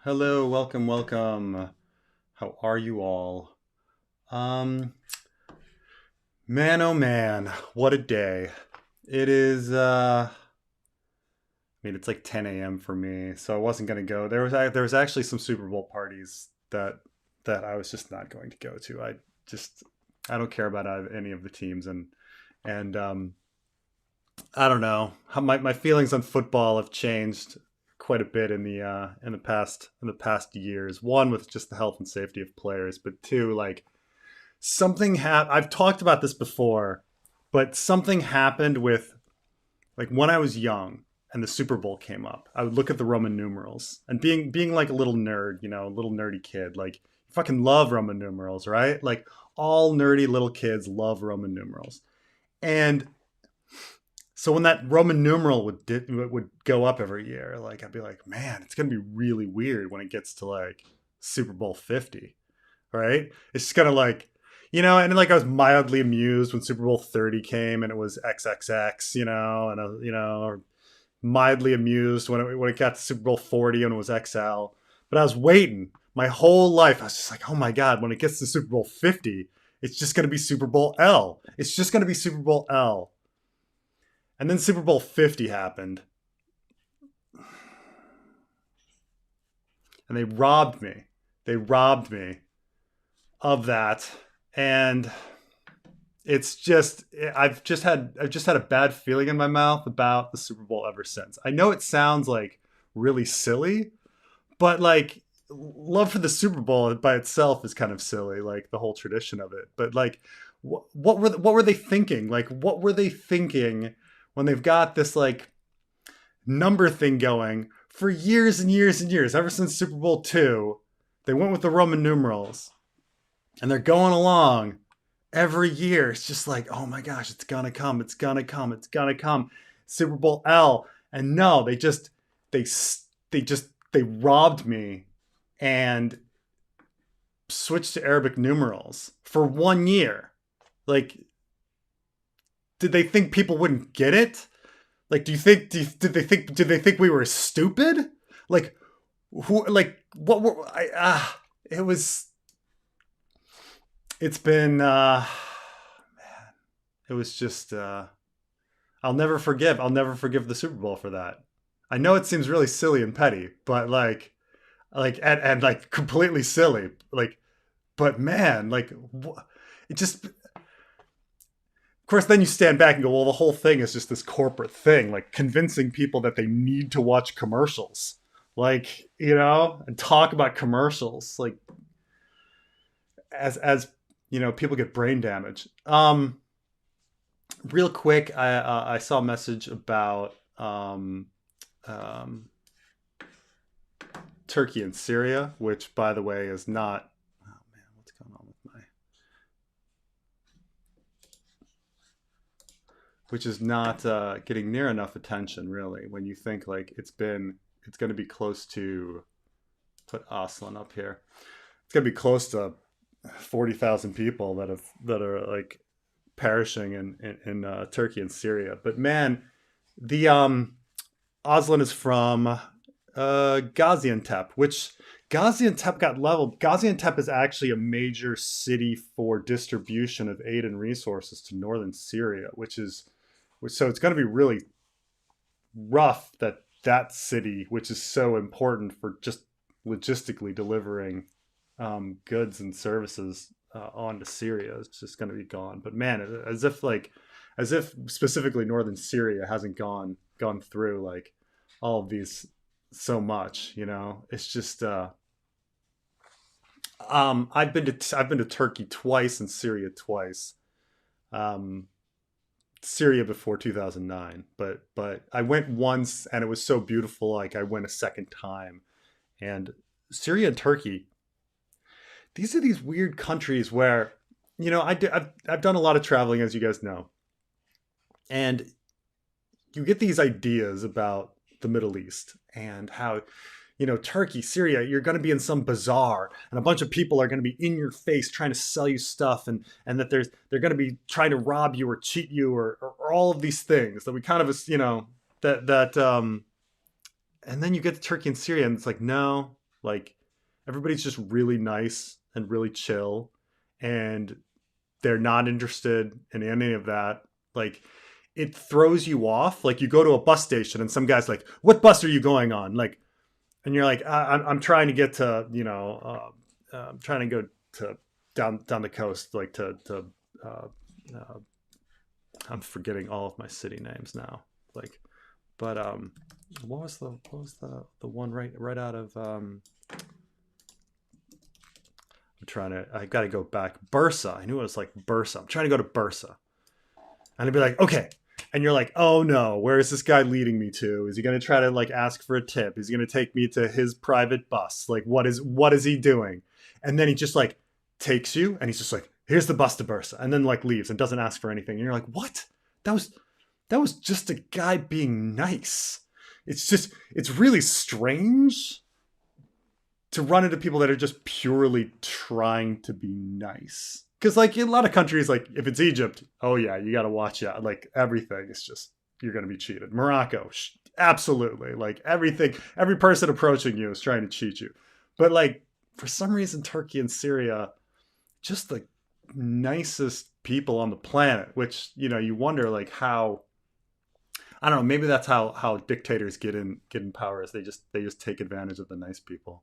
Hello, welcome. How are you all? Um, Man, oh man, what a day. It is, it's like 10 a.m. for me, so I wasn't gonna go. There was actually some Super Bowl parties that I was just not going to go to. Just, I don't care about any of the teams, and I don't know. My feelings on football have changed quite a bit in the past years. One, with just the health and safety of players, but two, like I've talked about this before, but something happened with, like, when I was young and the Super Bowl came up. I would look at the Roman numerals, and being like a little nerd, a little nerdy kid, like, you fucking love Roman numerals, right? Like, all nerdy little kids love Roman numerals. And so when that Roman numeral would go up every year, like, I'd be like, man, it's gonna be really weird when it gets to like Super Bowl 50, right? It's just kind of like, and like I was mildly amused when Super Bowl 30 came and it was XXX, or mildly amused when it got to Super Bowl 40 and it was XL. But I was waiting my whole life. I was just like, oh my god, when it gets to Super Bowl 50, it's just gonna be Super Bowl L. It's just gonna be Super Bowl L. And then Super Bowl 50 happened. And they robbed me. They robbed me of that. And it's just I've just had a bad feeling in my mouth about the Super Bowl ever since. I know it sounds like really silly, but like, love for the Super Bowl by itself is kind of silly, like the whole tradition of it. But like, what were they thinking? Like, what were they thinking when they've got this like number thing going for years and years and years, ever since Super Bowl 2? They went with the Roman numerals, and they're going along every year. It's just like, oh my gosh, it's gonna come, it's gonna come, it's gonna come. Super Bowl L. And no, they they robbed me and switched to Arabic numerals for 1 year. Like, did they think people wouldn't get it? Like, did they think we were stupid? Like, what were it was it's been man, it was just I'll never forgive the Super Bowl for that. I know it seems really silly and petty, but and like completely silly, like, but man, like, it just, of course, then you stand back and go, well, the whole thing is just this corporate thing, like convincing people that they need to watch commercials, like, and talk about commercials, like, as people get brain damage. Real quick, I saw a message about um, Turkey and Syria, which, by the way, is not. Oh man, what's going on with my? Which is not getting near enough attention, really. When you think, like, it's going to be close to. Put Aslan up here. It's going to be close to 40,000 people that are like perishing in Turkey and Syria. But man, the Aslan is from Gaziantep, which Gaziantep got leveled. Gaziantep is actually a major city for distribution of aid and resources to northern Syria, so it's going to be really rough that city, which is so important for just logistically delivering goods and services onto Syria, it's just going to be gone. But man, as if specifically northern Syria hasn't gone through like all of these so much. It's just I've been to Turkey twice and Syria twice. Um, Syria before 2009, but I went once and it was so beautiful. Like, I went a second time, and Syria and Turkey, these are these weird countries where, I've done a lot of traveling, as you guys know, and you get these ideas about the Middle East and how, Turkey, Syria, you're going to be in some bazaar and a bunch of people are going to be in your face trying to sell you stuff, and that they're going to be trying to rob you or cheat you, or all of these things that we kind of, that and then you get to Turkey and Syria, and it's like, no, like everybody's just really nice and really chill, and they're not interested in any of that. Like, it throws you off. Like, you go to a bus station and some guy's like, "What bus are you going on?" Like, and you're like, I'm trying to get to, I'm trying to go to down the coast, like to uh, I'm forgetting all of my city names now. Like, but what was the one right out of I got to go back. Bursa. I knew it was like Bursa. I'm trying to go to Bursa. And I'd be like, okay. And you're like, oh no, where is this guy leading me to? Is he going to try to like ask for a tip? Is he going to take me to his private bus? Like, what is he doing? And then he just like takes you and he's just like, here's the bus to Bursa. And then like leaves and doesn't ask for anything. And you're like, what? That was just a guy being nice. It's really strange to run into people that are just purely trying to be nice. Because like in a lot of countries, like if it's Egypt, oh yeah, you got to watch out. Like everything is just, you're going to be cheated. Morocco, absolutely. Like everything, every person approaching you is trying to cheat you. But like for some reason, Turkey and Syria, just the nicest people on the planet, which, you wonder like how, I don't know, maybe that's how dictators get in power, is they just take advantage of the nice people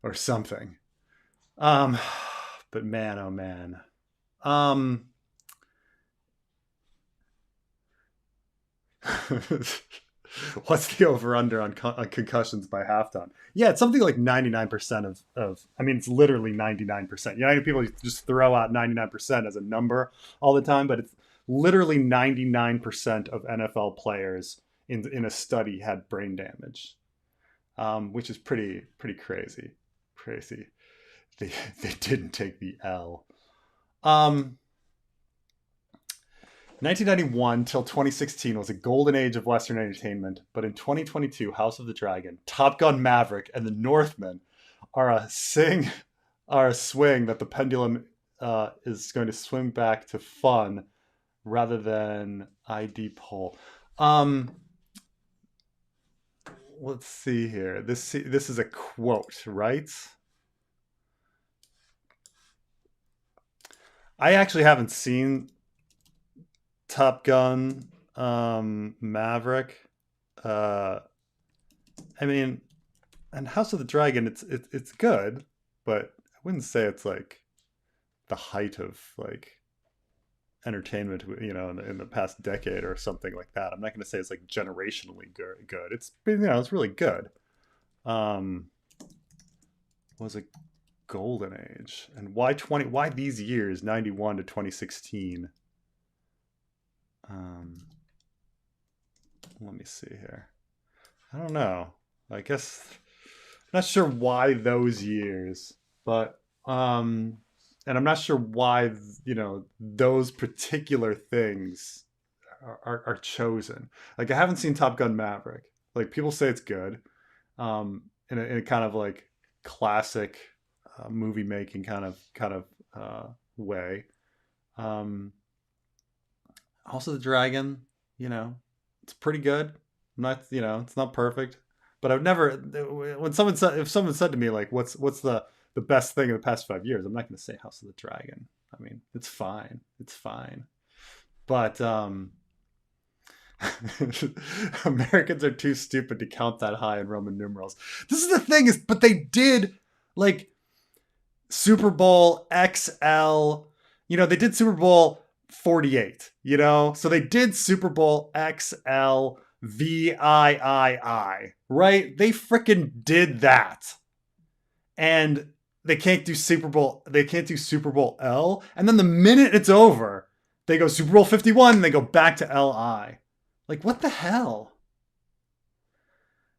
or something. But man, oh man. What's the over-under on concussions by halftime? Yeah, it's something like 99% of I mean, it's literally 99%. You know, people just throw out 99% as a number all the time, but it's literally 99% of NFL players in a study had brain damage, which is pretty crazy. Crazy. They didn't take the L. 1991 till 2016 was a golden age of Western entertainment, but in 2022, House of the Dragon, Top Gun Maverick, and The Northman are a swing that the pendulum is going to swing back to fun rather than ID poll. Let's see here. This is a quote, right? I actually haven't seen Top Gun Maverick. I mean, and House of the Dragon, it's good, but I wouldn't say it's like the height of like entertainment, in the past decade or something like that. I'm not going to say it's like generationally good. It's it's really good. Was a golden age, and why these years, 91 to 2016? Let me see here. I don't know. I guess I'm not sure why those years, but and I'm not sure why those particular things are chosen. Like I haven't seen Top Gun Maverick. Like people say it's good, in a kind of like classic movie making kind of way. Also, the Dragon, it's pretty good. Not, it's not perfect, but I've never. If someone said to me like, "What's the best thing in the past 5 years?" I'm not going to say House of the Dragon. I mean, it's fine. It's fine, but Americans are too stupid to count that high in Roman numerals. This is the thing but they did like Superbowl XL. They did Superbowl 48, so they did Superbowl XL VIII, right? They freaking did that, and they can't do Superbowl L, and then the minute it's over, they go Super Bowl 51 and they go back to LI. Like, what the hell?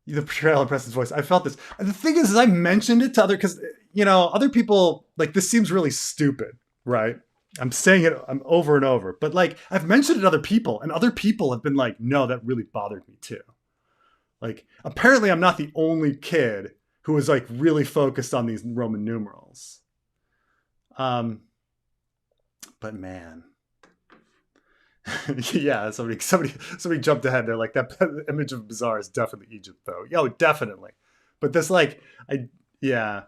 The portrayal of Preston's voice. I felt this. And the thing is I mentioned it to because other people, like, this seems really stupid, right? I'm saying it over and over, but like I've mentioned it to other people, and other people have been like, no, that really bothered me too. Like, apparently I'm not the only kid who was like really focused on these Roman numerals. But man, Yeah, somebody jumped ahead. They're like, that image of Bazaar is definitely Egypt, though. Yo, definitely. But this, like, yeah.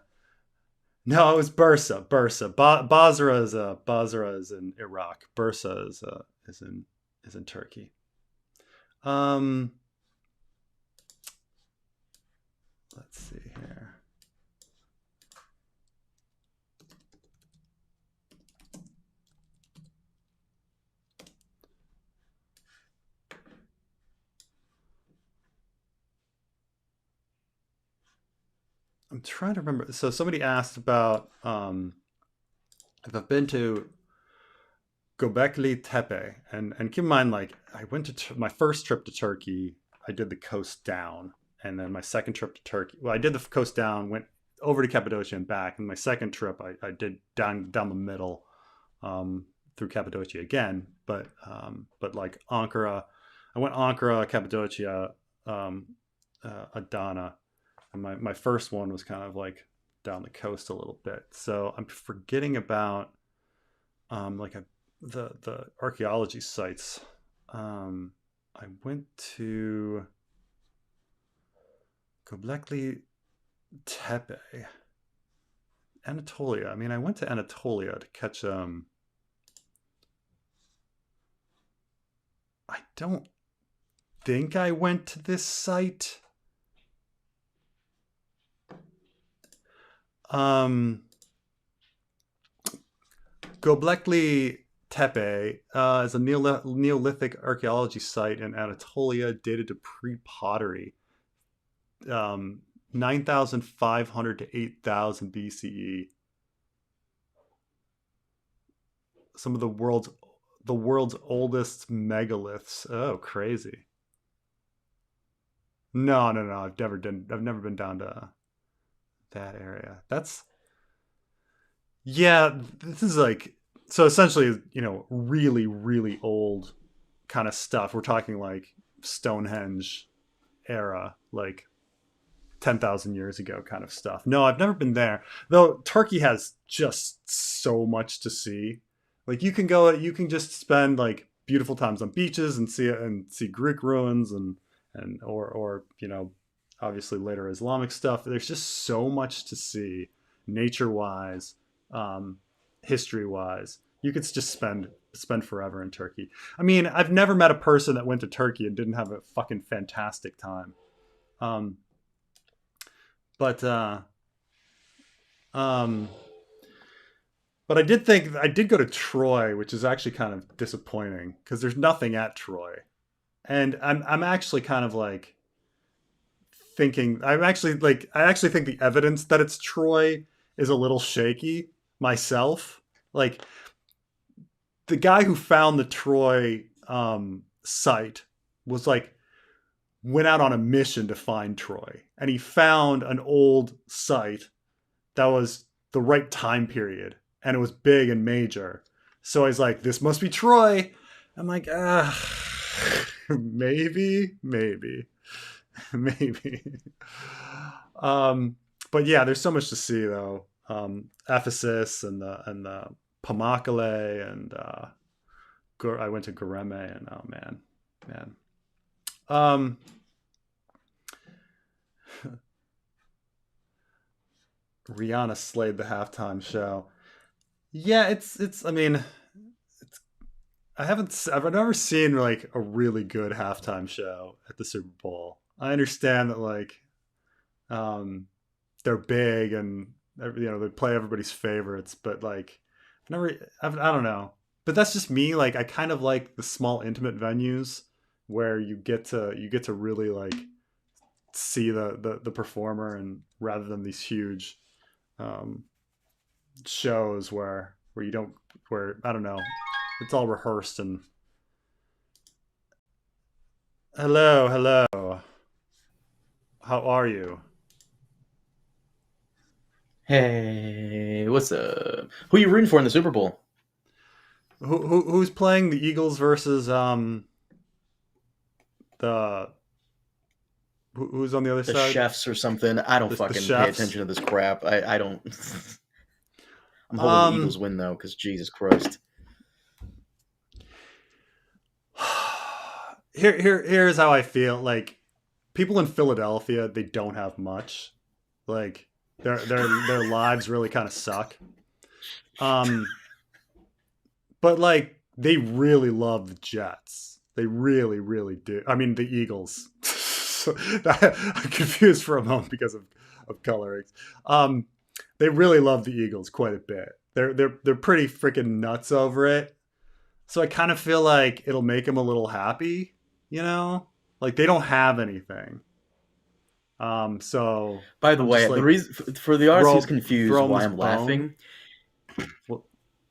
No, it was Bursa. Bursa. Basra is in Iraq. Bursa is in Turkey. Um, let's see here. I'm trying to remember. So somebody asked about if I've been to Göbekli Tepe, and keep in mind, like I went to my first trip to Turkey. I did the coast down, and then my second trip to Turkey. Well, I did the coast down, went over to Cappadocia and back. And my second trip, I did down the middle, through Cappadocia again. But like Ankara, I went Ankara, Cappadocia, Adana, and my first one was kind of like down the coast a little bit. So I'm forgetting about like the archaeology sites. I went to Göbekli Tepe, Anatolia. I mean, I went to Anatolia to catch I don't think I went to this site. Göbekli Tepe is a Neolithic archaeology site in Anatolia dated to pre-pottery, 9,500 to 8,000 BCE. Some of the world's oldest megaliths. Oh, crazy! No, no, no. I've never been down to that area. That's Yeah. This is like, so essentially, really, really old kind of stuff. We're talking like Stonehenge era, like 10,000 years ago kind of stuff. No, I've never been there. Though Turkey has just so much to see. Like you can just spend like beautiful times on beaches and see Greek ruins or obviously later Islamic stuff. There's just so much to see, nature wise, history wise. You could just spend forever in Turkey. I mean, I've never met a person that went to Turkey and didn't have a fucking fantastic time. Um, but um, but I did go to Troy, which is actually kind of disappointing because there's nothing at Troy, and I'm actually kind of like I actually think the evidence that it's Troy is a little shaky myself. Like the guy who found the Troy site was like went out on a mission to find Troy, and he found an old site that was the right time period, and it was big and major. So he's like, "This must be Troy." I'm like, maybe, maybe, maybe. But yeah, there's so much to see though. Ephesus and the Pamukkale and I went to Goreme and oh man. Um, Rihanna slayed the halftime show. Yeah, it's. I mean, it's. I've never seen like a really good halftime show at the Super Bowl. I understand that like, um, they're big and they play everybody's favorites, but like, I don't know. But that's just me. Like, I kind of like the small intimate venues where you get to really like see the performer, and rather than these huge um, shows where you don't where I don't know, it's all rehearsed and hello, how are you? Hey, what's up? Who you rooting for in the Super Bowl? Who's playing the Eagles versus the who's on the other The side? chefs or something? I don't The fucking pay chefs. attention to this crap. I don't. I'm hoping the Um, Eagles win though, because Jesus Christ. Here's how I feel. Like people in Philadelphia, they don't have much. Like their lives really kind of suck. Um, but like they really love the Jets. They really, really do. I mean, the Eagles. I'm confused for a moment because of colorings. Um, they really love the Eagles quite a bit. They're pretty freaking nuts over it. So I kind of feel like it'll make them a little happy, you know? Like they don't have anything. So By the I'm just way, the like reason for the artist who's confused throw them why this I'm bone. laughing Well,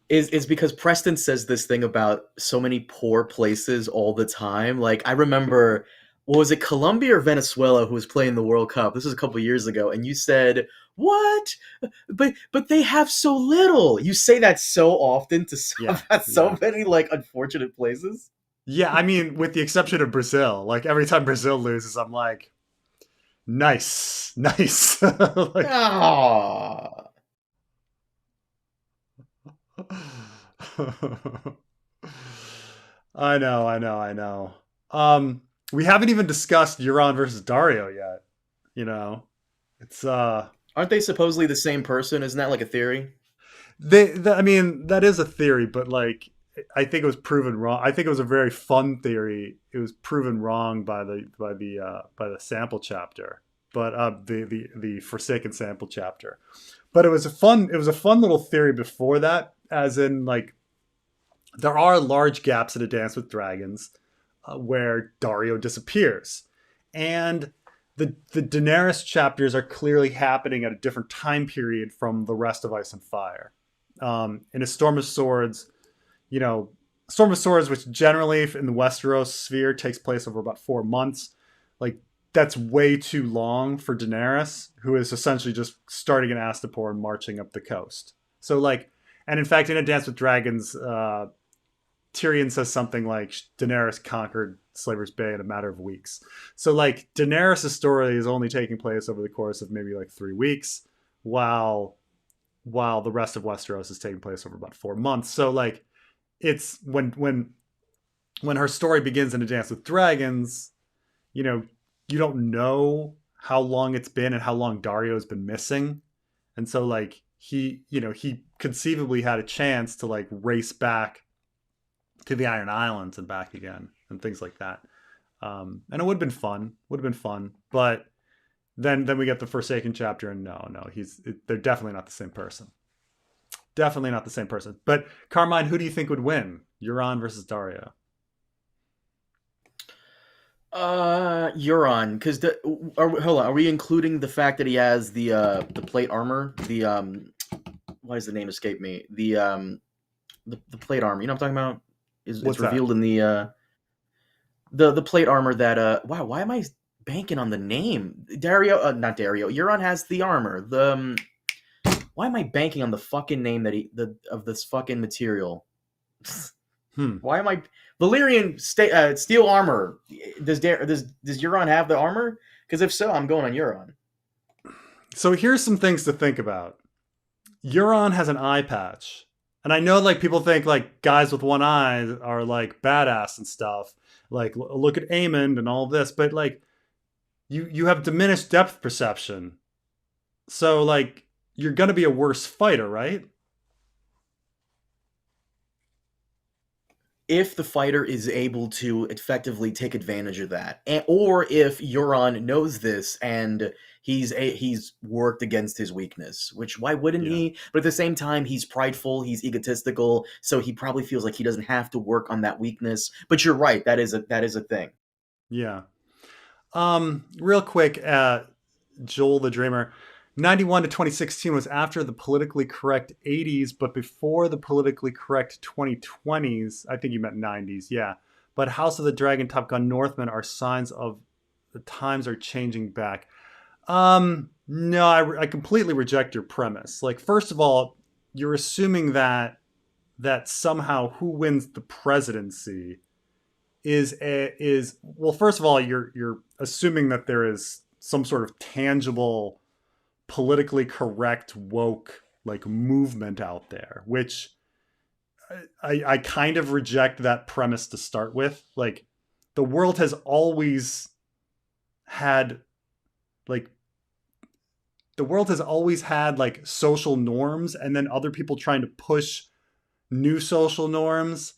is because Preston says this thing about so many poor places all the time. Like I remember, what was it, Colombia or Venezuela who was playing the World Cup? This was a couple years ago, and you said, "What? But they have so little." You say that so often to yeah, about so yeah. many like unfortunate places. Yeah, I mean, with the exception of Brazil, like every time Brazil loses, I'm like, nice, nice. Like, Ah, I know. Um, we haven't even discussed Euron versus Daario yet. You know, it's aren't they supposedly the same person? Isn't that like a theory? I mean, that is a theory, but like, I think it was proven wrong. I think it was a very fun theory. It was proven wrong by the sample chapter, but the Forsaken sample chapter. But it was a fun little theory before that, as in like there are large gaps in A Dance with Dragons where Daario disappears, and the Daenerys chapters are clearly happening at a different time period from the rest of Ice and Fire. In A Storm of Swords, you know, Storm of Swords, which generally in the Westeros sphere takes place over about 4 months, like that's way too long for Daenerys, who is essentially just starting in Astapor and marching up the coast. So like, and in fact, in A Dance with Dragons, Tyrion says something like Daenerys conquered Slaver's Bay in a matter of weeks. So like Daenerys' story is only taking place over the course of maybe like 3 weeks, while the rest of Westeros is taking place over about 4 months. So like it's when her story begins in A Dance with Dragons, you know, you don't know how long it's been and how long Dario's been missing. And so like he conceivably had a chance to like race back to the Iron Islands and back again and things like that. And it would have been fun. Would have been fun. But then we get the Forsaken chapter, and no, they're definitely not the same person. Definitely not the same person. But Carmine, who do you think would win? Euron versus Daario. Euron, because hold on, are we including the fact that he has the plate armor? Why does the name escape me? The plate armor. You know what I'm talking about? It's What's that? revealed in the plate armor that wow, why am I banking on the name? Dario, not Dario. Euron has the armor. Why am I banking on the fucking name that of this fucking material? Hmm. Why am I Valyrian steel armor? Does Euron have the armor? Because if so, I'm going on Euron. So here's some things to think about. Euron has an eye patch. And I know like people think like guys with one eye are like badass and stuff. Like look at Aemond and all this, but like you have diminished depth perception. So like you're going to be a worse fighter, right? If the fighter is able to effectively take advantage of that, or if Euron knows this and he's worked against his weakness, which why wouldn't Yeah. he? But at the same time, he's prideful, he's egotistical, so he probably feels like he doesn't have to work on that weakness. But you're right, that is a thing. Yeah. Real quick, Joel the Dreamer. 91 to 2016 was after the politically correct 80s, but before the politically correct 2020s. I think you meant 90s, yeah. But House of the Dragon, Top Gun, Northman are signs of the times are changing back. No, I completely reject your premise. Like, first of all, you're assuming that somehow who wins the presidency is well. First of all, you're assuming that there is some sort of tangible politically correct woke like movement out there, which I kind of reject that premise to start with. Like the world has always had like like social norms, and then other people trying to push new social norms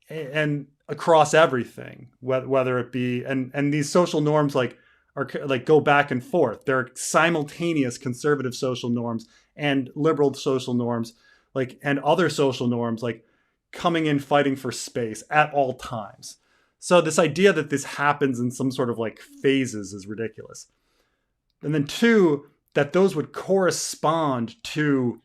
and across everything, whether it be, and these social norms like are like go back and forth. There are simultaneous conservative social norms and liberal social norms, like, and other social norms like coming in fighting for space at all times. So this idea that this happens in some sort of like phases is ridiculous. And then two, that those would correspond to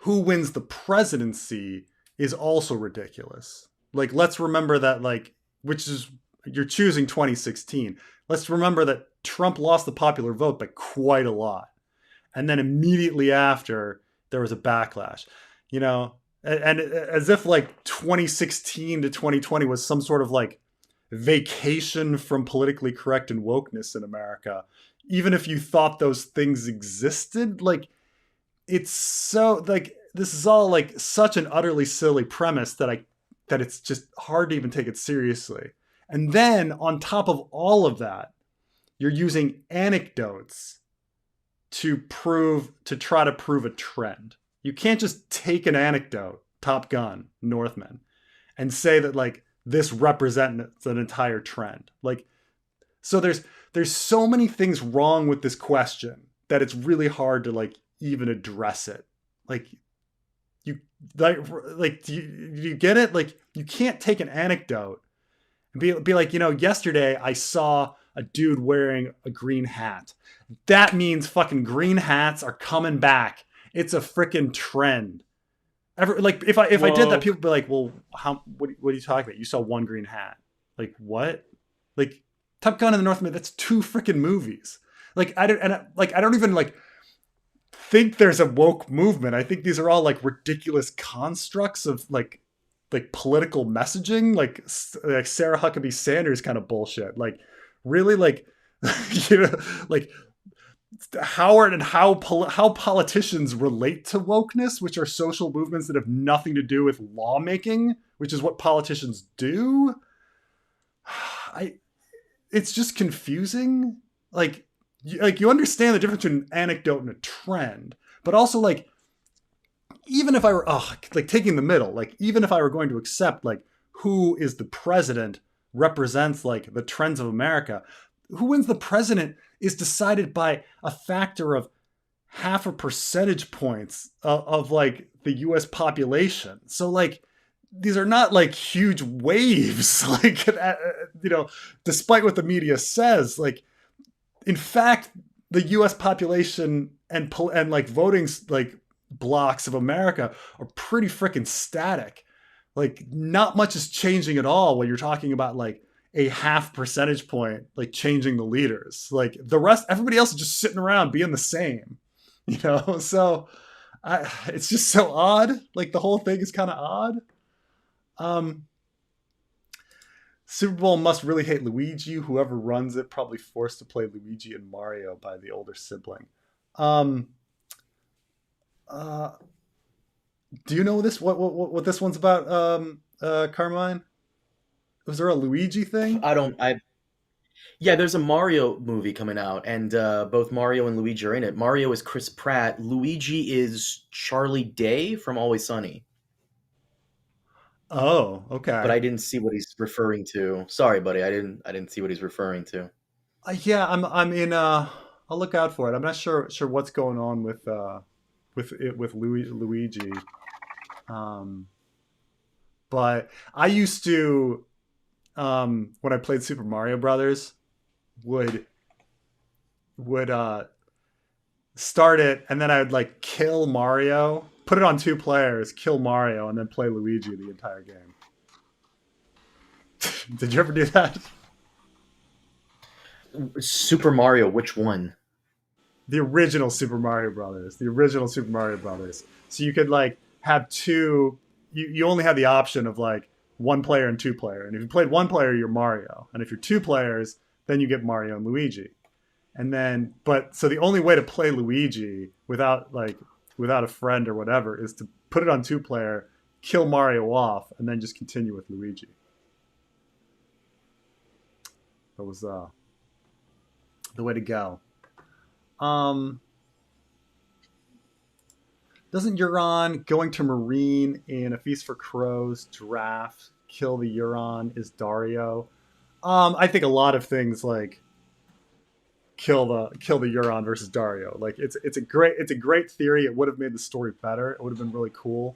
who wins the presidency is also ridiculous. Like, let's remember that, like, which is, you're choosing 2016. Let's remember that Trump lost the popular vote by quite a lot. And then immediately after, there was a backlash, you know, and as if like 2016 to 2020 was some sort of like vacation from politically correct and wokeness in America. Even if you thought those things existed, like, it's so like, this is all like such an utterly silly premise that it's just hard to even take it seriously. And then on top of all of that, you're using anecdotes to try to prove a trend. You can't just take an anecdote, Top Gun, Northman, and say that like this represents an entire trend. Like, so there's so many things wrong with this question that it's really hard to like even address it. Like, you do you get it? Like, you can't take an anecdote and be like, you know, yesterday I saw a dude wearing a green hat. That means fucking green hats are coming back. It's a freaking trend. Like, if I did that, people would be like, well, what are you talking about? You saw one green hat. Like, what? Like, Top Gun and the Northman, that's two freaking movies. Like, I don't even like think there's a woke movement. I think these are all like ridiculous constructs of like political messaging, like Sarah Huckabee Sanders kind of bullshit. Like, really, like, you know, like Howard and how politicians relate to wokeness, which are social movements that have nothing to do with lawmaking, which is what politicians do. It's just confusing. Like you understand the difference between an anecdote and a trend, but also like, even if I were like taking the middle, like even if I were going to accept like who is the president represents like the trends of America, who wins the president is decided by a factor of 0.5 percentage points of like the US population. So like, these are not like huge waves, like, you know, despite what the media says. Like, in fact, the US population and like voting like blocks of America are pretty freaking static. Like, not much is changing at all when you're talking about like a 0.5 percentage point, like changing the leaders. Like, the rest, everybody else is just sitting around being the same, you know? So it's just so odd. Like, the whole thing is kind of odd. Superbowl must really hate Luigi. Whoever runs it probably forced to play Luigi and Mario by the older sibling. Do you know this? What this one's about? Carmine? Was there a Luigi thing? Yeah, there's a Mario movie coming out, and both Mario and Luigi are in it. Mario is Chris Pratt. Luigi is Charlie Day from Always Sunny. Oh, But okay. I didn't see what he's referring to. Sorry, buddy, I didn't see what he's referring to. Yeah, I'm in. I'll look out for it. I'm not sure what's going on with Luigi. Um, but I used to, when I played Super Mario Brothers, would start it, and then I would like kill Mario, put it on 2 players, kill Mario, and then play Luigi the entire game. Did you ever do that? Super Mario, which one? The original Super Mario Brothers. The original Super Mario Brothers. So you could like have two. You only had the option of like 1 player and 2 player. And if you played 1 player, you're Mario. And if you're 2 players, then you get Mario and Luigi. And then, but so the only way to play Luigi without a friend or whatever is to put it on 2 player, kill Mario off, and then just continue with Luigi. That was the way to go. Um, doesn't Euron going to Marine in A Feast for Crows draft kill the Euron is Daario? I think a lot of things like kill the Euron versus Daario. Like it's a great theory. It would have made the story better. It would have been really cool.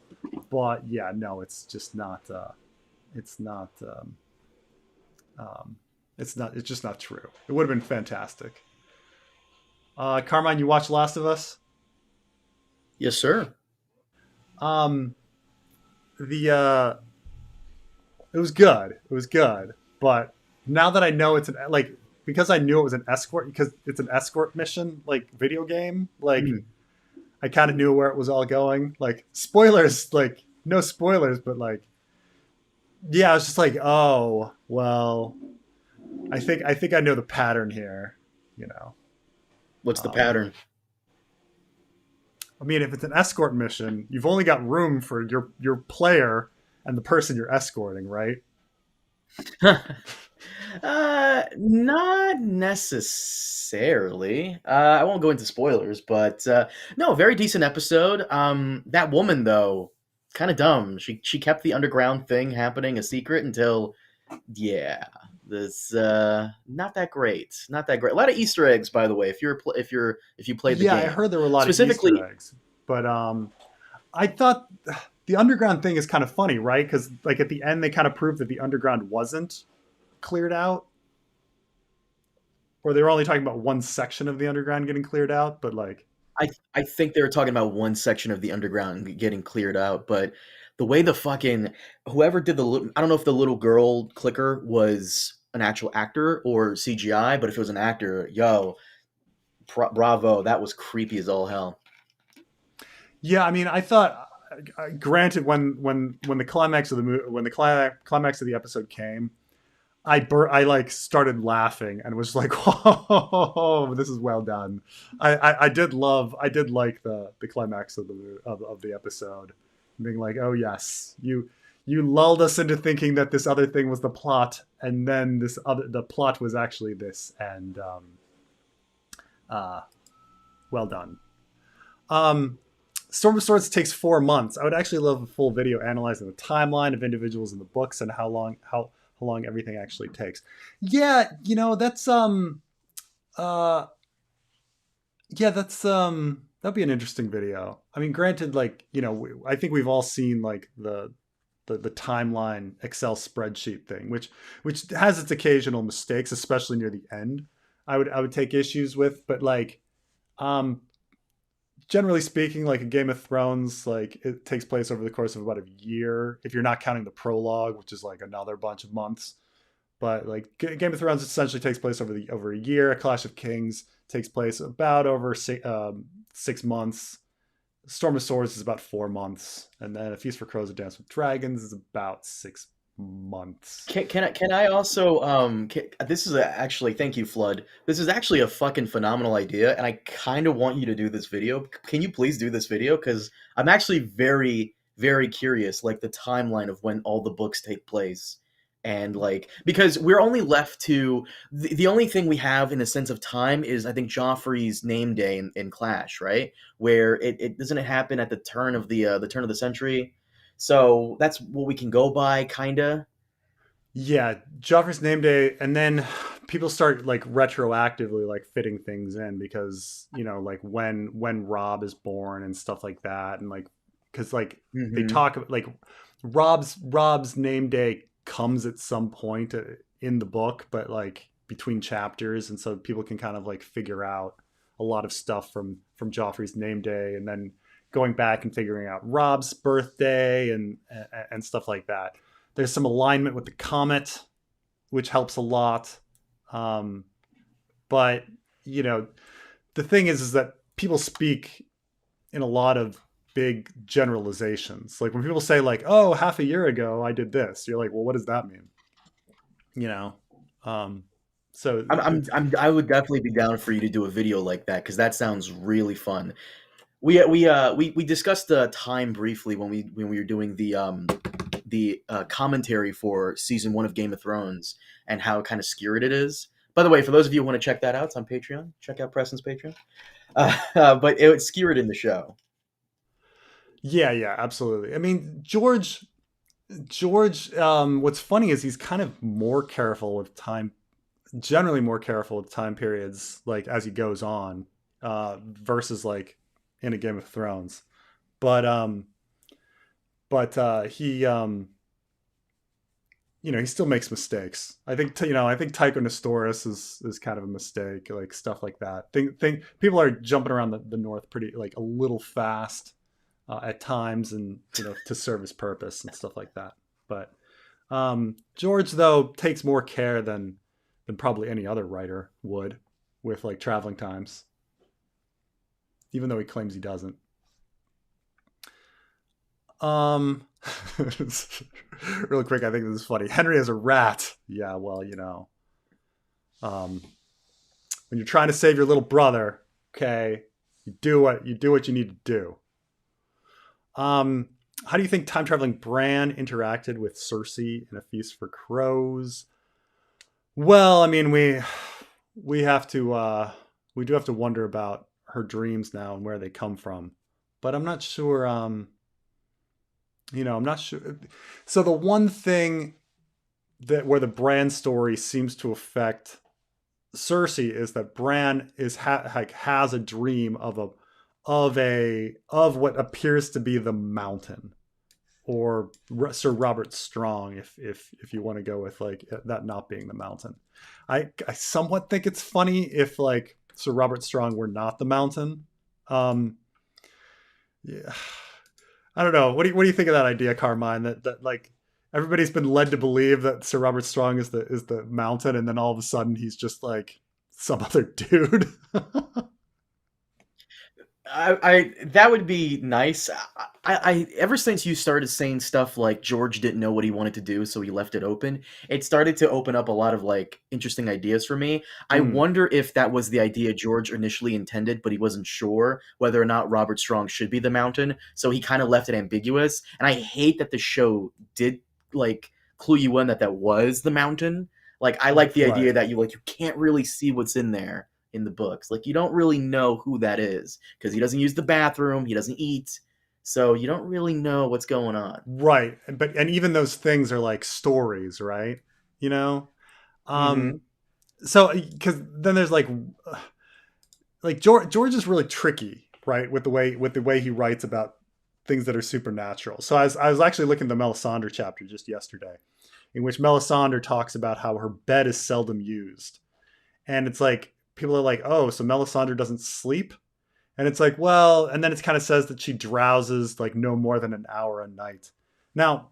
But yeah, no, it's just not. It's not. It's not. It's just not true. It would have been fantastic. Carmine, you watched Last of Us? Yes, sir. Um, the it was good. It was good. But now that I know it's like because I knew it was an escort because it's an escort mission like video game. Like Mhm. I kind of knew where it was all going. Like spoilers, like no spoilers, but like yeah, I was just like, oh well, I think I know the pattern here. You know, What's the um, pattern? I mean, if it's an escort mission, you've only got room for your player and the person you're escorting, right? Not necessarily. I won't go into spoilers, but no, very decent episode. That woman though, kind of dumb. She kept the underground thing happening a secret until, yeah, this not that great. Not that great. A lot of Easter eggs, by the way. If you played the Yeah, I game heard there were a lot of specifically. Easter eggs, but I thought the underground thing is kind of funny, right? Because like at the end, they kind of proved that the underground wasn't cleared out, or they were only talking about one section of the underground getting cleared out. But like, I think they were talking about one section of the underground getting cleared out, but the way the fucking whoever did I don't know if the little girl clicker was an actual actor or CGI, but if it was an actor, yo, bravo, that was creepy as all hell. yeah, I mean, I thought, granted, when the climax of the when the climax of the episode came, I like started laughing and was like, "Whoa, this is well done." I did like the climax of the episode, being like, "Oh yes, you lulled us into thinking that this other thing was the plot, and then the plot was actually this." And uh, well done. Um, Storm of Swords takes 4 months. I would actually love a full video analyzing the timeline of individuals in the books and how long everything actually takes. Yeah, that's uh yeah, that'd be an interesting video. I mean, granted, like, I think we've all seen like the timeline Excel spreadsheet thing, which has its occasional mistakes, especially near the end. I would take issues with, but like um generally speaking, like a Game of Thrones, like it takes place over the course of about a year, if you're not counting the prologue, which is like another bunch of months. But like Game of Thrones essentially takes place over a year. A Clash of Kings takes place about over 6 months. Storm of Swords is about 4 months, and then A Feast for Crows, A Dance with Dragons is about 6 months. Can I also this is actually, thank you, Flood. This is actually a fucking phenomenal idea, and I kind of want you to do this video. Can you please do this video? Because I'm actually very very curious, like the timeline of when all the books take place, and like because we're only left to the only thing we have in a sense of time is I think Joffrey's name day in Clash, right? Where it doesn't it happen at the turn of the century. So that's what we can go by, kinda. Yeah, Joffrey's name day, and then people start like retroactively like fitting things in because like when Rob is born and stuff like that, and like because like they Hmm. talk like Rob's name day comes at some point in the book, but like between chapters, and so people can kind of like figure out a lot of stuff from Joffrey's name day, and then going back and figuring out Rob's birthday and stuff like that. There's some alignment with the comet, which helps a lot. Um, but you know, the thing is that people speak in a lot of big generalizations. Like when people say like, "Oh, half a year ago I did this," you're like, "Well, what does that mean?" You know. Um, so I would definitely be down for you to do a video like that because that sounds really fun. We discussed the time briefly when we were doing the commentary for season one of Game of Thrones and how kind of skewed it is. By the way, for those of you who want to check that out, it's on Patreon. Check out Preston's Patreon. But it skewered in the show. Yeah, absolutely. I mean, George. What's funny is he's kind of more careful with time, generally more careful with time periods, like as he goes on, versus like in a Game of Thrones. But he he still makes mistakes. I think I think Tycho Nestoris is kind of a mistake, like stuff like that. Think people are jumping around the north pretty like a little fast at times, and to serve his purpose and stuff like that. But George though takes more care than probably any other writer would with like traveling times, even though he claims he doesn't. Um, Real quick, I think this is funny. Henry is a rat. Yeah, well, when you're trying to save your little brother, okay, you do what you need to do. How do you think time traveling Bran interacted with Cersei in A Feast for Crows? Well, I mean, we have to we do have to wonder about her dreams now and where they come from, but I'm not sure. I'm not sure. So the one thing that where the Bran story seems to affect Cersei is that Bran has a dream of what appears to be the Mountain, or Sir Robert Strong, if you want to go with like that not being the Mountain. I somewhat think it's funny if like Sir Robert Strong were not the Mountain. Yeah. I don't know. What do you think of that idea, Carmine? That like everybody's been led to believe that Sir Robert Strong is the Mountain, and then all of a sudden he's just like some other dude. I that would be nice. I ever since you started saying stuff like George didn't know what he wanted to do, so he left it open, it started to open up a lot of like interesting ideas for me. I Hmm. wonder if that was the idea George initially intended, but he wasn't sure whether or not Robert Strong should be the Mountain, so he kind of left it ambiguous. And I hate that the show did like clue you in that that was the Mountain. Like I like the idea Right. that you can't really see what's in there in the books. Like you don't really know who that is because he doesn't use the bathroom, he doesn't eat, so you don't really know what's going on. Right. And even those things are like stories, right? You know? Mm-hmm. Um so because then there's like George is really tricky, right? With the way he writes about things that are supernatural. So I was actually looking at the Melisandre chapter just yesterday, in which Melisandre talks about how her bed is seldom used. And it's like people are like, "Oh, so Melisandre doesn't sleep?" And it's like, "Well," and then it kind of says that she drowses like no more than an hour a night. Now,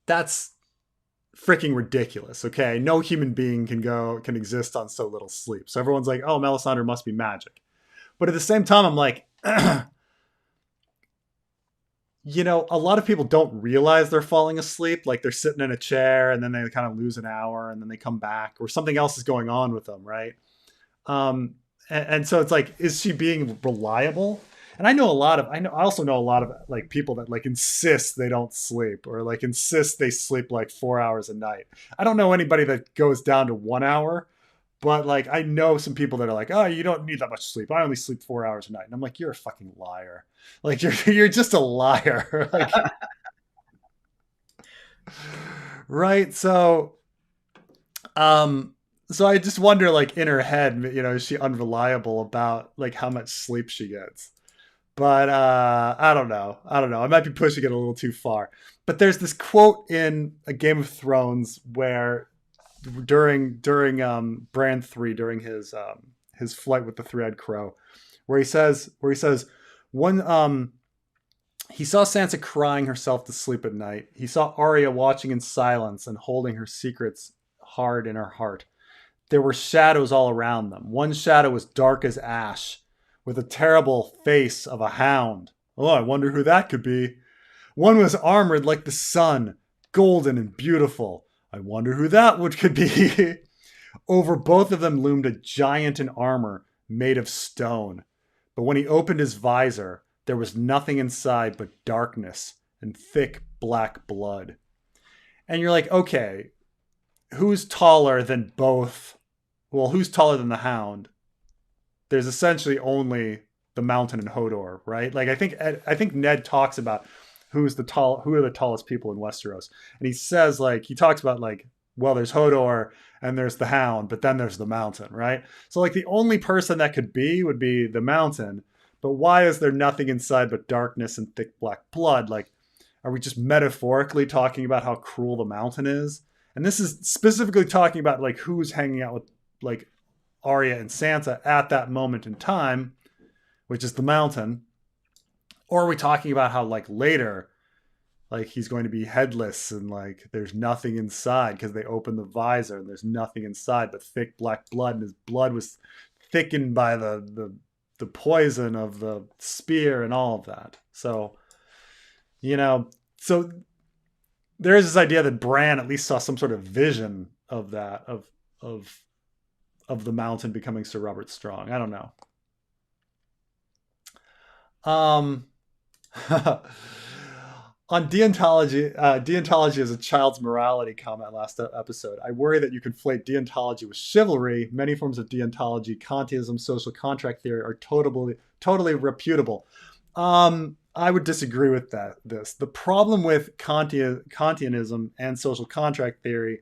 that's freaking ridiculous. Okay, no human being can exist on so little sleep. So everyone's like, "Oh, Melisandre must be magic." But at the same time, I'm like, a lot of people don't realize they're falling asleep. Like they're sitting in a chair and then they kind of lose an hour and then they come back, or something else is going on with them, right? And so it's like, is she being reliable? And I also know a lot of like people that like insist they don't sleep, or like insist they sleep like 4 hours a night. I don't know anybody that goes down to 1 hour, but like I know some people that are like, oh, you don't need that much sleep. I only sleep 4 hours a night. And I'm like, you're a fucking liar. Like you're just a liar. Like, right. Um, so I just wonder, like in her head, is she unreliable about like how much sleep she gets? But I don't know. I don't know. I might be pushing it a little too far. But there's this quote in a Game of Thrones where during Bran 3, during his flight with the three-eyed crow, where he says one he saw Sansa crying herself to sleep at night. He saw Arya watching in silence and holding her secrets hard in her heart. There were shadows all around them. One shadow was dark as ash, with a terrible face of a hound. Oh, I wonder who that could be. One was armored like the sun, golden and beautiful. I wonder who that could be. Over both of them loomed a giant in armor made of stone. But when he opened his visor, there was nothing inside but darkness and thick black blood. And you're like, okay, who's taller than both well, who's taller than the Hound? There's essentially only the Mountain and Hodor, right? Like I think Ned talks about who are the tallest people in Westeros, and he says like he talks about like, well, there's Hodor and there's the Hound, but then there's the Mountain, right? So like the only person that could be would be the Mountain, but why is there nothing inside but darkness and thick black blood? Like, are we just metaphorically talking about how cruel the Mountain is? And this is specifically talking about like who's hanging out with like Arya and Sansa at that moment in time, which is the Mountain. Or are we talking about how like later, like he's going to be headless and like there's nothing inside because they open the visor and there's nothing inside but thick black blood, and his blood was thickened by the poison of the spear and all of that. So, you know, so there is this idea that Bran at least saw some sort of vision of that, of the Mountain becoming Sir Robert Strong. I don't know. On deontology is a child's morality comment last episode. I worry that you conflate deontology with chivalry. Many forms of deontology, Kantianism, social contract theory are totally reputable. I would disagree with this. The problem with Kantianism and social contract theory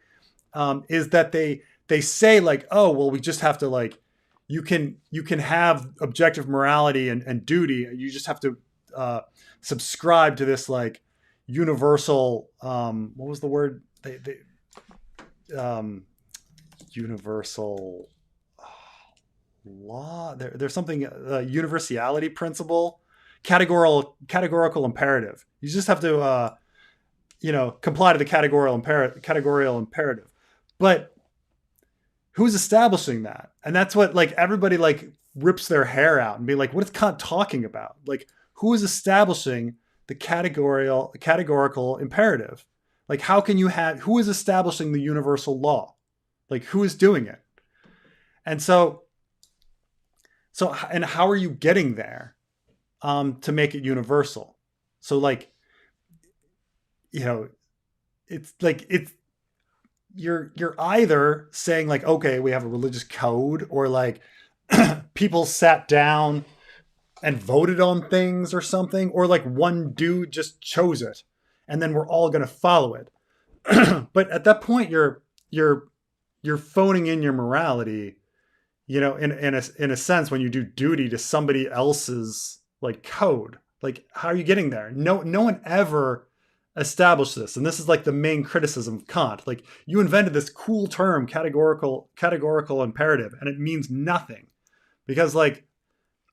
is that they say like, oh, well, we just have to like, you can have objective morality and duty. You just have to subscribe to this like universal, what was the word? Universal law. There's something, universality principle, categorical imperative. You just have to, comply to the categorical imperative. But who's establishing that? And that's what like everybody like rips their hair out and be like, what is Kant talking about? Like, who is establishing the categorical imperative? Like, who is establishing the universal law? Like, who is doing it? And so, and how are you getting there to make it universal? So like, it's like, you're either saying like, okay, we have a religious code, or like people sat down and voted on things or something, or like one dude just chose it and then we're all going to follow it. But at that point you're phoning in your morality, in a sense, when you do duty to somebody else's like code. Like, how are you getting there? No one ever established this. And this is like the main criticism of Kant. Like, you invented this cool term, categorical imperative, and it means nothing. Because like,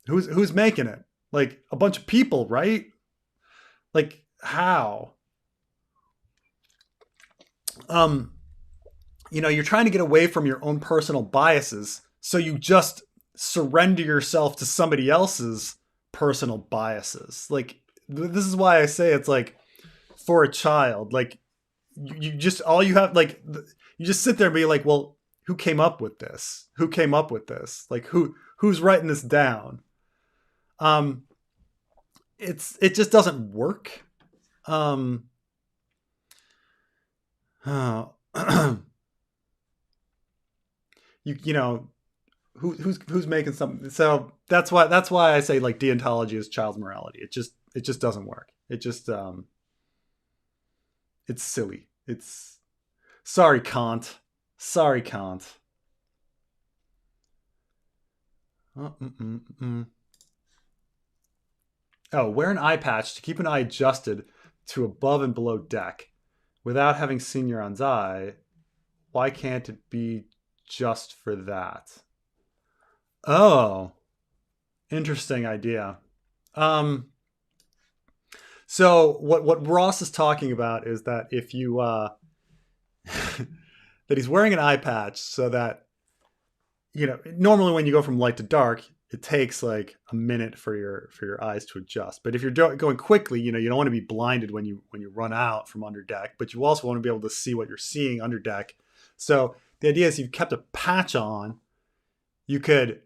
who's making it? Like a bunch of people, right? Like, how? You're trying to get away from your own personal biases, so you just surrender yourself to somebody else's personal biases. Like, this is why I say it's like, for a child, like you just sit there and be like, well, who came up with this? Like, who's writing this down? It just doesn't work. Who's making something? So that's why I say like deontology is child's morality. It just doesn't work. It just it's silly. Sorry, Kant. Oh, wear an eye patch to keep an eye adjusted to above and below deck without having seen Euron's eye. Why can't it be just for that? Oh, interesting idea. So what Ross is talking about is that if you that he's wearing an eye patch so that normally when you go from light to dark, it takes like a minute for your eyes to adjust. But if you're going quickly, you don't want to be blinded when you run out from under deck, but you also want to be able to see what you're seeing under deck. So the idea is, you've kept a patch on, you could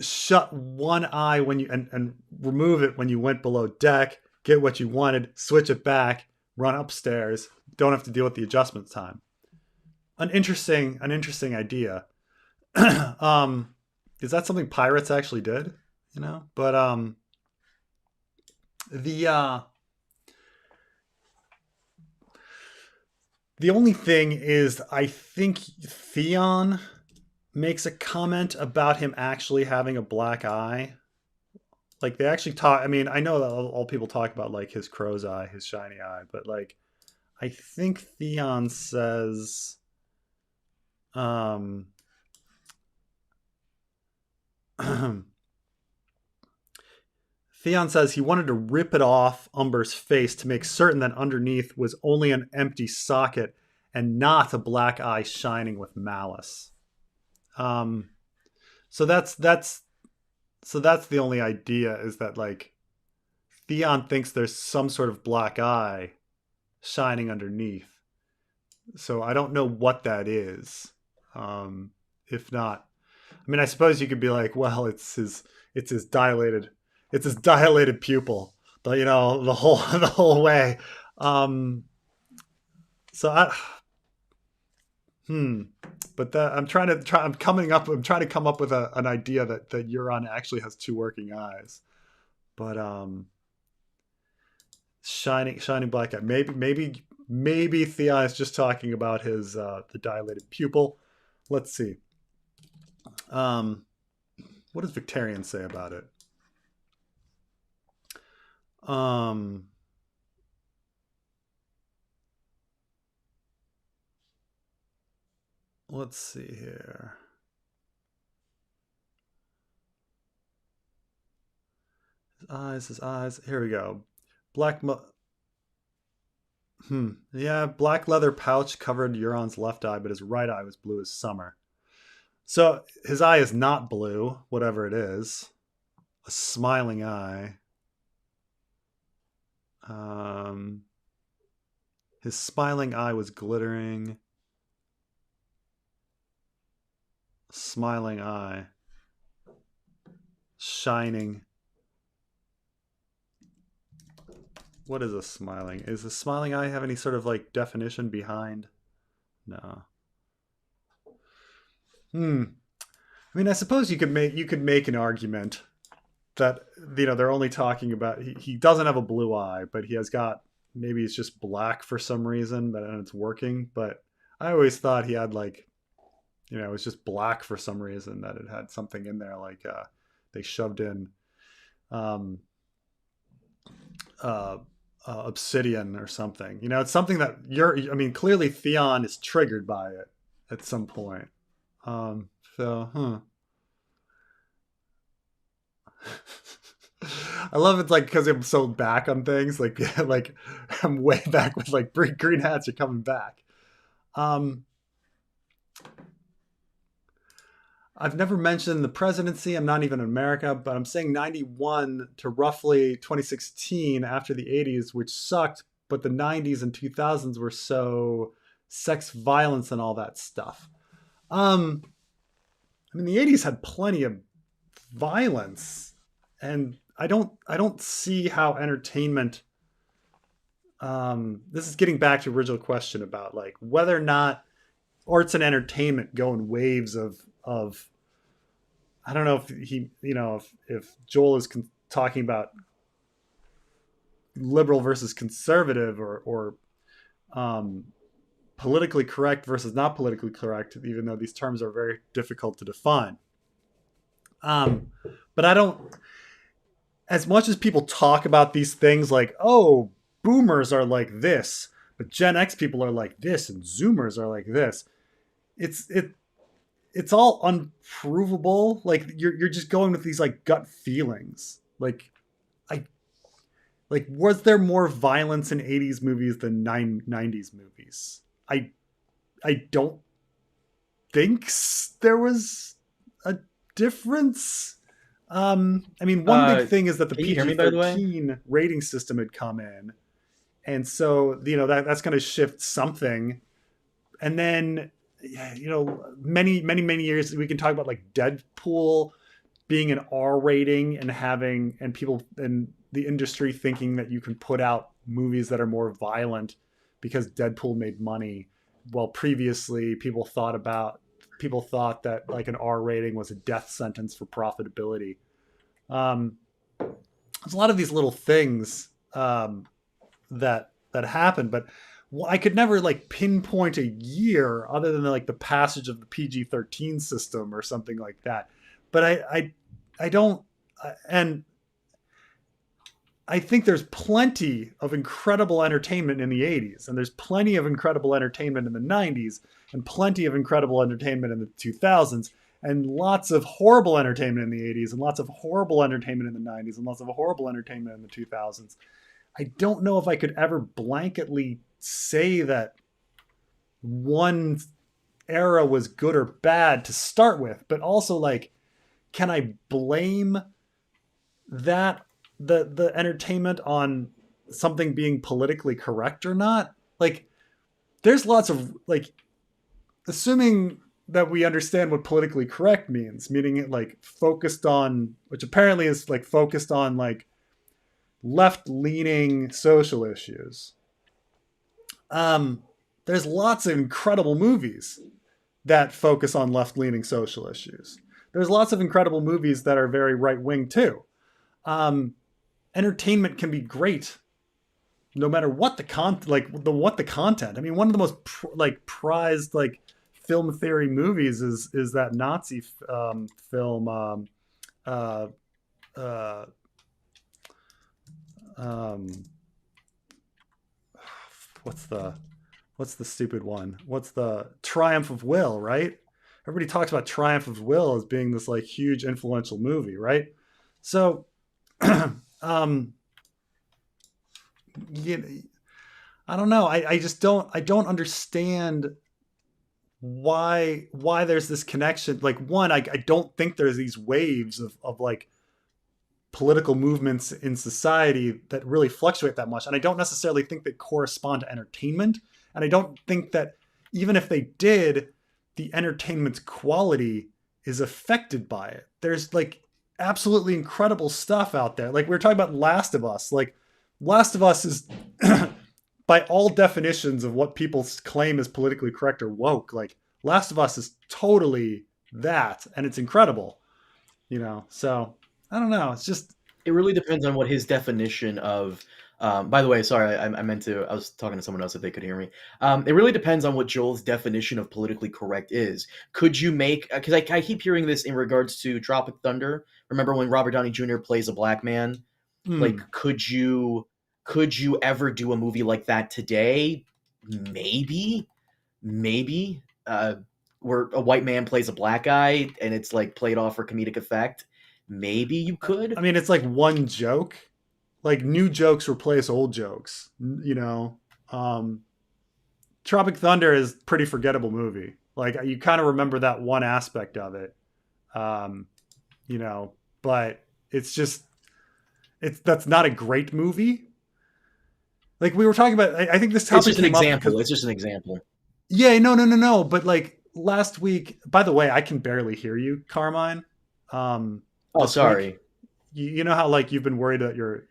shut one eye when you and remove it when you went below deck, get what you wanted, switch it back, run upstairs, don't have to deal with the adjustment time. An interesting idea. um, is that something pirates actually did? You know, but the uh, the only thing is, I think Theon makes a comment about him actually having a black eye. Like they actually talk. I mean, I know that all people talk about like his crow's eye, his shiny eye, but like I think Theon says, um, Theon says he wanted to rip it off Umber's face to make certain that underneath was only an empty socket and not a black eye shining with malice. Um, so that's the only idea, is that like Theon thinks there's some sort of black eye shining underneath. So I don't know what that is. If not, I mean, I suppose you could be like, well, it's his dilated, it's his dilated pupil, but you know, the whole the whole way. Um, so I, hmm. But that, I'm trying to come up with an idea that Euron actually has two working eyes. But shining black eye. Maybe Theon is just talking about his the dilated pupil. Let's see. Um, what does Victorian say about it? Um, let's see here. His eyes. Here we go. Black. Yeah, black leather pouch covered Euron's left eye, but his right eye was blue as summer. So his eye is not blue, whatever it is. A smiling eye. Um, his smiling eye was glittering. Smiling eye. Shining. What is a smiling? Is a smiling eye have any sort of like definition behind? No. Hmm. I mean, I suppose you could make an argument that you know they're only talking about he doesn't have a blue eye, but he has got, maybe it's just black for some reason, but and it's working. But I always thought he had like, you know, it was just black for some reason, that it had something in there like they shoved in um, uh, obsidian or something. You know, it's something that I mean, clearly Theon is triggered by it at some point. Um, so, huh. I love it, like because I'm so back on things. Like, like I'm way back with like green hats are coming back. Um, I've never mentioned the presidency. I'm not even in America, but I'm saying 91 to roughly 2016 after the 80s, which sucked, but the 90s and 2000s were so sex violence and all that stuff. Um, I mean, the 80s had plenty of violence, and I don't see how entertainment. This is getting back to the original question about like whether or not arts and entertainment go in waves of. I don't know if he, you know, if Joel is talking about liberal versus conservative, or um, politically correct versus not politically correct, even though these terms are very difficult to define. Um, but I don't, as much as people talk about these things like, oh, boomers are like this, but Gen X people are like this, and Zoomers are like this. It's it's all unprovable. Like you're just going with these like gut feelings. Like I like, was there more violence in 80s movies than 90s movies? I I don't think there was a difference. I mean, one big thing is that the Can you hear PG me, by the way? 13 rating system had come in, and so you know that's going to shift something. And then, yeah, you know, many years we can talk about like Deadpool being an R rating and having, and people in the industry thinking that you can put out movies that are more violent because Deadpool made money, while previously people thought about people thought that like an R rating was a death sentence for profitability. There's a lot of these little things that happen, but I could never like pinpoint a year other than like the passage of the PG-13 system or something like that. But I don't, and I think there's plenty of incredible entertainment in the 80s, and there's plenty of incredible entertainment in the 90s, and plenty of incredible entertainment in the 2000s, and lots of horrible entertainment in the 80s, and lots of horrible entertainment in the 90s, and lots of horrible entertainment in the 2000s. I don't know if I could ever blanketly say that one era was good or bad to start with, but also like, can I blame that the entertainment on something being politically correct or not? Like, there's lots of like, assuming that we understand what politically correct means, meaning it like focused on, which apparently is like focused on like left-leaning social issues. There's lots of incredible movies that focus on left-leaning social issues. There's lots of incredible movies that are very right-wing too. Entertainment can be great no matter what the content. I mean, one of the most prized like film theory movies is that Nazi film. What's the stupid one? What's the Triumph of Will, right? Everybody talks about Triumph of Will as being this like huge influential movie, right? So, I don't know. I just don't understand why there's this connection. Like, one, I don't think there's these waves of like political movements in society that really fluctuate that much. And I don't necessarily think they correspond to entertainment. And I don't think that even if they did, the entertainment's quality is affected by it. There's like absolutely incredible stuff out there. Like we were talking about Last of Us. Like Last of Us is by all definitions of what people claim is politically correct or woke. Like Last of Us is totally that, and it's incredible, you know? So I don't know. It's just, it really depends on what his definition of, by the way, sorry, I was talking to someone else if they could hear me. It really depends on what Joel's definition of politically correct is. Could you make, because I keep hearing this in regards to Tropic Thunder. Remember when Robert Downey Jr. plays a black man? Like, could you ever do a movie like that today? Maybe, where a white man plays a black guy and it's like played off for comedic effect. Maybe you could. I mean, it's like one joke. Like new jokes replace old jokes, you know. Tropic Thunder is a pretty forgettable movie. Like you kind of remember that one aspect of it, you know, but that's not a great movie. Like we were talking about, I think this topic it's just an example. It's just an example. Yeah, no. But like last week, by the way, I can barely hear you, Carmine. Oh, sorry. Week, you know how like you've been worried that your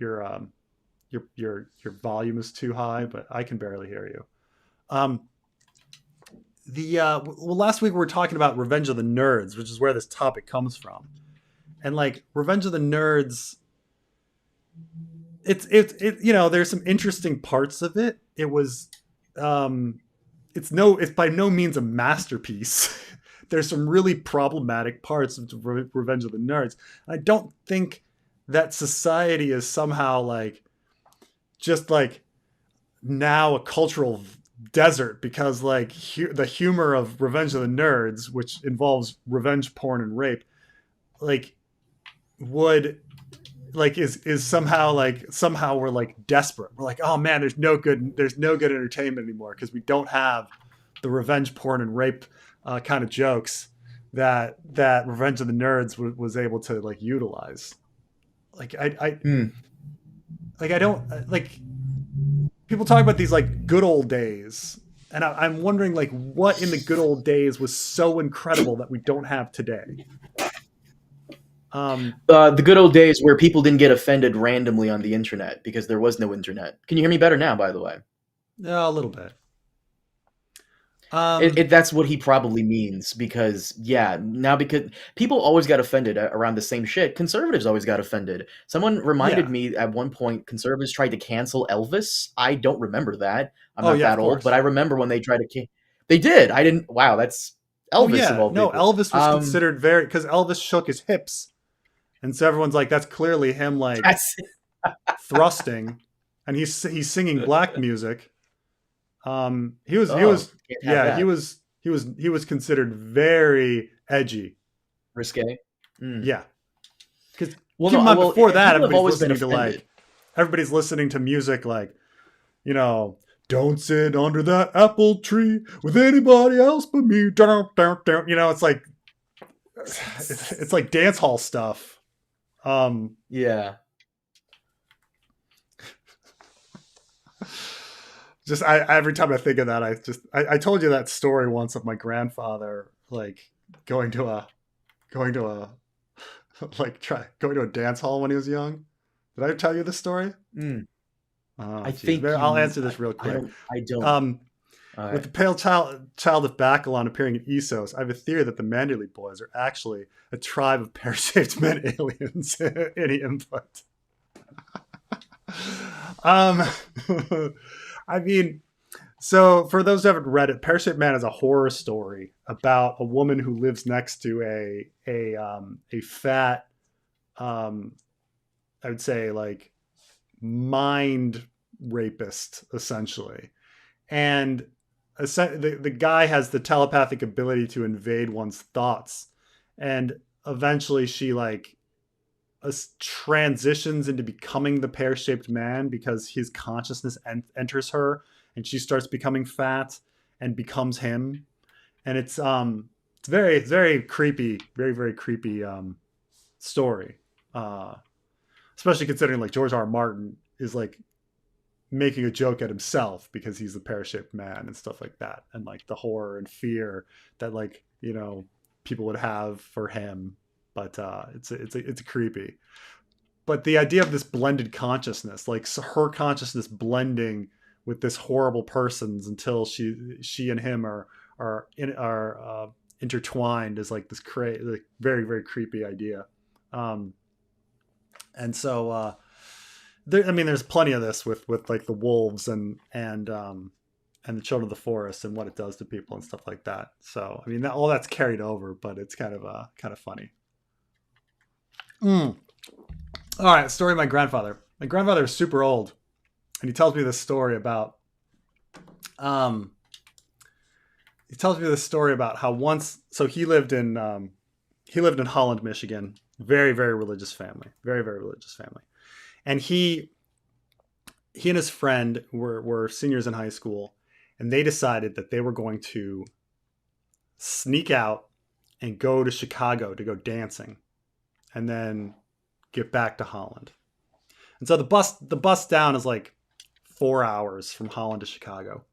volume is too high, but I can barely hear you. Last week we were talking about Revenge of the Nerds, which is where this topic comes from, and like Revenge of the Nerds, it's you know, there's some interesting parts of it. It was it's by no means a masterpiece. There's some really problematic parts of Revenge of the Nerds. I don't think that society is somehow like just like now a cultural desert because like the humor of Revenge of the Nerds, which involves revenge porn and rape, like would like is somehow we're like desperate. We're like, oh man, there's no good entertainment anymore because we don't have the revenge porn and rape kind of jokes that Revenge of the Nerds was able to like utilize. Like I don't like people talk about these like good old days, and I'm wondering like what in the good old days was so incredible that we don't have today. The good old days where people didn't get offended randomly on the internet because there was no internet. Can you hear me better now, by the way? Yeah, a little bit. Um, That's what he probably means because because people always got offended around the same shit. Conservatives always got offended. Someone reminded yeah. me at one point conservatives tried to cancel Elvis. I don't remember that. I'm Oh not yeah, of that old, but course. I remember when they tried to they did. I didn't wow, that's Oh Elvis of yeah. all No, people. Elvis was considered very because Elvis shook his hips, and so everyone's like, that's clearly him like That's thrusting, and he's singing black music. He oh, was can't have yeah that. he was considered very edgy. Risque. Mm. Yeah, because Well, keep no, in mind well, before that people have always been offended. everybody's listening to music like, you know, don't sit under that apple tree with anybody else but me. Dun, dun, dun. You know, it's like dance hall stuff. Um, Yeah. just every time I think of that, I told you that story once of my grandfather like going to a going to a going to a dance hall when he was young. Did I tell you the story? Mm. Oh, I geez. think I'll you. answer this real quick. I don't. Um, All with right. the pale child of Bacalon appearing in Essos, I have a theory that the Manderley boys are actually a tribe of pear-shaped men aliens. Any input? Um, I mean, so for those who haven't read it, Pear-shaped Man is a horror story about a woman who lives next to a fat, um, I would say like mind rapist essentially, and the guy has the telepathic ability to invade one's thoughts, and eventually she like transitions into becoming the pear-shaped man because his consciousness enters her, and she starts becoming fat and becomes him, and it's very creepy, very creepy story, uh especially considering like George R. R. Martin is like making a joke at himself because he's the pear-shaped man and stuff like that, and like the horror and fear that like, you know, people would have for him. But it's creepy. But the idea of this blended consciousness, like her consciousness blending with this horrible person's until she and him are intertwined, is like this like very creepy idea. Um, and so I mean, there's plenty of this with like the wolves and the children of the forest and what it does to people and stuff like that. So I mean, all that's carried over, but it's kind of funny. Mm. All right, story of my grandfather. My grandfather is super old, and he tells me this story about um how once, so he lived in Holland, Michigan. Very religious family, very religious family, and he and his friend were seniors in high school, and they decided that they were going to sneak out and go to Chicago to go dancing, and then get back to Holland. And so the bus down is like 4 hours from Holland to Chicago.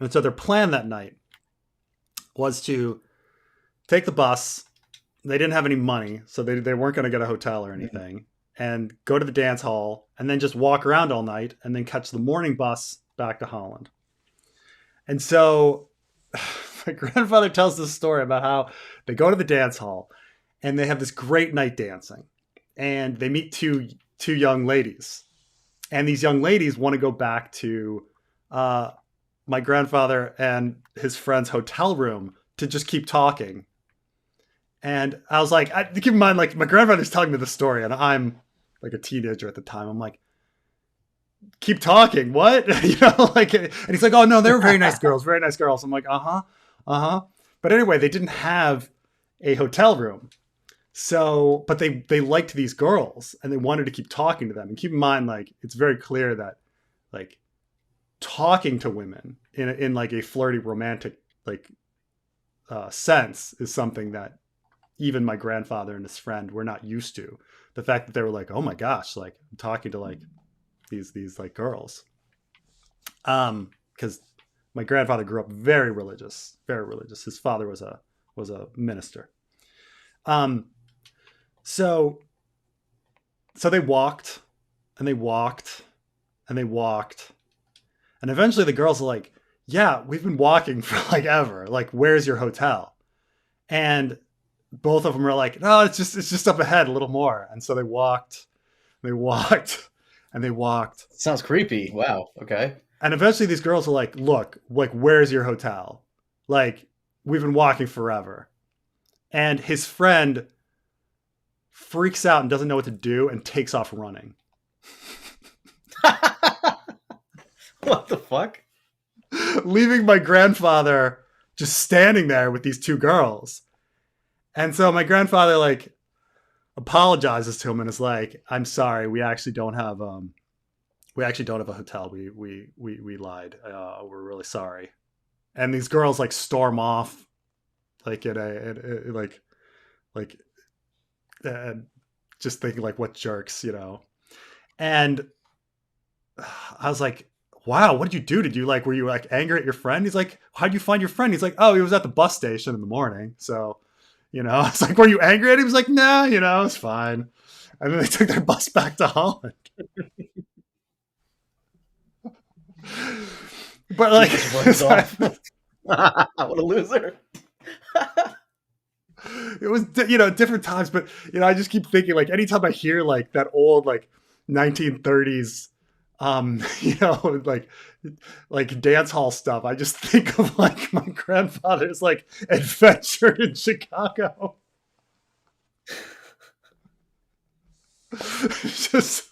And so their plan that night was to take the bus. They didn't have any money, so they weren't going to get a hotel or Mm. anything, and go to the dance hall and then just walk around all night and then catch the morning bus back to Holland. And so my grandfather tells this story about how they go to the dance hall and they have this great night dancing, and they meet two young ladies, and these young ladies want to go back to uh, my grandfather and his friend's hotel room to just keep talking. And I was like, keep in mind, like my grandfather's telling me the story, and I'm like a teenager at the time. I'm like, keep talking, what? You know, like, and he's like, oh no, they were very nice girls, very nice girls. I'm like, uh huh. But anyway, they didn't have a hotel room, so but they liked these girls and they wanted to keep talking to them. And keep in mind, like, it's very clear that like talking to women in like a flirty romantic like sense is something that even my grandfather and his friend were not used to. The fact that they were like, oh my gosh, like I'm talking to like these like girls. Because my grandfather grew up very religious, very religious. His father was a minister. Um, so so they walked and they walked and they walked, and eventually the girls are like, yeah, we've been walking for like ever. Like, where's your hotel? And both of them are like, no, it's just up ahead a little more. And so they walked, and they walked. Sounds creepy. Wow. Okay. And eventually these girls are like, look, like, where's your hotel? Like, we've been walking forever. And his friend freaks out and doesn't know what to do and takes off running. What the fuck? Leaving my grandfather just standing there with these two girls. And so my grandfather like apologizes to him and is like, "I'm sorry, we actually don't have a hotel. We lied. We're really sorry." And these girls like storm off, like like uh, just thinking like, what jerks, you know? And I was like, wow, what did you do? Were you like angry at your friend? He's like, how'd you find your friend? He's like, oh, he was at the bus station in the morning. So, you know, I was like, were you angry at him? He was like, nah, you know, it's fine. And then they took their bus back to Holland. But like, what a loser. It was, you know, different times, but you know, I just keep thinking like anytime I hear like that old like 1930s you know, like dance hall stuff, I just think of like my grandfather's like adventure in Chicago. Just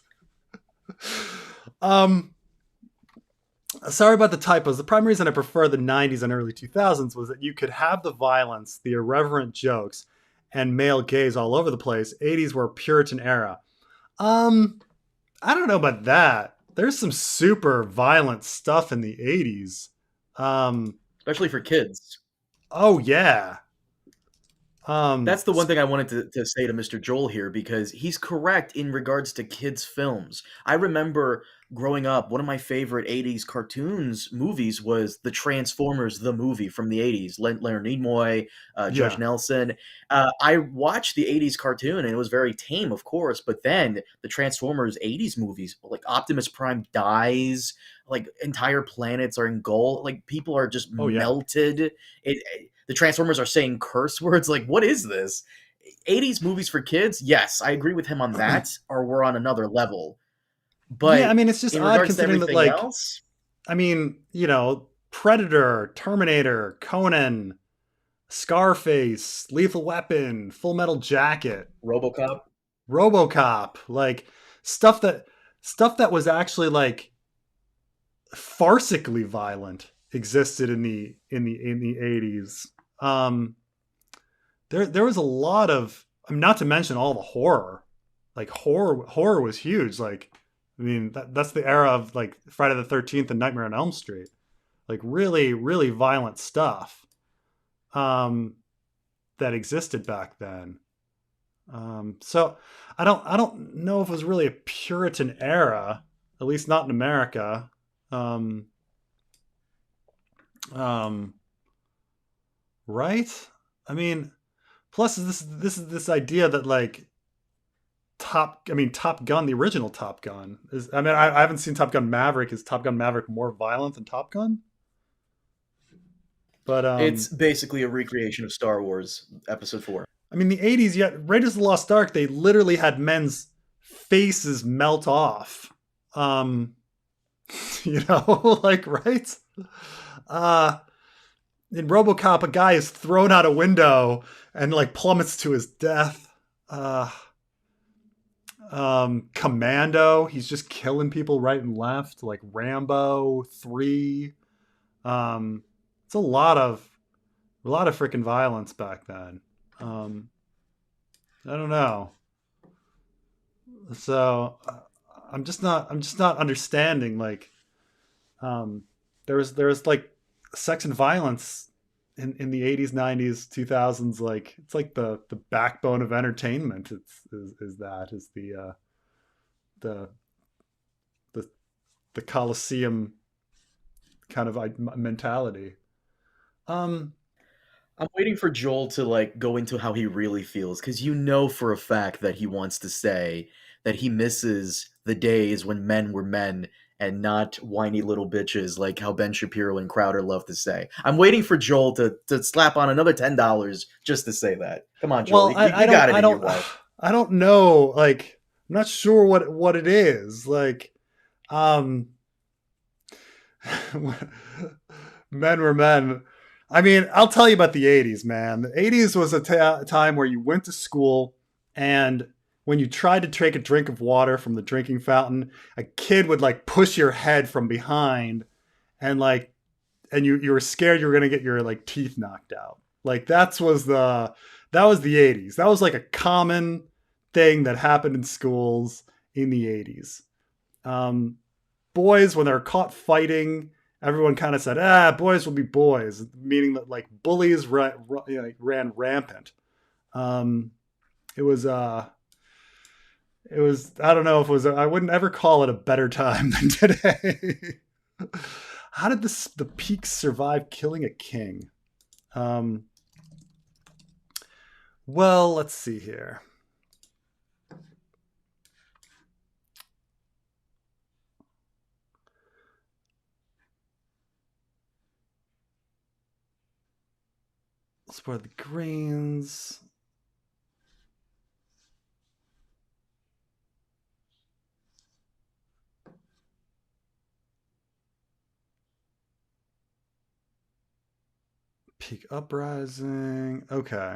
sorry about the typos. The primary reason I prefer the 90s and early 2000s was that you could have the violence, the irreverent jokes, and male gaze all over the place. 80s were a Puritan era. I don't know about that. There's some super violent stuff in the 80s. Especially for kids. Oh yeah. That's the one thing I wanted to say to Mr. Joel here, because he's correct in regards to kids' films. I remember growing up, one of my favorite 80s cartoons movies was The Transformers, the movie from the 80s. Leonard Nimoy, Judge Yeah. Nelson. I watched the 80s cartoon, and it was very tame, of course, but then the Transformers 80s movies, like Optimus Prime dies, like entire planets are engulfed, like people are just Oh yeah. melted. The Transformers are saying curse words. Like, what is this? 80s movies for kids, yes, I agree with him on that, or we're on another level. Yeah, I But mean it's just in odd regards to considering that everything like else, I mean, you know, Predator, Terminator, Conan, Scarface, Lethal Weapon, Full Metal Jacket, RoboCop. RoboCop, like stuff that was actually like farcically violent existed in the 80s. There was a lot of, I mean, not to mention all the horror. Like horror was huge. Like I mean that's the era of like Friday the 13th and Nightmare on Elm Street. Like really really violent stuff that existed back then. So I don't know if it was really a Puritan era, at least not in America. Um, um, right? I mean, plus this idea that like Top Gun, the original Top Gun is. I mean, I haven't seen Top Gun Maverick. Is Top Gun Maverick more violent than Top Gun? But It's basically a recreation of Star Wars Episode 4. I mean, the 80s, yet Raiders of the Lost Ark, they literally had men's faces melt off. Um, you know, like, right? Uh, in RoboCop, a guy is thrown out a window and like plummets to his death. Commando, he's just killing people right and left. Like Rambo 3. It's a lot of freaking violence back then. I don't know. So I'm just not understanding like there was like sex and violence in the 80s, 90s, 2000s. Like it's like the backbone of entertainment. Is the the the Colosseum kind of mentality. Um, I'm waiting for Joel to like go into how he really feels, because you know for a fact that he wants to say that he misses the days when men were men and not whiny little bitches like how Ben Shapiro and Crowder love to say. I'm waiting for Joel to slap on another $10 just to say that. Come on, Joel, Well, you got it in you, bud. I don't know. Like, I'm not sure what it is. Like, um, men were men. I mean, I'll tell you about the 80s, man. The 80s was a time where you went to school, and when you tried to take a drink of water from the drinking fountain, a kid would like push your head from behind, and like, and you were scared you were gonna get your like teeth knocked out. Like that was the 80s. That was like a common thing that happened in schools in the 80s. Um, Boys, when they're caught fighting, everyone kind of said, boys will be boys, meaning that like bullies ran rampant. Um, it was, I don't know if it was, I wouldn't ever call it a better time than today. How did the Peake survive killing a king? Well, let's see here. Spoil the grains. Peake uprising. Okay.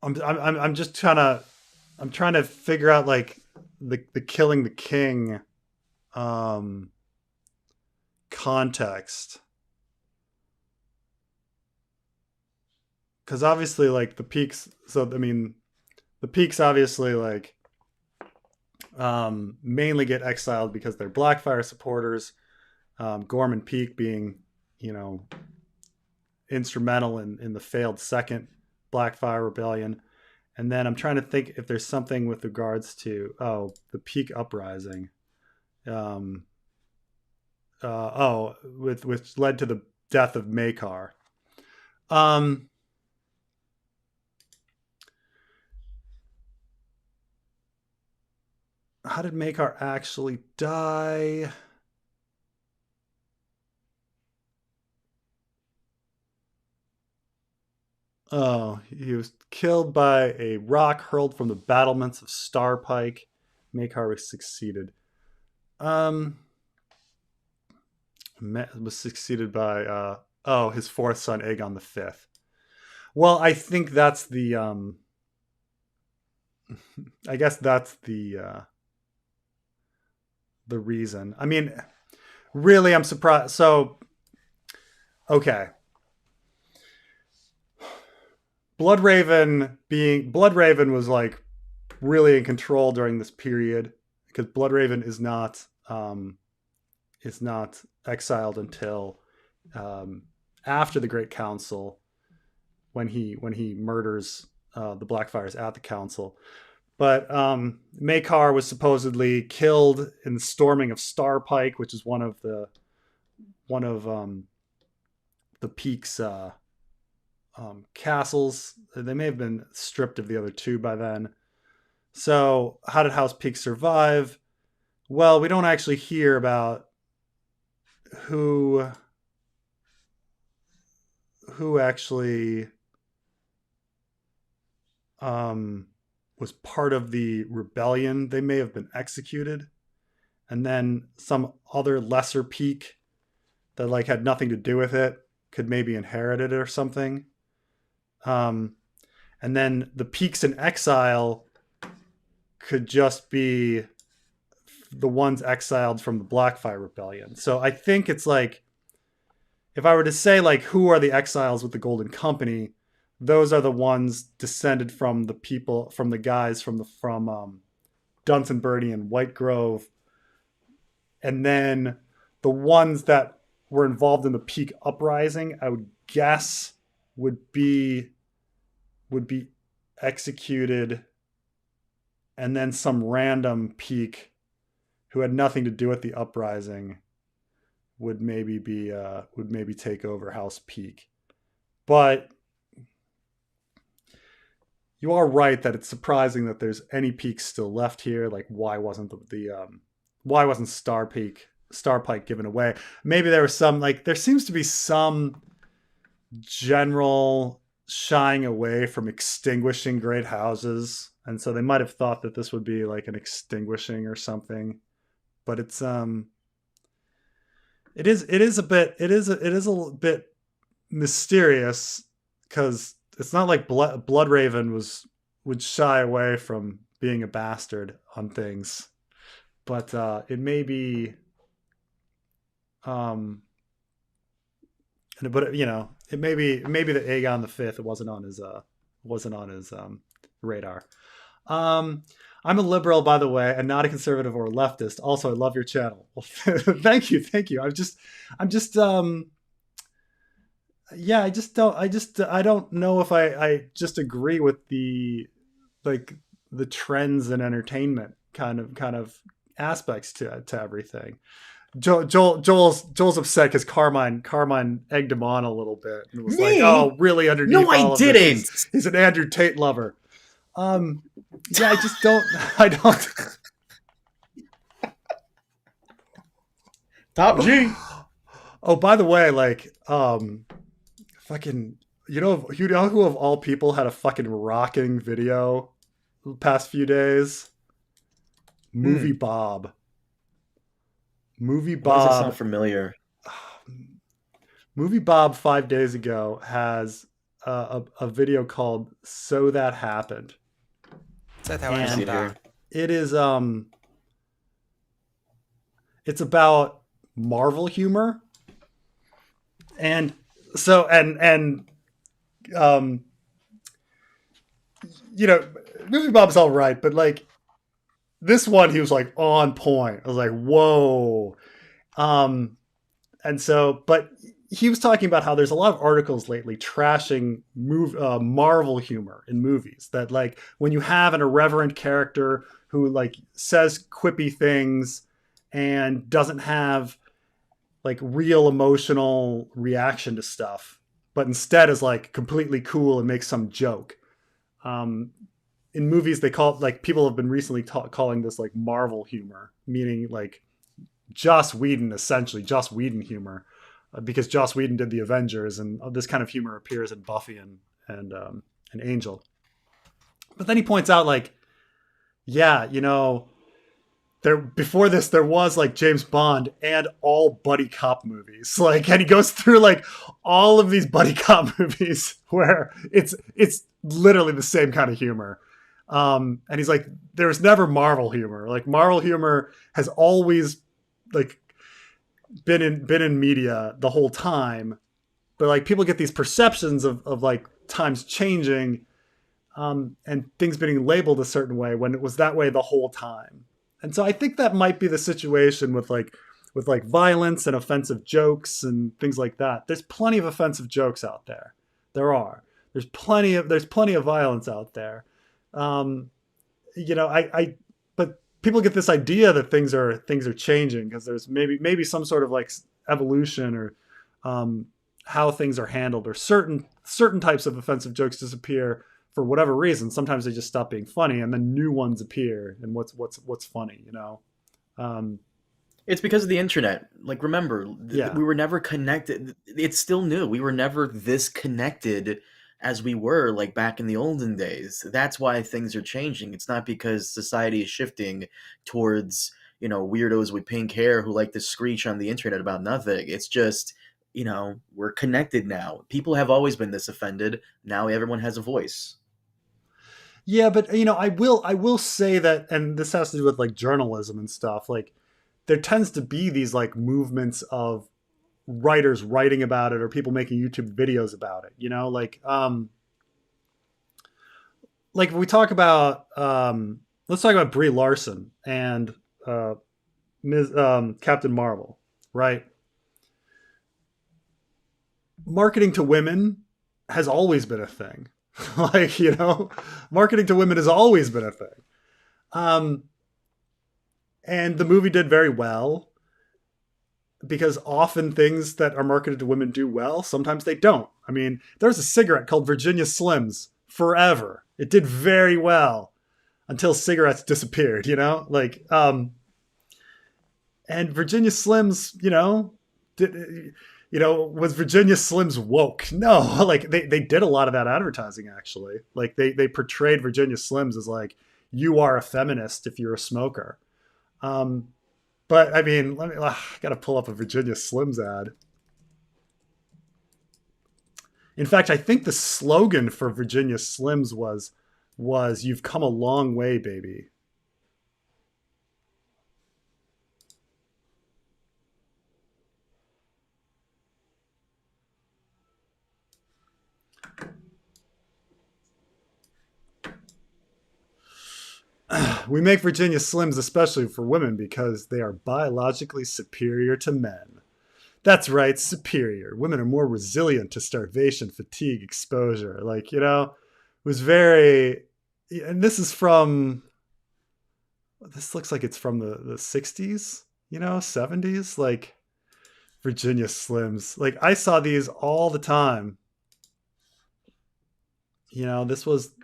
I'm just trying to figure out like the killing the king um context, because obviously like the Peakes, so I mean the Peakes obviously like mainly get exiled because they're Blackfire supporters, Gorm and Peake being, you know, instrumental in the failed second Blackfire rebellion. And then I'm trying to think if there's something with regards to the Peake uprising, um, which led to the death of Maekar. Um, how did Maekar actually die? Oh, he was killed by a rock hurled from the battlements of Starpike. Maekar was succeeded. Um, was succeeded by his fourth son Aegon the Fifth. Well, I think that's the I guess that's the reason. I mean, really, I'm surprised. So, okay, Bloodraven was like really in control during this period, because Bloodraven is not exiled until after the Great Council, when he murders the Blackfires at the council. But Maekar was supposedly killed in the storming of Starpike, which is one of the Peake's castles. They may have been stripped of the other two by then. So how did House Peake survive? Well, we don't actually hear about who actually was part of the rebellion. They may have been executed, and then some other lesser Peake that like had nothing to do with it could maybe inherit it or something. And then the Peakes in exile could just be the ones exiled from the Blackfire Rebellion. So I think it's like, if I were to say like who are the exiles with the Golden Company, those are the ones descended from the people, from the guys from Dunsonburdy and White Grove, and then the ones that were involved in the Peake uprising, I would guess would be executed, and then some random Peake who had nothing to do with the uprising would maybe take over House Peake. But you are right that it's surprising that there's any peaks still left here. Like, why wasn't why wasn't Starpike given away? Maybe there was some, like, there seems to be some general shying away from extinguishing great houses, and so they might have thought that this would be like an extinguishing or something. But it is a little bit mysterious, because it's not like Bloodraven would shy away from being a bastard on things, but it may be, but you know, it may be that Aegon the Fifth wasn't on his radar. Um, I'm a liberal, by the way, and not a conservative or a leftist. Also, I love your channel. Well, thank you. I'm just yeah, I don't know if I just agree with like the trends in entertainment kind of aspects to everything. Joel's upset because Carmine egged him on a little bit and was like, "Oh, really?" Underneath, no, I all of didn't. This, he's an Andrew Tate lover. Yeah, I just don't. I don't. Top G. Oh, by the way, like, fucking, you know who of all people had a fucking rocking video the past few days? Movie Bob. Movie Why does that Bob. sound familiar? Movie Bob 5 days ago has a video called "So That Happened." And it is it's about Marvel humor, and so you know, Movie Bob's all right, but like this one, he was like on point. I was like, whoa. And so, but he was talking about how there's a lot of articles lately trashing Marvel humor in movies. That, like, when you have an irreverent character who like says quippy things and doesn't have like real emotional reaction to stuff, but instead is like completely cool and makes some joke. In movies, they call it, like, people have been recently calling this like Marvel humor, meaning like Joss Whedon humor, because Joss Whedon did the Avengers, and this kind of humor appears in Buffy and Angel. But then he points out, like, yeah, you know, before this there was like James Bond and all buddy cop movies, like, and he goes through like all of these buddy cop movies where it's literally the same kind of humor. And he's like, there's never Marvel humor. Like, Marvel humor has always like been in media the whole time, but like people get these perceptions of like times changing, and things being labeled a certain way when it was that way the whole time. And so I think that might be the situation with violence and offensive jokes and things like that. There's plenty of offensive jokes out there. There's plenty of violence out there. You know, but people get this idea that things are changing because there's maybe some sort of like evolution, or how things are handled, or certain types of offensive jokes disappear for whatever reason. Sometimes they just stop being funny, and then new ones appear. And what's funny, you know? It's because of the internet. Like, remember, we were never connected. It's still new. We were never this connected as we were like back in the olden days. That's why things are changing. It's not because society is shifting towards, you know, weirdos with pink hair who like to screech on the internet about nothing. It's just, you know, we're connected now. People have always been this offended. Now everyone has a voice. Yeah, but you know, I will say that, and this has to do with like journalism and stuff. Like, there tends to be these like movements of writers writing about it, or people making YouTube videos about it, you know, like if we talk about let's talk about Brie Larson and Captain Marvel, right? Marketing to women has always been a thing. Like, you know, marketing to women has always been a thing. And the movie did very well, because often things that are marketed to women do well, sometimes they don't. I mean, there's a cigarette called Virginia Slims forever. It did very well until cigarettes disappeared, you know? Like, and Virginia Slims, did, was Virginia Slims woke? No, like they did a lot of that advertising actually. Like they portrayed Virginia Slims as like, you are a feminist if you're a smoker. But I mean, I gotta pull up a Virginia Slims ad. In fact, I think the slogan for Virginia Slims was "You've come a long way, baby." We make Virginia Slims especially for women because they are biologically superior to men. That's right, superior. Women are more resilient to starvation, fatigue, exposure. Like, it was very. And this is from. This looks like it's from the 60s, 70s. Like, Virginia Slims. Like, I saw these all the time. This was.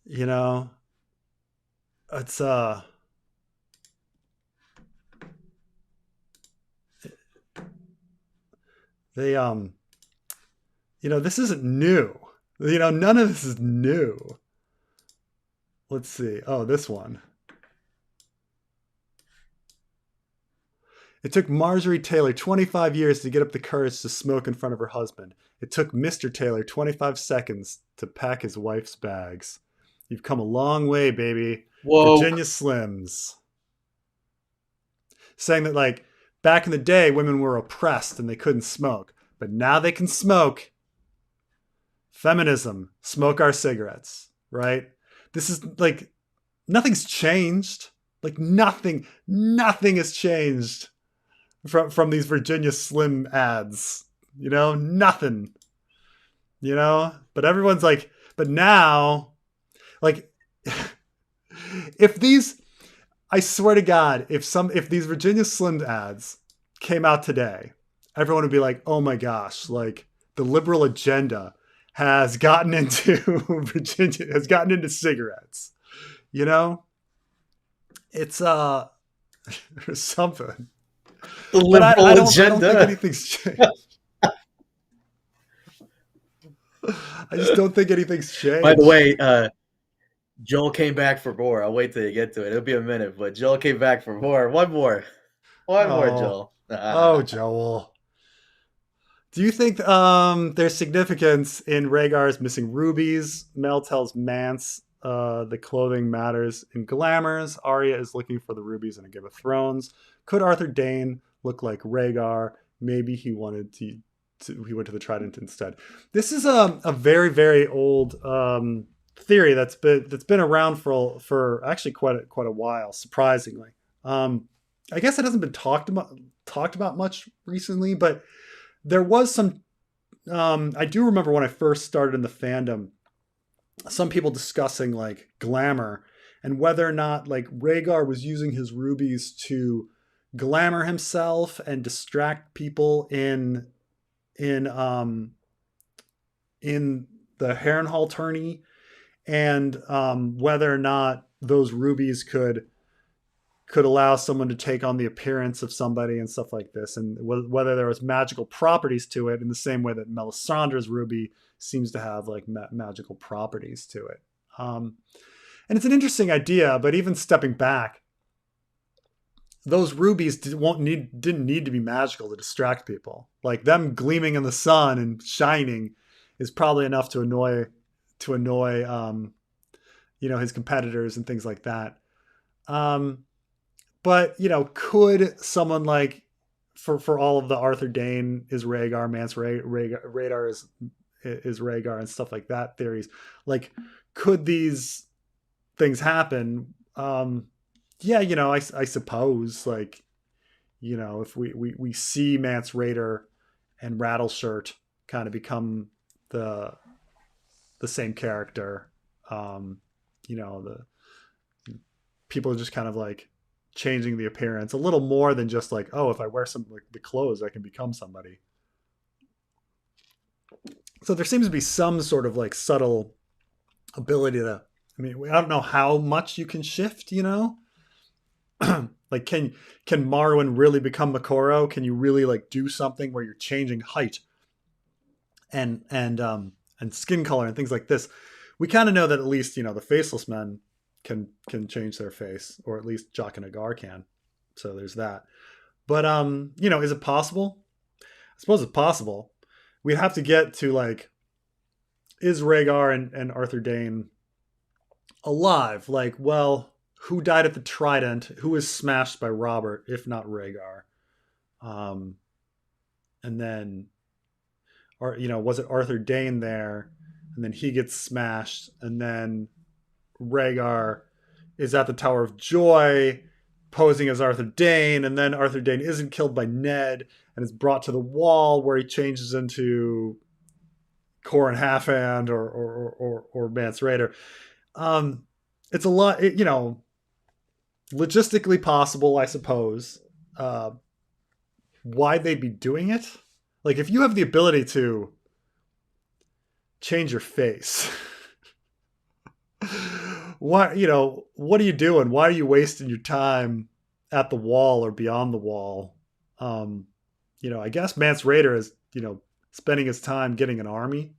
It's they this isn't new. None of this is new. Let's see. Oh, this one. It took Marjorie Taylor 25 years to get up the courage to smoke in front of her husband. It took Mr. Taylor 25 seconds to pack his wife's bags. You've come a long way, baby. Whoa. Virginia Slims. Saying that, like, back in the day, women were oppressed and they couldn't smoke. But now they can smoke. Feminism. Smoke our cigarettes. Right? This is, like, nothing's changed. Like, nothing has changed from these Virginia Slim ads. Nothing. But everyone's like, but now, like, if these, I swear to God, if these Virginia Slim ads came out today, everyone would be like, oh my gosh, like the liberal agenda has gotten into Virginia, has gotten into cigarettes. It's or something. The liberal I agenda. don't think anything's changed. I just don't think anything's changed. By the way, Joel came back for more. I'll wait till you get to it. It'll be a minute, but Joel came back for more. One more, Joel. Oh, Joel. Do you think there's significance in Rhaegar's missing rubies? Mel tells Mance the clothing matters in glamours. Arya is looking for the rubies in a Game of Thrones. Could Arthur Dayne look like Rhaegar? Maybe he wanted he went to the Trident instead. This is a very, very old theory that's been around for actually quite a while. Surprisingly, I guess it hasn't been talked about much recently, but there was some. I do remember when I first started in the fandom, some people discussing like glamour and whether or not like Rhaegar was using his rubies to glamour himself and distract people in the Harrenhal tourney, and whether or not those rubies could allow someone to take on the appearance of somebody and stuff like this, and whether there was magical properties to it in the same way that Melisandre's ruby seems to have like magical properties to it. And it's an interesting idea, but even stepping back, those rubies didn't need to be magical to distract people. Like them gleaming in the sun and shining is probably enough to annoy his competitors and things like that. But could someone like for all of the Arthur Dayne is Rhaegar, Mance Rayder is Rhaegar and stuff like that theories, like could these things happen? Yeah, I suppose, like, if we see Mance Rayder and Rattleshirt kind of become the same character, the people are just kind of like changing the appearance a little more than just like, oh, if I wear some like the clothes, I can become somebody. So there seems to be some sort of like subtle ability to. I mean, I don't know how much you can shift. Like can Marwyn really become Makoro? Can you really like do something where you're changing height and skin color and things like this? We kind of know that at least the faceless men can change their face, or at least Jock and Agar can. So there's that. But is it possible? I suppose it's possible. We'd have to get to like, is Rhaegar and Arthur Dayne alive? Like, well, who died at the Trident? Who was smashed by Robert, if not Rhaegar? Um, and then, or was it Arthur Dayne there, and then he gets smashed, and then Rhaegar is at the Tower of Joy, posing as Arthur Dayne, and then Arthur Dayne isn't killed by Ned and is brought to the wall where he changes into Corin Halfhand or Mance Rayder. It's a lot, logistically possible, I suppose. Why they'd be doing it? Like, if you have the ability to change your face, what are you doing? Why are you wasting your time at the wall or beyond the wall? I guess Mance Rayder is, spending his time getting an army.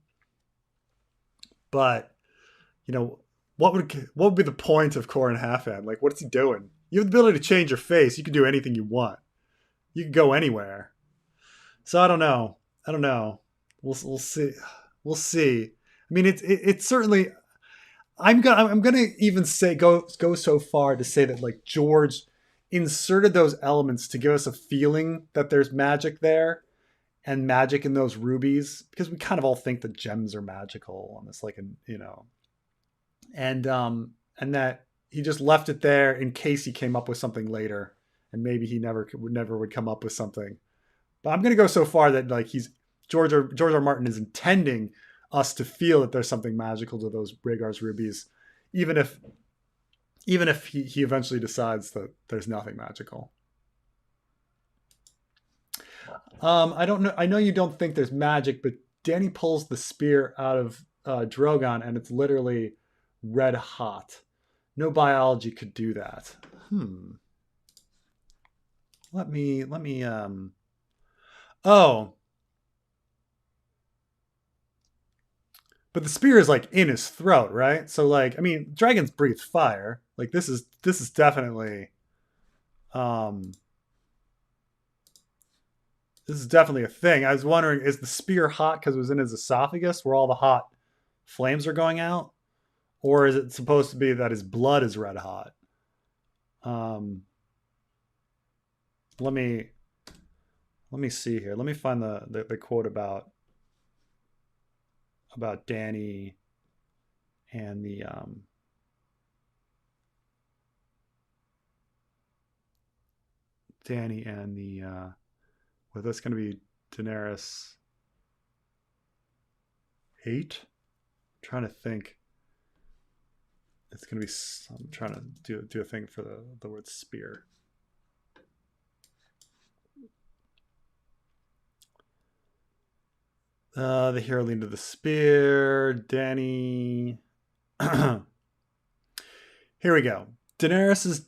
But, what would be the point of Corin Halfhand? Like, what's he doing? You have the ability to change your face. You can do anything you want. You can go anywhere. So I don't know. We'll see. We'll see. I mean, it's certainly. I'm gonna even say go so far to say that like George inserted those elements to give us a feeling that there's magic there and magic in those rubies, because we kind of all think that gems are magical on this, like, and that he just left it there in case he came up with something later, and maybe he never would come up with something. But I'm gonna go so far that like George R. Martin is intending us to feel that there's something magical to those Rhaegar's rubies, even if he eventually decides that there's nothing magical. I don't know. I know you don't think there's magic, but Dany pulls the spear out of Drogon, and it's literally red hot. No biology could do that. Let me. Oh. But the spear is like in his throat, right? So like, I mean, dragons breathe fire. Like this is definitely this is definitely a thing. I was wondering, is the spear hot because it was in his esophagus where all the hot flames are going out? Or is it supposed to be that his blood is red hot? Let me see here. Let me find the quote about Dany and the well, that's going to be Daenerys 8. I'm trying to think. It's going to be. I'm trying to do a thing for the word spear. The hero leaned to the spear. Dany. Here we go. Daenerys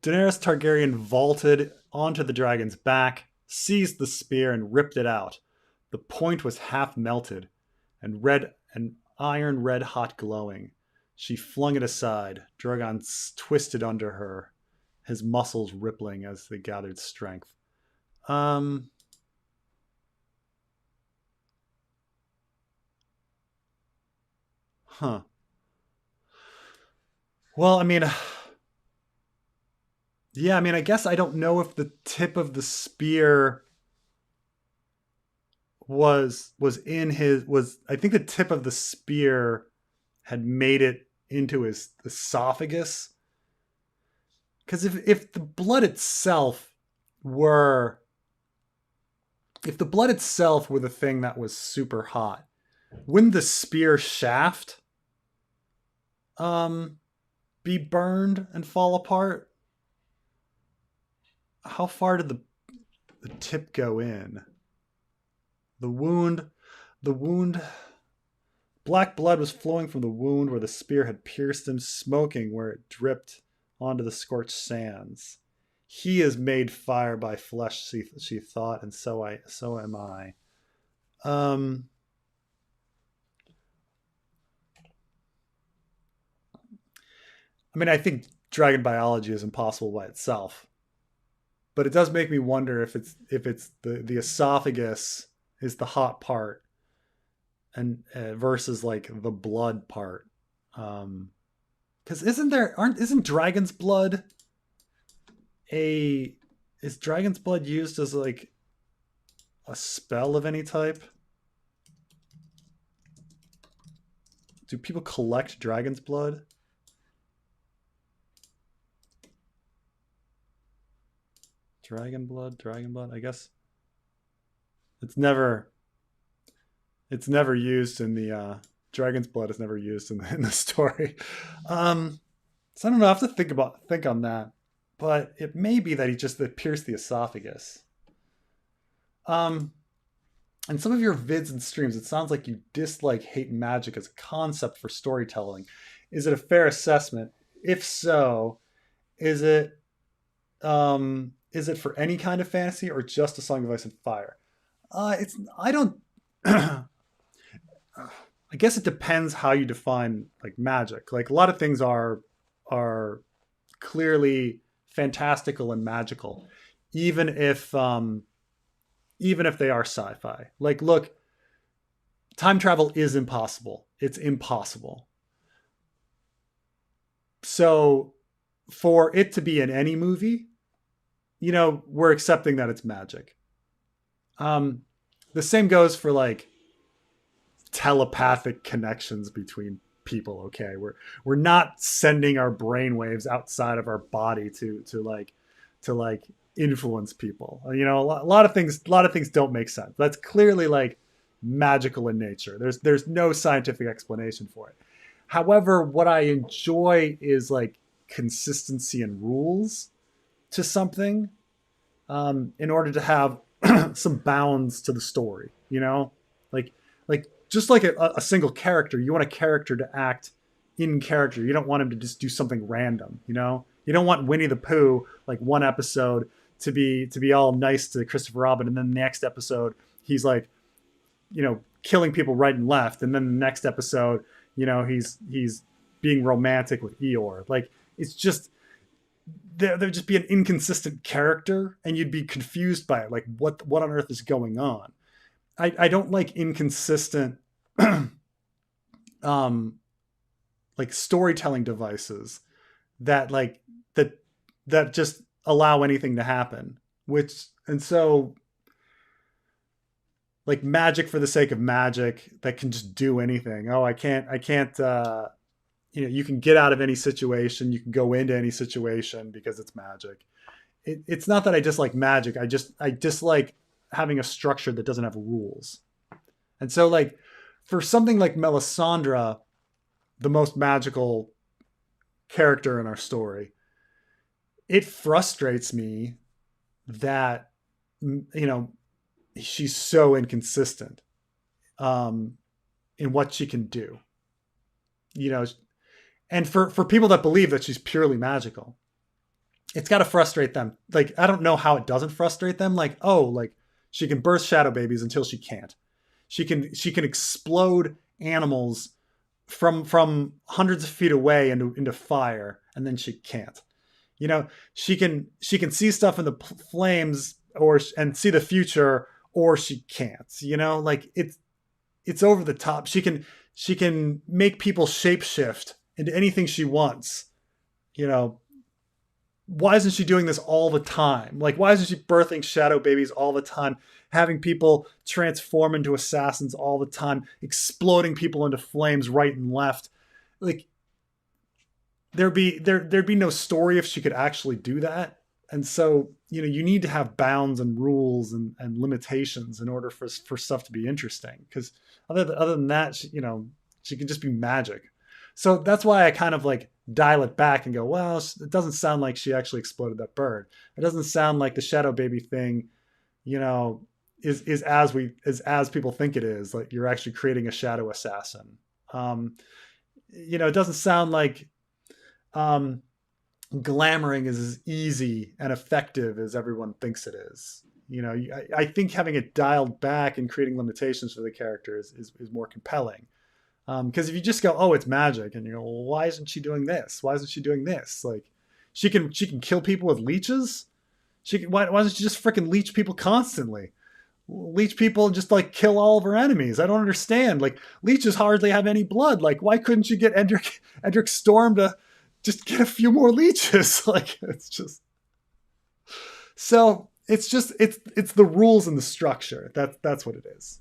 Targaryen vaulted onto the dragon's back, seized the spear, and ripped it out. The point was half melted, and iron red hot glowing. She flung it aside. Drogon twisted under her, his muscles rippling as they gathered strength. Huh. Well, I mean, yeah, I mean, I guess I don't know if the tip of the spear was I think the tip of the spear had made it into his esophagus. Because if the blood itself were the thing that was super hot, wouldn't the spear shaft be burned and fall apart? How far did the tip go in? The wound The wound. Black blood was flowing from the wound where the spear had pierced him, smoking where it dripped onto the scorched sands. He is made fire by flesh, she thought, and so am I. Um, I mean, I think dragon biology is impossible by itself, but it does make me wonder if it's the esophagus is the hot part, and versus like the blood part. Because isn't dragon's blood a is dragon's blood used as like a spell of any type? Do people collect dragon's blood? Dragon blood. I guess it's never used in the dragon's blood is never used in the story. So I don't know. I have to think on that, but it may be that he just pierced the esophagus. In some of your vids and streams, it sounds like you hate magic as a concept for storytelling. Is it a fair assessment? If so, is it for any kind of fantasy or just A Song of Ice and Fire? It's I don't. I guess it depends how you define like magic. Like a lot of things are clearly fantastical and magical, even if they are sci-fi. Like, look, time travel is impossible. It's impossible. So for it to be in any movie, we're accepting that it's magic. The same goes for like telepathic connections between people. Okay, we're not sending our brainwaves outside of our body to influence people. A lot of things don't make sense. That's clearly like magical in nature. There's no scientific explanation for it. However, what I enjoy is like consistency and rules to something, in order to have some bounds to the story. Like just like a single character, you want a character to act in character. You don't want him to just do something random. You don't want Winnie the Pooh like one episode to be all nice to Christopher Robin, and then the next episode he's like, killing people right and left, and then the next episode, he's being romantic with Eeyore. Like, it's just there'd just be an inconsistent character, and you'd be confused by it. Like, what on earth is going on? I don't like inconsistent like storytelling devices that just allow anything to happen. So like magic for the sake of magic that can just do anything. Oh, I can't you can get out of any situation, you can go into any situation because it's magic. It's not that I dislike magic. I dislike having a structure that doesn't have rules. And so like for something like Melisandre, the most magical character in our story, it frustrates me that she's so inconsistent in what she can do. And for people that believe that she's purely magical, it's got to frustrate them. Like, I don't know how it doesn't frustrate them. Like, oh, like she can birth shadow babies until she can't. She can explode animals from hundreds of feet away into fire, and then she can't. She can see stuff in the flames and see the future, or she can't. Like it's over the top. She can make people shapeshift into anything she wants. Why isn't she doing this all the time? Like, why isn't she birthing shadow babies all the time, having people transform into assassins all the time, exploding people into flames right and left? Like, there'd be no story if she could actually do that. And so, you need to have bounds and rules and limitations in order for stuff to be interesting. Because other than that, she can just be magic. So that's why I kind of like dial it back and go, well, it doesn't sound like she actually exploded that bird. It doesn't sound like the shadow baby thing, is as we as people think it is. Like you're actually creating a shadow assassin. Um, it doesn't sound like um, glamoring is as easy and effective as everyone thinks it is. I think having it dialed back and creating limitations for the characters is more compelling. Because if you just go, oh, it's magic, and you go, well, why isn't she doing this? Why isn't she doing this? Like, she can kill people with leeches. Why doesn't she just freaking leech people constantly? Leech people and just like kill all of her enemies. I don't understand. Like leeches hardly have any blood. Like why couldn't you get Edric Storm to just get a few more leeches? Like it's just so it's the rules and the structure. That's what it is.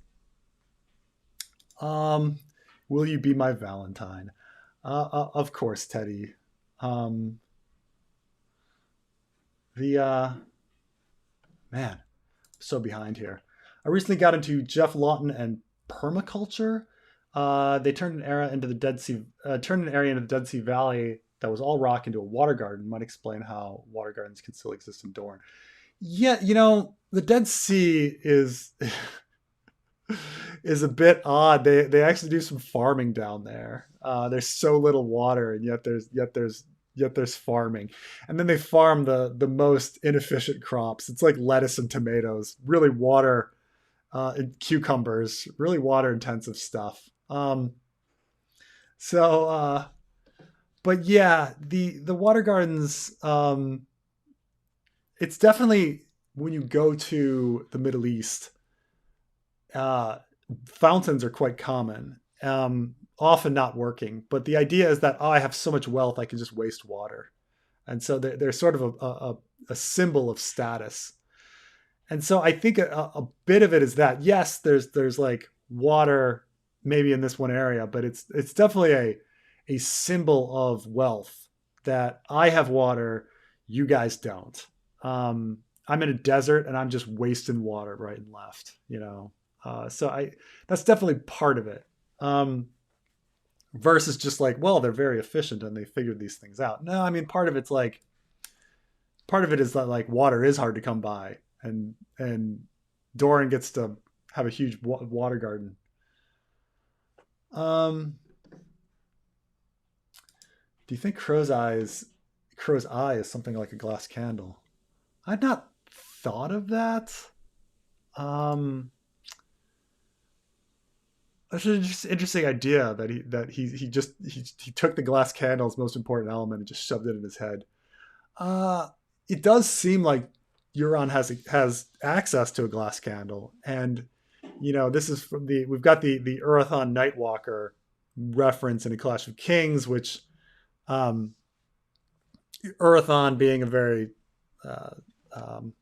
Will you be my Valentine? Of course, Teddy. The man, so behind here. I recently got into Jeff Lawton and permaculture. They turned an area into the Dead Sea Valley that was all rock into a water garden. Might explain how water gardens can still exist in Dorne. Yeah, the Dead Sea is is a bit odd. They actually do some farming down there. There's so little water, and yet there's farming, and then they farm the most inefficient crops. It's like lettuce and tomatoes, really water, and cucumbers, really water intensive stuff. So, but yeah, the water gardens. It's definitely when you go to the Middle East, uh, fountains are quite common. Often not working, but the idea is that I have so much wealth I can just waste water, and so they're sort of a symbol of status. And so I think a bit of it is that yes, there's like water maybe in this one area, but it's definitely a symbol of wealth that I have water, you guys don't. I'm in a desert and I'm just wasting water right and left, so that's definitely part of it. Versus just like, well, they're very efficient and they figured these things out. No, I mean, part of it is that like water is hard to come by, and Doran gets to have a huge water garden. Do you think Crow's eye is something like a glass candle? I've not thought of that. Um, That's an just interesting idea that he took the glass candle's most important element and just shoved it in his head. Uh, it does seem like Euron has access to a glass candle, and this is from we've got the Urathon Nightwalker reference in A Clash of Kings, which um, Urathon being a very uh, um,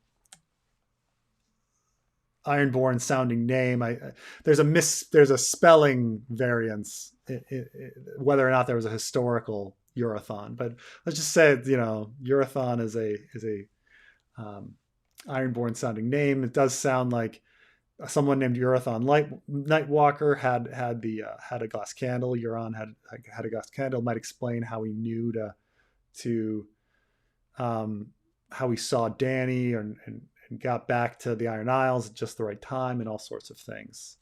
Ironborn sounding name. There's a spelling variance, whether or not there was a historical Urathon. But let's just say Urathon is a um, Ironborn sounding name. It does sound like someone named Urathon Nightwalker had a glass candle. Euron had a glass candle. Might explain how he knew to how he saw Dany and got back to the Iron Isles at just the right time and all sorts of things.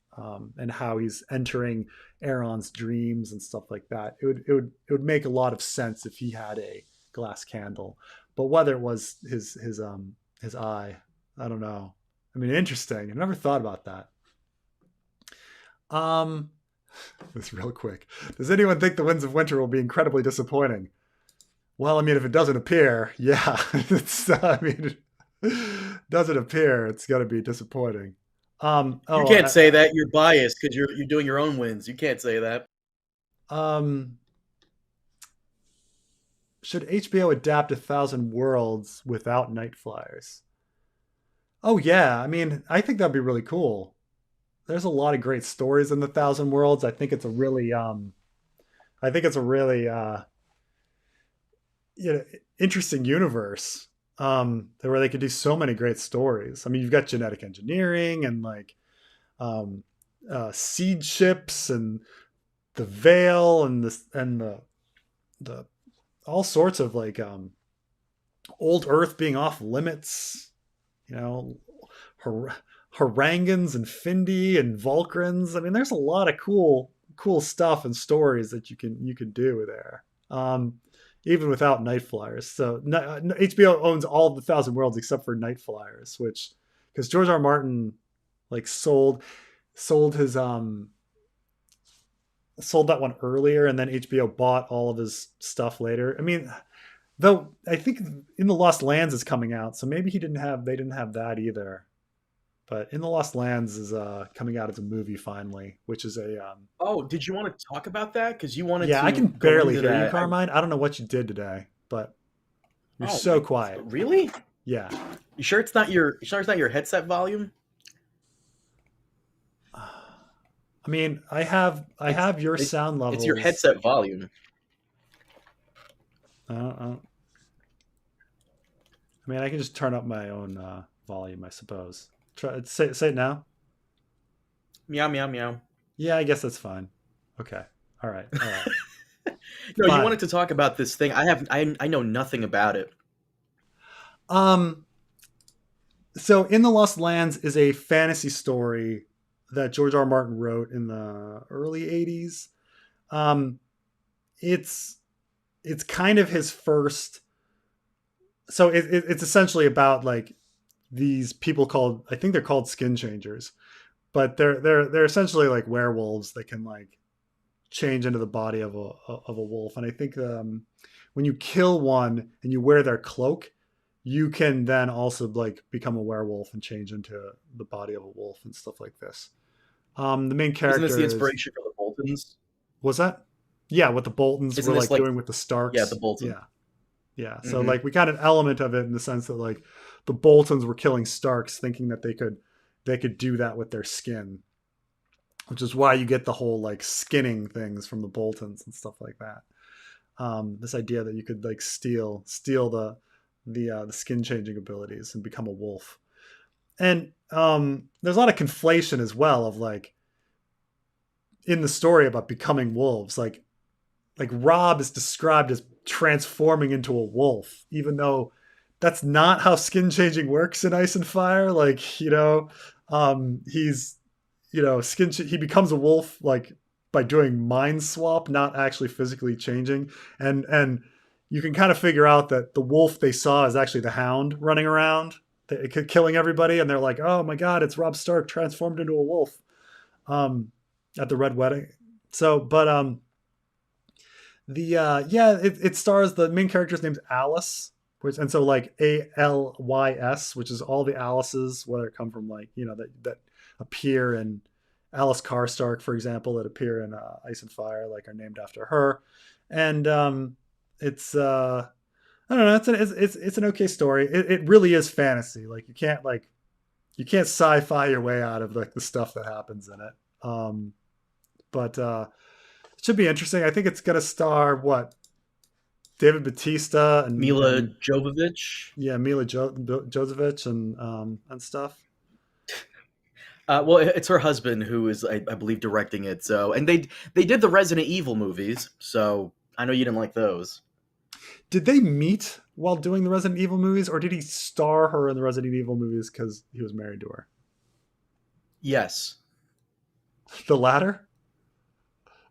And how he's entering Aeron's dreams and stuff like that. It would make a lot of sense if he had a glass candle, but whether it was his eye, I don't know. I mean, interesting. I've never thought about that. Um, this real quick. Does anyone think the Winds of Winter will be incredibly disappointing? Well, I mean, if it doesn't appear, yeah, I mean, doesn't appear, it's going to be disappointing. You can't say that. You're biased because you're doing your own wins. You can't say that. Um, should HBO adapt 1,000 Worlds without Night Flyers? Oh yeah, I mean, I think that'd be really cool. There's a lot of great stories in the 1,000 Worlds. I think it's a really interesting universe, where they could do so many great stories. I mean, you've got genetic engineering and like um, seed ships and the veil and the all sorts of like old Earth being off limits. You know, Harangans and Findi and Vulcans. I mean, there's a lot of cool stuff and stories that you can do there. Even without Night Flyers. So HBO owns all of the Thousand Worlds except for Night Flyers, which because George R. R. Martin like sold his sold that one earlier, and then HBO bought all of his stuff later. I mean, though I think In the Lost Lands is coming out, so maybe they didn't have that either. But In the Lost Lands is coming out as a movie finally, which is a Oh, did you want to talk about that? Because you wanted yeah. to I can go barely into hear you, that. Carmine. I don't know what you did today, but you're Oh, so quiet. really? Yeah. You sure it's not your headset volume? I mean, I have your sound levels. It's your headset volume. I mean, I can just turn up my own volume, I suppose. Say it now. Meow meow meow. Yeah, I guess that's fine. Okay. All right. No, Fine. you wanted to talk about this thing. I know nothing about it. So In the Lost Lands is a fantasy story that George R. R. Martin wrote in the early 80s. It's kind of his first. So it's essentially about like these people called, I think they're called skin changers, but they're essentially like werewolves that can like change into the body of a wolf. And I think when you kill one and you wear their cloak, you can then also like become a werewolf and change into the body of a wolf and stuff like this. The main character. Isn't this the inspiration for the Boltons? Was that? Yeah, what the Boltons were like doing with the Starks. Yeah, the Boltons. Yeah. Yeah. So like we got an element of it in the sense that like the Boltons were killing Starks thinking that they could do that with their skin. Which is why you get the whole like skinning things from the Boltons and stuff like that. This idea that you could like steal the skin changing abilities and become a wolf. And there's a lot of conflation as well of like in the story about becoming wolves. Like Robb is described as transforming into a wolf, even though that's not how skin changing works in Ice and Fire. Like, he's, he becomes a wolf like by doing mind swap, not actually physically changing. And you can kind of figure out that the wolf they saw is actually the Hound running around, killing everybody. And they're like, oh my God, it's Robb Stark transformed into a wolf at the Red Wedding. So, but it stars, the main character's name's Alice, and so like Alys, which is all the Alices, whether it come from like, that appear in Alice Karstark, for example, that appear in Ice and Fire, like are named after her. And it's I don't know, it's an okay story. It really is fantasy. Like you can't sci-fi your way out of like the stuff that happens in it. But it should be interesting. I think it's going to star David Bautista and Mila Jovovich. Yeah, Mila Jovovich and stuff. Well, it's her husband who is, I believe, directing it. So, and they did the Resident Evil movies. So I know you didn't like those. Did they meet while doing the Resident Evil movies, or did he star her in the Resident Evil movies because he was married to her? Yes. The latter?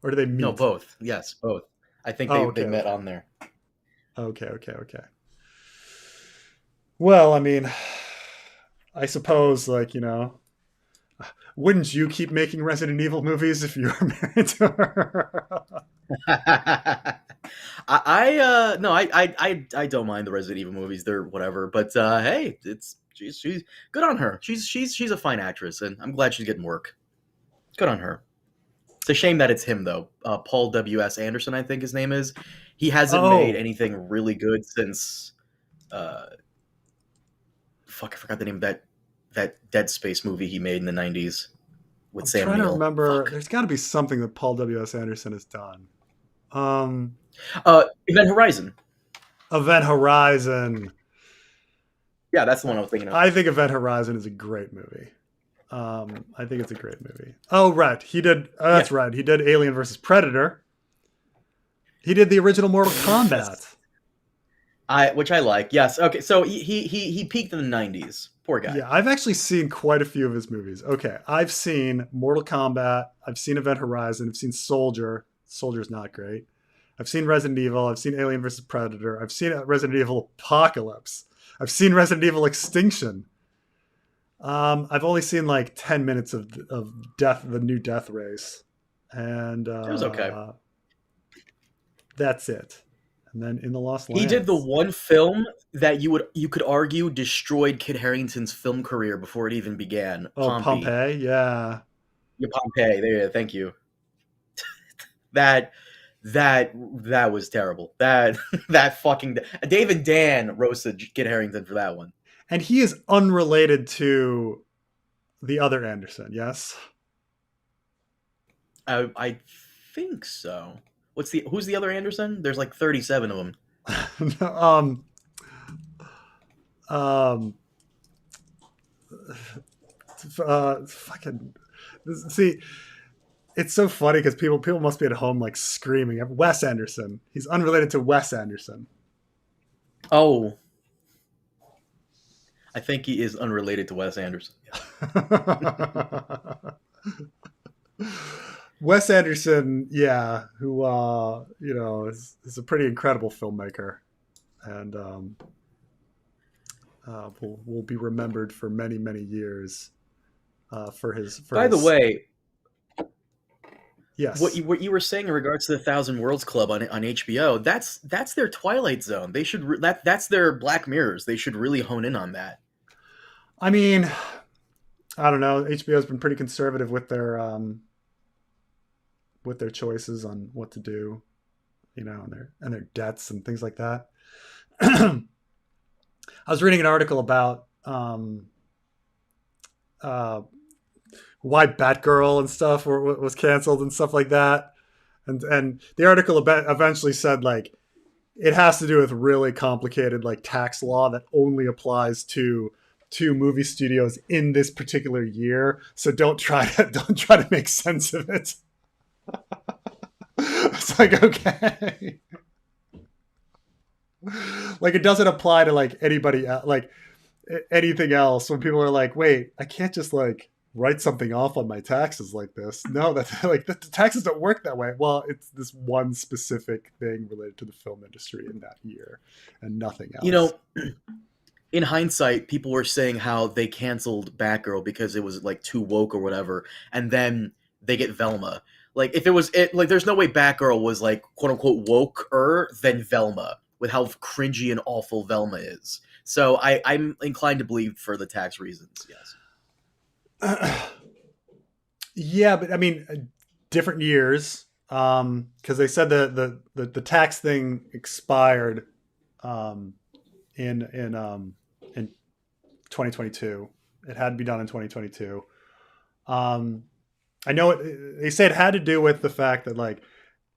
Or did they meet? No, both. Yes, both. I think they met on there. Okay. Well, I mean, I suppose, like, wouldn't you keep making Resident Evil movies if you were married to her? I don't mind the Resident Evil movies. They're whatever. But hey, she's good on her. She's a fine actress, and I'm glad she's getting work. Good on her. It's a shame that it's him though. Paul W.S. Anderson, I think his name is. He hasn't made anything really good since. I forgot the name of that Dead Space movie he made in the 90s with Sam Neill. I'm trying to remember. There's got to be something that Paul W.S. Anderson has done. Event Horizon. Event Horizon. Yeah, that's the one I was thinking of. I think Event Horizon is a great movie. I think it's a great movie. Oh, right. He did. That's right. He did Alien versus Predator. He did the original Mortal Kombat. Which I like. Yes. Okay. So he peaked in the 90s. Poor guy. Yeah, I've actually seen quite a few of his movies. Okay, I've seen Mortal Kombat, I've seen Event Horizon, I've seen Soldier. Soldier's not great. I've seen Resident Evil, I've seen Alien vs Predator, I've seen Resident Evil Apocalypse, I've seen Resident Evil Extinction. I've only seen like 10 minutes of the new Death Race, and It was okay. that's it. And then In the Lost He did the Lands. one film that you could argue destroyed Kit Harington's film career before it even began. Oh, Pompey. Pompeii, yeah. Yeah, Pompeii. There. Thank you. That that was terrible. That that fucking Dave and Dan roasted Kit Harington for that one. And he is unrelated to the other Anderson, yes? I think so. Who's the other Anderson? There's like 37 of them. um, fucking see, it's so funny because people must be at home like screaming. Wes Anderson. He's unrelated to Wes Anderson. Oh, I think he is unrelated to Wes Anderson. Wes Anderson, yeah, who is a pretty incredible filmmaker, and will be remembered for many many years for his. By the way, yes, what you were saying in regards to the Thousand Worlds Club on HBO, that's their Twilight Zone. They should that's their Black Mirrors. They should really hone in on that. I mean, I don't know. HBO's been pretty conservative with their choices on what to do, and their debts and things like that. I was reading an article about why Batgirl and stuff was canceled and stuff like that, and the article eventually said like it has to do with really complicated like tax law that only applies to movie studios in this particular year. So don't try to make sense of it. It's like, okay. Like it doesn't apply to like anybody like anything else when people are like, wait, I can't just like write something off on my taxes like this. No, that's like the taxes don't work that way. Well, it's this one specific thing related to the film industry in that year and nothing else. In hindsight, people were saying how they canceled Batgirl because it was like too woke or whatever, and then they get Velma. Like if like there's no way Batgirl was like quote unquote woke-er than Velma with how cringy and awful Velma is. So I'm inclined to believe for the tax reasons. Yes. Yeah, but I mean, different years because they said the tax thing expired in 2022. It had to be done in 2022. I know they said it had to do with the fact that like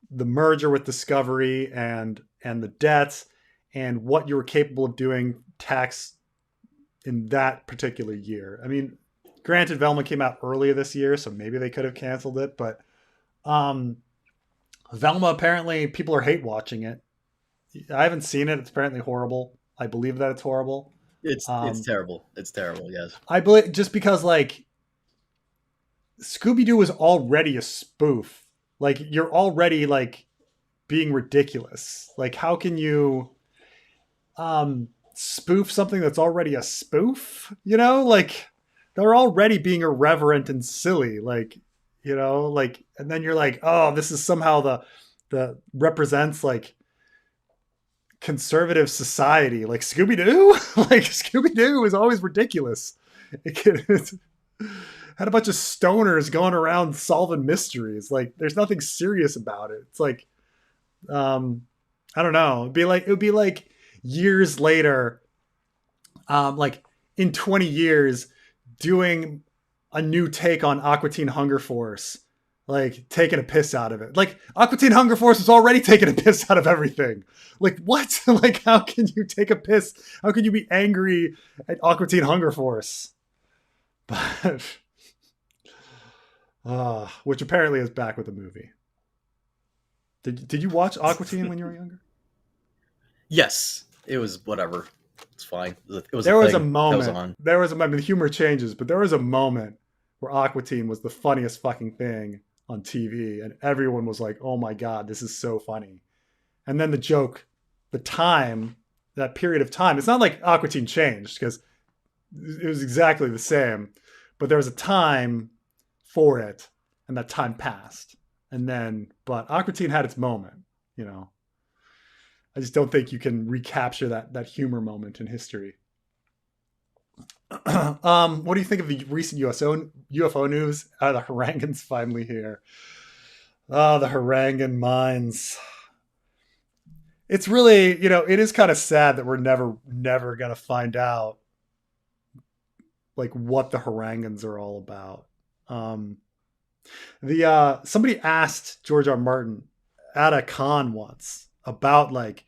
the merger with Discovery and the debts and what you were capable of doing tax in that particular year. I mean, granted, Velma came out earlier this year, so maybe they could have canceled it, but Velma, apparently people are hate watching it. I haven't seen it. It's apparently horrible. I believe that it's horrible. It's terrible. It's terrible. Yes. I believe just because like Scooby-Doo was already a spoof. Like you're already like being ridiculous. Like how can you spoof something that's already a spoof? Like they're already being irreverent and silly. Like, like, and then you're like, oh, this is somehow the represents like conservative society. Like Scooby-Doo? Like Scooby-Doo is always ridiculous. It had a bunch of stoners going around solving mysteries. Like there's nothing serious about it. It's like, I don't know. It would be like years later, like in 20 years doing a new take on Aqua Teen Hunger Force, like taking a piss out of it. Like Aqua Teen Hunger Force is already taking a piss out of everything. Like what? Like how can you take a piss? How can you be angry at Aqua Teen Hunger Force? But which apparently is back with the movie. Did you watch Aqua Teen when you were younger? Yes. it was whatever. It's fine. It was a There was a thing that was moment. on. There was a moment. The humor changes, but there was a moment where Aqua Teen was the funniest fucking thing on TV, and everyone was like, "Oh my god, this is so funny." And then the joke, the time, that period of time. It's not like Aqua Teen changed because it was exactly the same, but there was a time for it, and that time passed. And then, but Aqua Teen had its moment. You know, I just don't think you can recapture that humor moment in history. What do you think of the recent UFO news? The Harangans finally here. The Harangan mines. It's really, it is kind of sad that we're never gonna find out like what the Harangans are all about. The somebody asked George R. R. Martin at a con once about like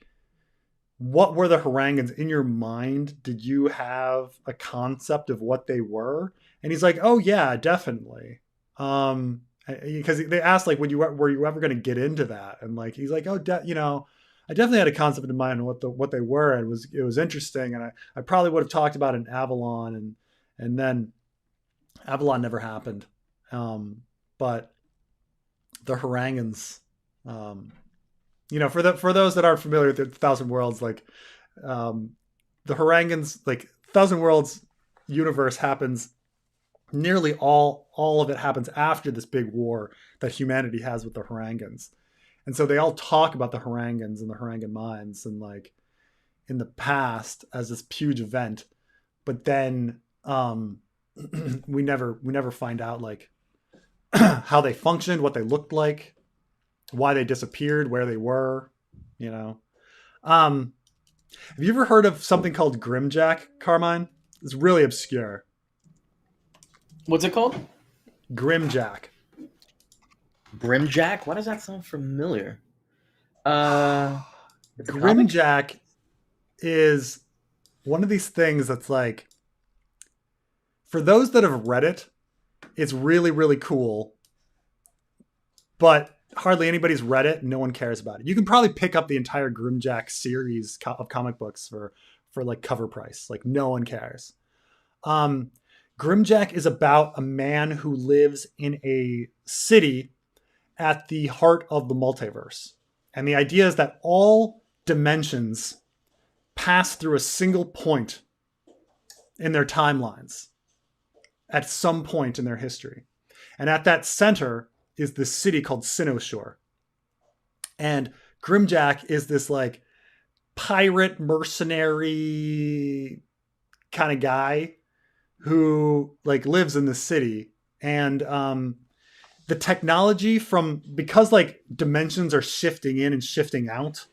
what were the Harangans in your mind? Did you have a concept of what they were? And he's like, oh yeah, definitely. Because they asked like, were you ever going to get into that? And like, he's like, oh, I definitely had a concept in mind of what they were, and it was interesting, and I probably would have talked about it in Avalon, and then Avalon never happened. But the Harangans, for those that aren't familiar with the Thousand Worlds, like the Harangans, like Thousand Worlds universe happens, nearly all of it happens after this big war that humanity has with the Harangans. And so they all talk about the Harangans and the Harangan mines and like in the past as this huge event, but then we never find out like how they functioned, what they looked like, why they disappeared, where they were, Have you ever heard of something called Grimjack, Carmine? It's really obscure. What's it called? Grimjack. Grimjack? Why does that sound familiar? Grimjack is one of these things that's like, for those that have read it, it's really, really cool. But hardly anybody's read it. No one cares about it. You can probably pick up the entire Grimjack series of comic books for like cover price. Like no one cares. Grimjack is about a man who lives in a city at the heart of the multiverse. And the idea is that all dimensions pass through a single point in their timelines at some point in their history. And at that center is this city called Sinnoh. And Grimjack is this like pirate mercenary kind of guy who like lives in the city. And the technology because like dimensions are shifting in and shifting out,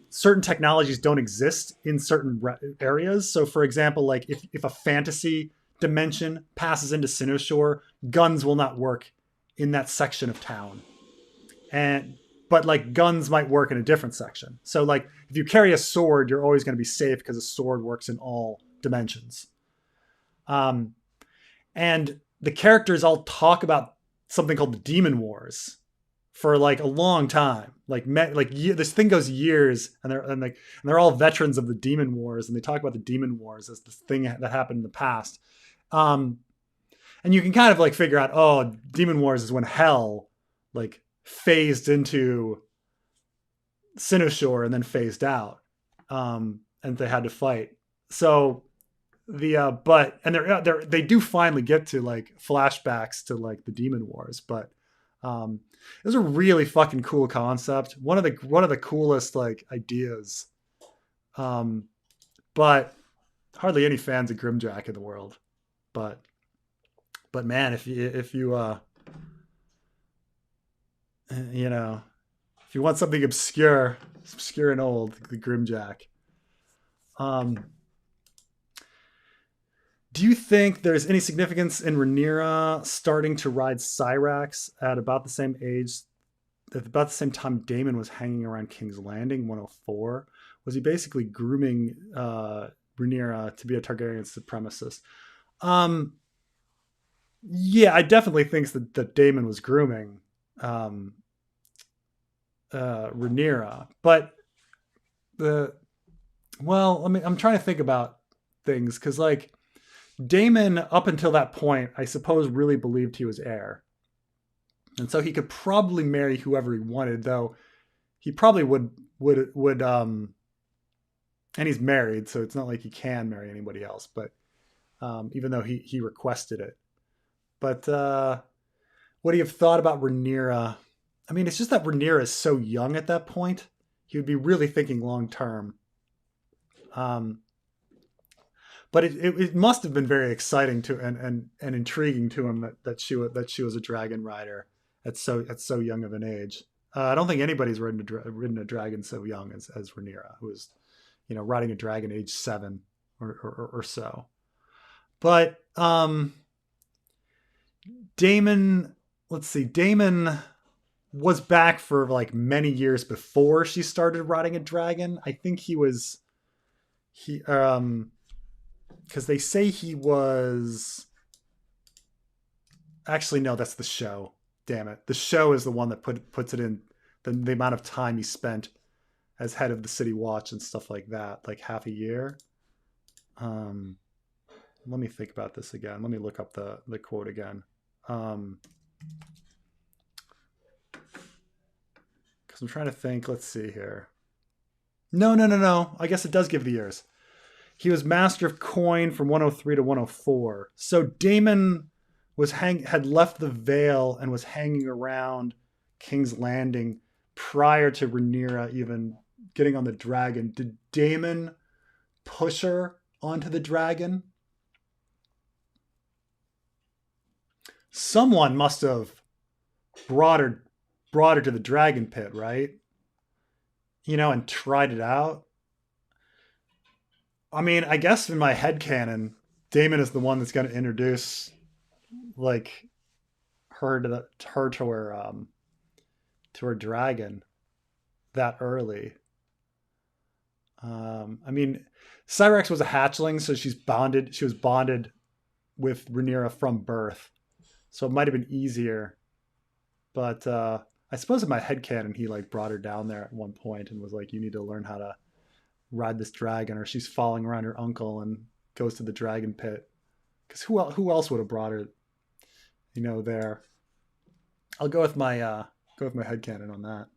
certain technologies don't exist in certain areas. So for example, like if a fantasy dimension passes into Sinnoh, guns will not work in that section of town. But like guns might work in a different section. So like if you carry a sword, you're always going to be safe because a sword works in all dimensions. And the characters all talk about something called the Demon Wars for like a long time. This thing goes years, and they're all veterans of the Demon Wars, and they talk about the Demon Wars as this thing that happened in the past. And you can kind of like figure out, oh, Demon Wars is when Hell like phased into Sinnoh and then phased out, and they had to fight. So they do finally get to like flashbacks to like the Demon Wars, but it was a really fucking cool concept. One of the coolest like ideas, but hardly any fans of Grimjack in the world. But man, if you want something obscure and old, the Grimjack. Do you think there's any significance in Rhaenyra starting to ride Cyrax at about the same time Daemon was hanging around King's Landing 104? Was he basically grooming Rhaenyra to be a Targaryen supremacist? Yeah, I definitely think that Daemon was grooming Rhaenyra, but Well, I'm trying to think about things because like Damon, up until that point, I suppose really believed he was heir, and so he could probably marry whoever he wanted. Though he probably would. And he's married, so it's not like he can marry anybody else. But even though he requested it, but what do you have thought about Rhaenyra? I mean, it's just that Rhaenyra is so young at that point. He would be really thinking long term. Um, but it must have been very exciting to and intriguing to him that she was a dragon rider at so young of an age. I don't think anybody's ridden a dragon so young as Rhaenyra, who was riding a dragon age 7 or so. But Damon, let's see, Damon was back for like many years before she started riding a dragon. I think he because they say he was actually no, that's the show. Damn it, the show is the one that puts it in the amount of time he spent as head of the city watch and stuff like that, like half a year. Um, Let me think about this again. Let me look up the quote again. Because I'm trying to think. Let's see here. No. I guess it does give the years. He was master of coin from 103 to 104. So Damon had left the Vale and was hanging around King's Landing prior to Rhaenyra even getting on the dragon. Did Damon push her onto the dragon? Someone must have brought her to the dragon pit, right? And tried it out. I mean, I guess in my head canon, Damon is the one that's going to introduce like her to her dragon that early. I mean, Cyrex was a hatchling, so she was bonded with Rhaenyra from birth, so it might have been easier. But I suppose in my headcanon, he like brought her down there at one point and was like, "You need to learn how to ride this dragon," or she's following around her uncle and goes to the dragon pit. Because who else would have brought her, there? I'll go with my headcanon on that.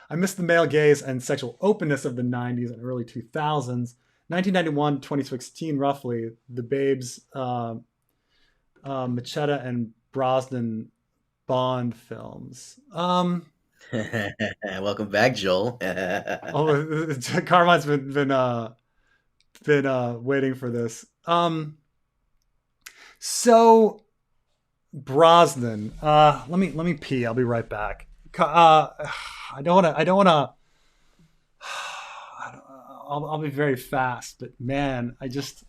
I missed the male gaze and sexual openness of the 90s and early 2000s. 1991, 2016, roughly, the Babes, Macheta and Brosnan Bond films. Welcome back, Joel. Carmine's been waiting for this. So Brosnan. Let me pee. I'll be right back. I don't want to. I'll be very fast, but man, I just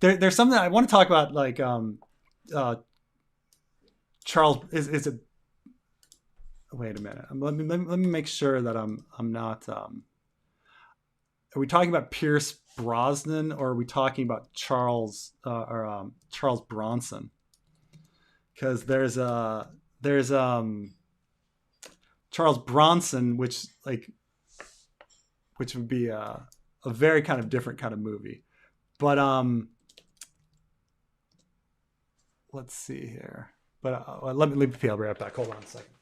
there's something I want to talk about, like Charles is it. Wait a minute. Let me make sure that I'm not. Are we talking about Pierce Brosnan or are we talking about Charles Charles Bronson? Because there's Charles Bronson, which would be a very kind of different kind of movie. But let's see here. But let me pee. I'll be right back. Hold on a second.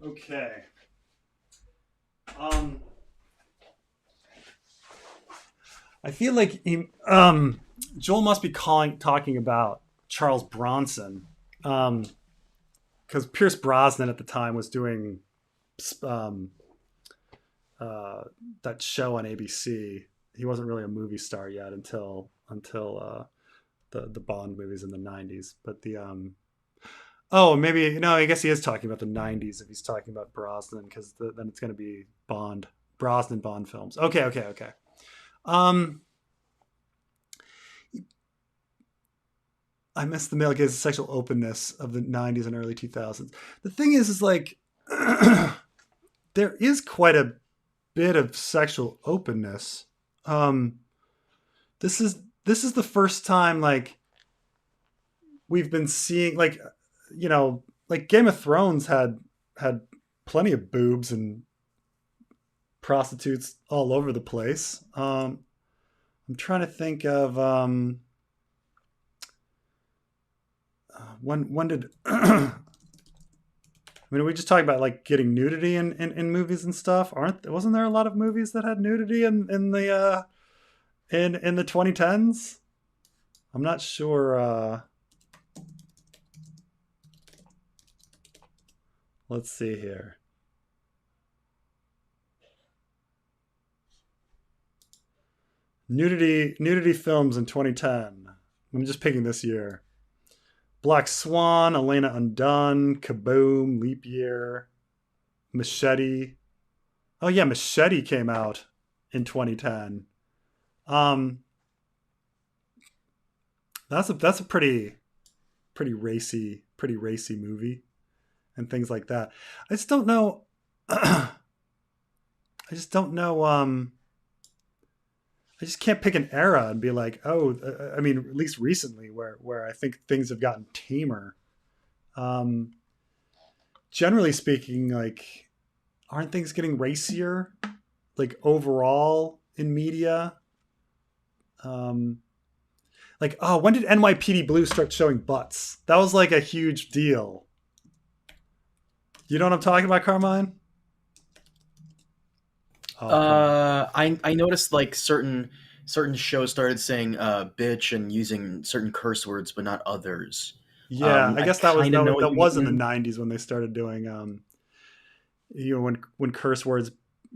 Okay. Um, I feel like Joel must be talking about Charles Bronson, because Pierce Brosnan at the time was doing um, that show on ABC. He wasn't really a movie star yet until the Bond movies in the '90s. But oh, maybe no. I guess he is talking about the '90s if he's talking about Brosnan, because then it's going to be Brosnan Bond films. Okay. Um, I miss the male gaze sexual openness of the '90s and early 2000s. The thing is like there is quite a bit of sexual openness. Um, this is the first time like we've been seeing like like Game of Thrones had plenty of boobs and prostitutes all over the place. I'm trying to think of when did I mean, are we just talking about like getting nudity in movies and stuff? Wasn't there a lot of movies that had nudity in the 2010s? I'm not sure. Let's see here. Nudity films in 2010. I'm just picking this year. Black Swan, Elena Undone, Kaboom, Leap Year, Machete. Oh yeah, Machete came out in 2010. That's a pretty racy movie and things like that. I just don't know. I just don't know. I just can't pick an era and be like, oh, I mean, at least recently, where I think things have gotten tamer. Generally speaking, like, aren't things getting racier, like overall in media? Like, oh, when did NYPD Blue start showing butts? That was like a huge deal. You know what I'm talking about, Carmine? Oh, I noticed like certain shows started saying bitch and using certain curse words, but not others. yeah, I I guess that was kind of know what that you was in the mean. '90s when they started doing when curse words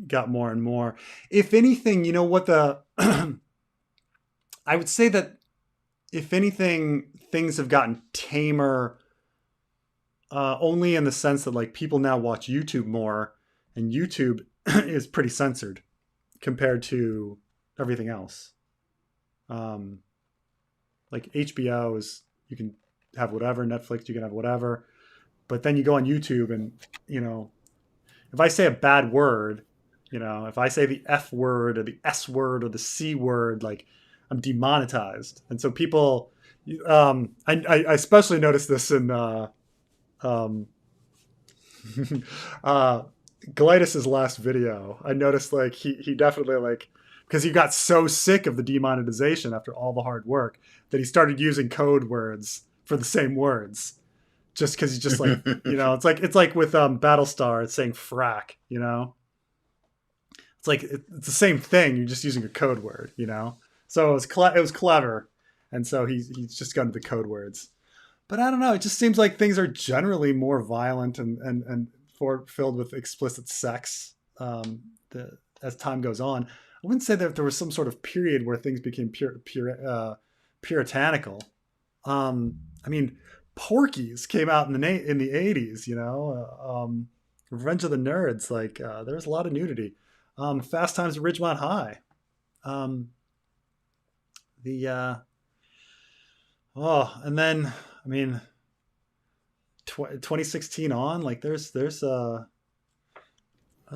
got more and more. If anything, you know what the I would say that if anything, things have gotten tamer. Only in the sense that like people now watch YouTube more, and YouTube is pretty censored compared to everything else. Um, like HBO is you can have whatever, Netflix you can have whatever, but then you go on YouTube and if I say a bad word, if I say the F word or the S word or the C word, like I'm demonetized, and so people. I especially noticed this in um, uh, Glytus's last video. I noticed like he definitely like because he got so sick of the demonetization after all the hard work that he started using code words for the same words just because he's just like it's like with Battlestar it's saying frack, it's like it's the same thing, you're just using a code word, so it was clever, and so he's just gone to the code words. But I don't know. It just seems like things are generally more violent and filled with explicit sex as time goes on. I wouldn't say that there was some sort of period where things became puritanical. I mean, Porky's came out in the '80s. Revenge of the Nerds. Like there was a lot of nudity. Fast Times at Ridgemont High. The and then I mean, 2016 on, like there's a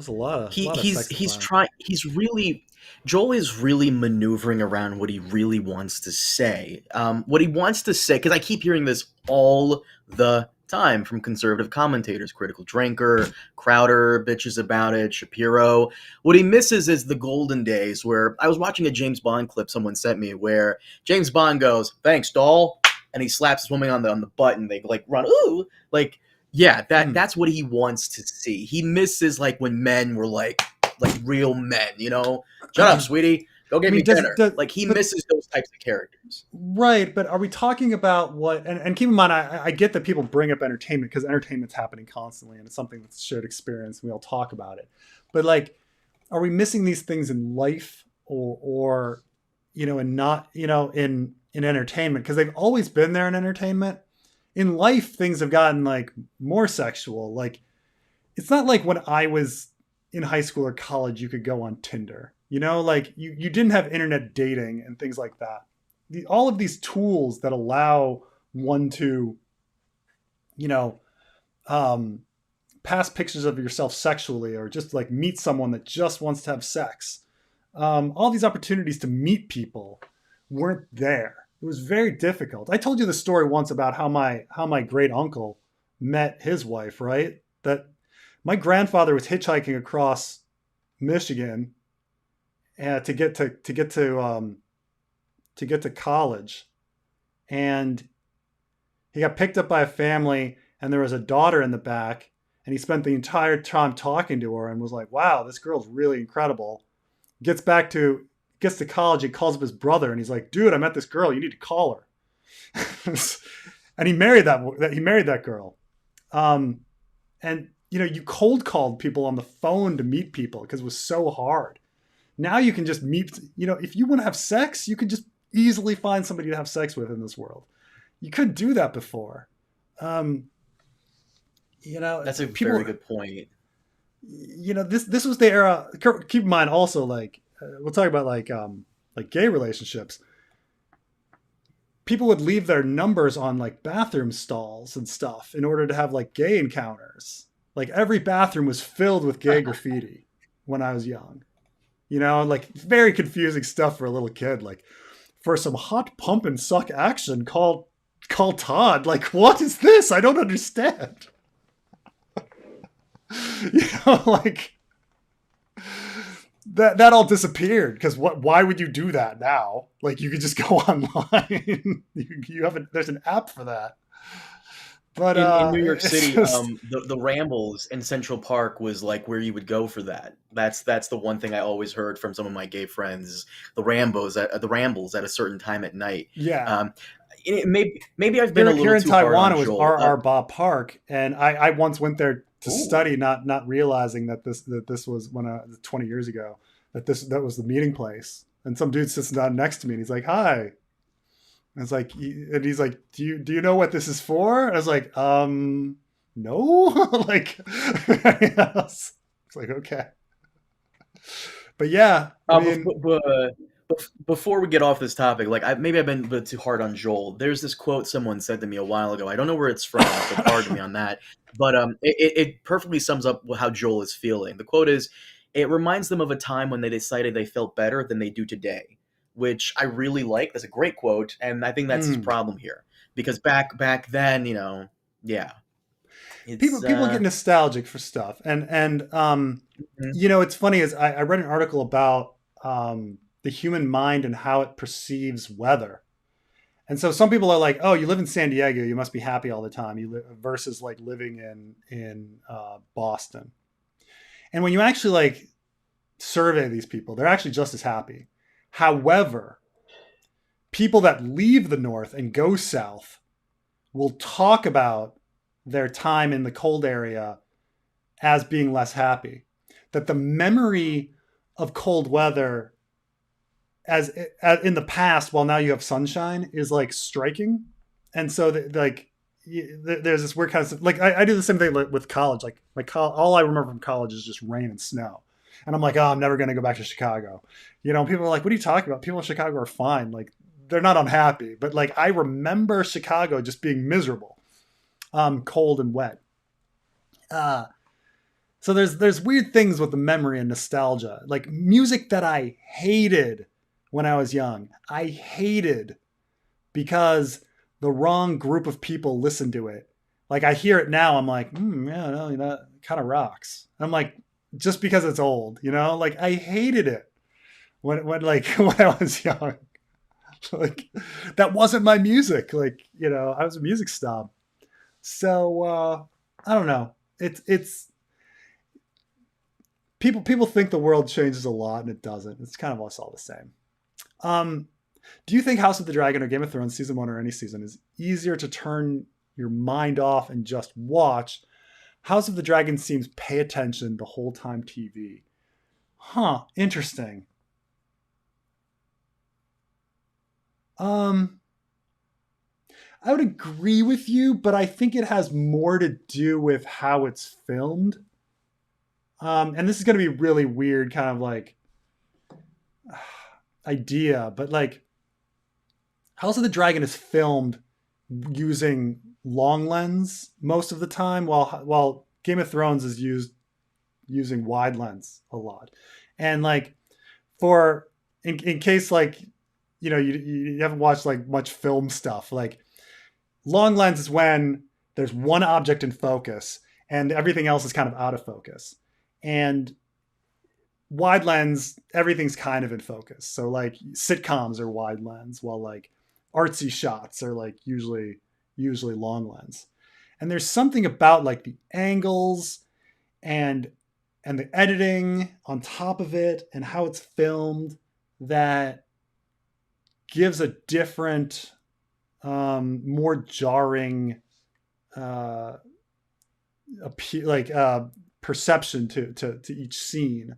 lot of sex He's violence. trying. He's really Joel is really maneuvering around what he really wants to say. What he wants to say, because I keep hearing this all the time from conservative commentators, Critical Drinker, Crowder bitches about it, Shapiro. What he misses is the golden days where I was watching a James Bond clip someone sent me where James Bond goes, "Thanks, doll," and he slaps this woman on the butt and they like run, ooh, like Yeah, Hmm. that's what he wants to see. He misses like when men were like real men, you know? Shut up, sweetie. Go I get mean, me dinner. Like he but misses those types of characters. right, but are we talking about what? And keep in mind, I get that people bring up entertainment because entertainment's happening constantly, and it's something that's shared experience, and we all talk about it. But like, are we missing these things in life, or and not, in entertainment, because they've always been there in entertainment. In life, things have gotten like more sexual. Like, it's not like when I was in high school or college, you could go on Tinder. Like you didn't have internet dating and things like that. All of these tools that allow one to, you know, um, pass pictures of yourself sexually, or just like meet someone that just wants to have sex. All these opportunities to meet people weren't there. It was very difficult. I told you the story once about how my great uncle met his wife, right? That my grandfather was hitchhiking across Michigan to get to college, and he got picked up by a family, and there was a daughter in the back, and he spent the entire time talking to her and was like, "Wow, this girl's really incredible." Gets back to gets to college, he calls up his brother, and he's like, "Dude, I met this girl. You need to call her." And he married that girl. Um, and you cold called people on the phone to meet people because it was so hard. Now you can just meet, if you want to have sex, you can just easily find somebody to have sex with in this world. You couldn't do that before. Um, That's a People, very good point. this was the era. Keep in mind also, like, we'll talk about like gay relationships. People would leave their numbers on like bathroom stalls and stuff in order to have like gay encounters. Like every bathroom was filled with gay graffiti when I was young. Like very confusing stuff for a little kid. Like, for some hot pump and suck action, call Todd. Like, what is this? I don't understand. Like that all disappeared because why would you do that now? Like, you could just go online. There's an app for that. But In New York it's City, just the Rambles in Central Park was like where you would go for that. That's the one thing I always heard from some of my gay friends. The Rambles at a certain time at night. yeah. Um, maybe I've been a Here little in too hard Taiwan, on it was Joel. R. Ba Park, and I once went there to Ooh. study, not realizing that this was 20 years ago, that was the meeting place. And some dude sits down next to me, and he's like, "Hi." And he's like, "Do you know what this is for?" And I was like, no." Like, it's like, okay. But yeah, I mean, Before we get off this topic, like maybe I've been a bit too hard on Joel. There's this quote someone said to me a while ago. I don't know where it's from, so pardon me on that. But it perfectly sums up how Joel is feeling. The quote is, "It reminds them of a time when they decided they felt better than they do today," which I really like. That's a great quote, and I think that's his mm. problem here because back then, yeah, it's People get nostalgic for stuff, mhm. it's funny, is I read an article about the human mind and how it perceives weather. And so some people are like, "Oh, you live in San Diego, you must be happy all the time." Versus like living in Boston. And when you actually like survey these people, they're actually just as happy. However, people that leave the north and go south will talk about their time in the cold area as being less happy. That the memory of cold weather as in the past, while now you have sunshine, is like striking. And so like there's this weird kind of like I do the same thing with college. Like all I remember from college is just rain and snow. And I'm like, "Oh, I'm never going to go back to Chicago." People are like, "What are you talking about? People in Chicago are fine. Like, they're not unhappy." But like, I remember Chicago just being miserable, cold and wet. Uh, so there's weird things with the memory and nostalgia, like music that I hated when I was young. I hated because the wrong group of people listened to it. Like, I hear it now, I'm like, yeah, no, it kind of rocks. I'm like, just because it's old, like, I hated it when like when I was young. Like, that wasn't my music. Like, I was a music snob. So I don't know. It's people think the world changes a lot and it doesn't. It's kind of all the same. Um, do you think House of the Dragon or Game of Thrones season 1 or any season is easier to turn your mind off and just watch? House of the Dragon seems pay attention the whole time TV. Huh, interesting. Um, I would agree with you, but I think it has more to do with how it's filmed. And this is going to be really weird, kind of like idea, but like House of the Dragon is filmed using long lens most of the time, while Game of Thrones is using wide lens a lot. And like for in case like you haven't watched like much film stuff, like long lens is when there's one object in focus and everything else is kind of out of focus. And wide lens, everything's kind of in focus. So like sitcoms are wide lens, while like artsy shots are like usually long lens. And there's something about like the angles and the editing on top of it and how it's filmed that gives a different, more jarring, uh, perception to each scene.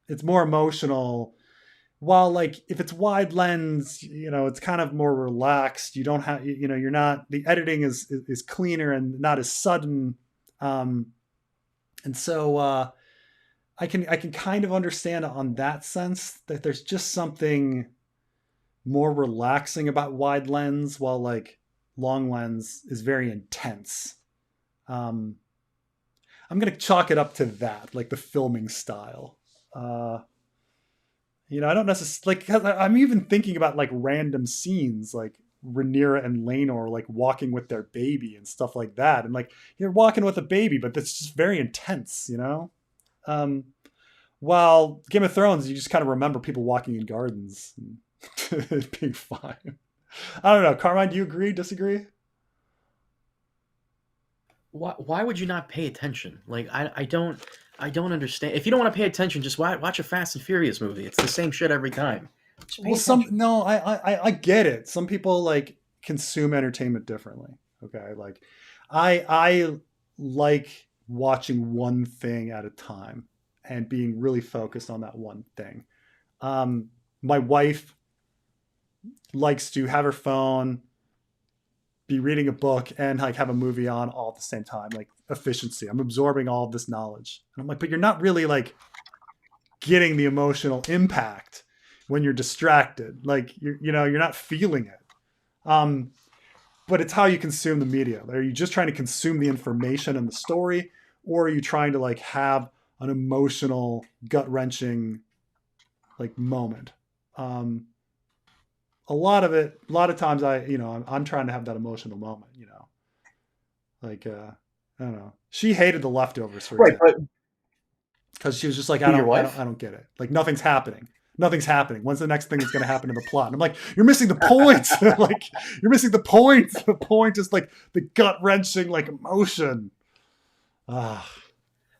It's more emotional. While like if it's wide lens, it's kind of more relaxed. You don't have, you're not, the editing is cleaner and not as sudden. And so I can kind of understand on that sense that there's just something more relaxing about wide lens, while like long lens is very intense. Um, I'm gonna chalk it up to that, like the filming style. Uh, I don't necessarily like. I'm even thinking about like random scenes, like Rhaenyra and Laenor like walking with their baby and stuff like that, and like you're walking with a baby, but that's just very intense. Um, while Game of Thrones, you just kind of remember people walking in gardens and it being fine. I don't know, Carmine. Do you agree? Disagree? Why would you not pay attention? Like I don't understand. If you don't want to pay attention, just watch a Fast and Furious movie. It's the same shit every time. Just pay Well, some attention. no, I get it. Some people like consume entertainment differently. Okay, like I like watching one thing at a time and being really focused on that one thing. My wife likes to have her phone, be reading a book, and like have a movie on all at the same time. Like efficiency. I'm absorbing all of this knowledge, and I'm like, but you're not really like getting the emotional impact when you're distracted. Like you're not feeling it. Um, but it's how you consume the media. Are you just trying to consume the information and the story, or are you trying to like have an emotional, gut wrenching like moment? Um, a lot of times I'm trying to have that emotional moment. Like I don't know. She hated The Leftovers, for Right, example, but because she was just like, who, your wife? I don't get it. Like nothing's happening. Nothing's happening. When's the next thing that's going to happen in the plot? And I'm like, you're missing the point. Like you're missing the point. The point is like the gut wrenching like emotion. Ah,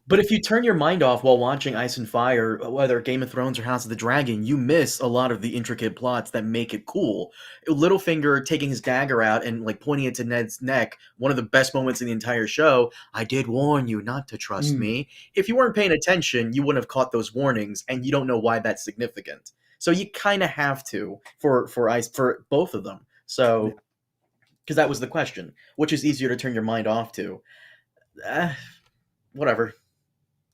But if you turn your mind off while watching Ice and Fire, whether Game of Thrones or House of the Dragon, you miss a lot of the intricate plots that make it cool. Littlefinger taking his dagger out and like pointing it to Ned's neck, one of the best moments in the entire show. I did warn you not to trust mm, me. If you weren't paying attention, you wouldn't have caught those warnings, and you don't know why that's significant. So you kind of have to for both of them. yeah, So because that was the question, which is easier to turn your mind off to? Uh, Whatever.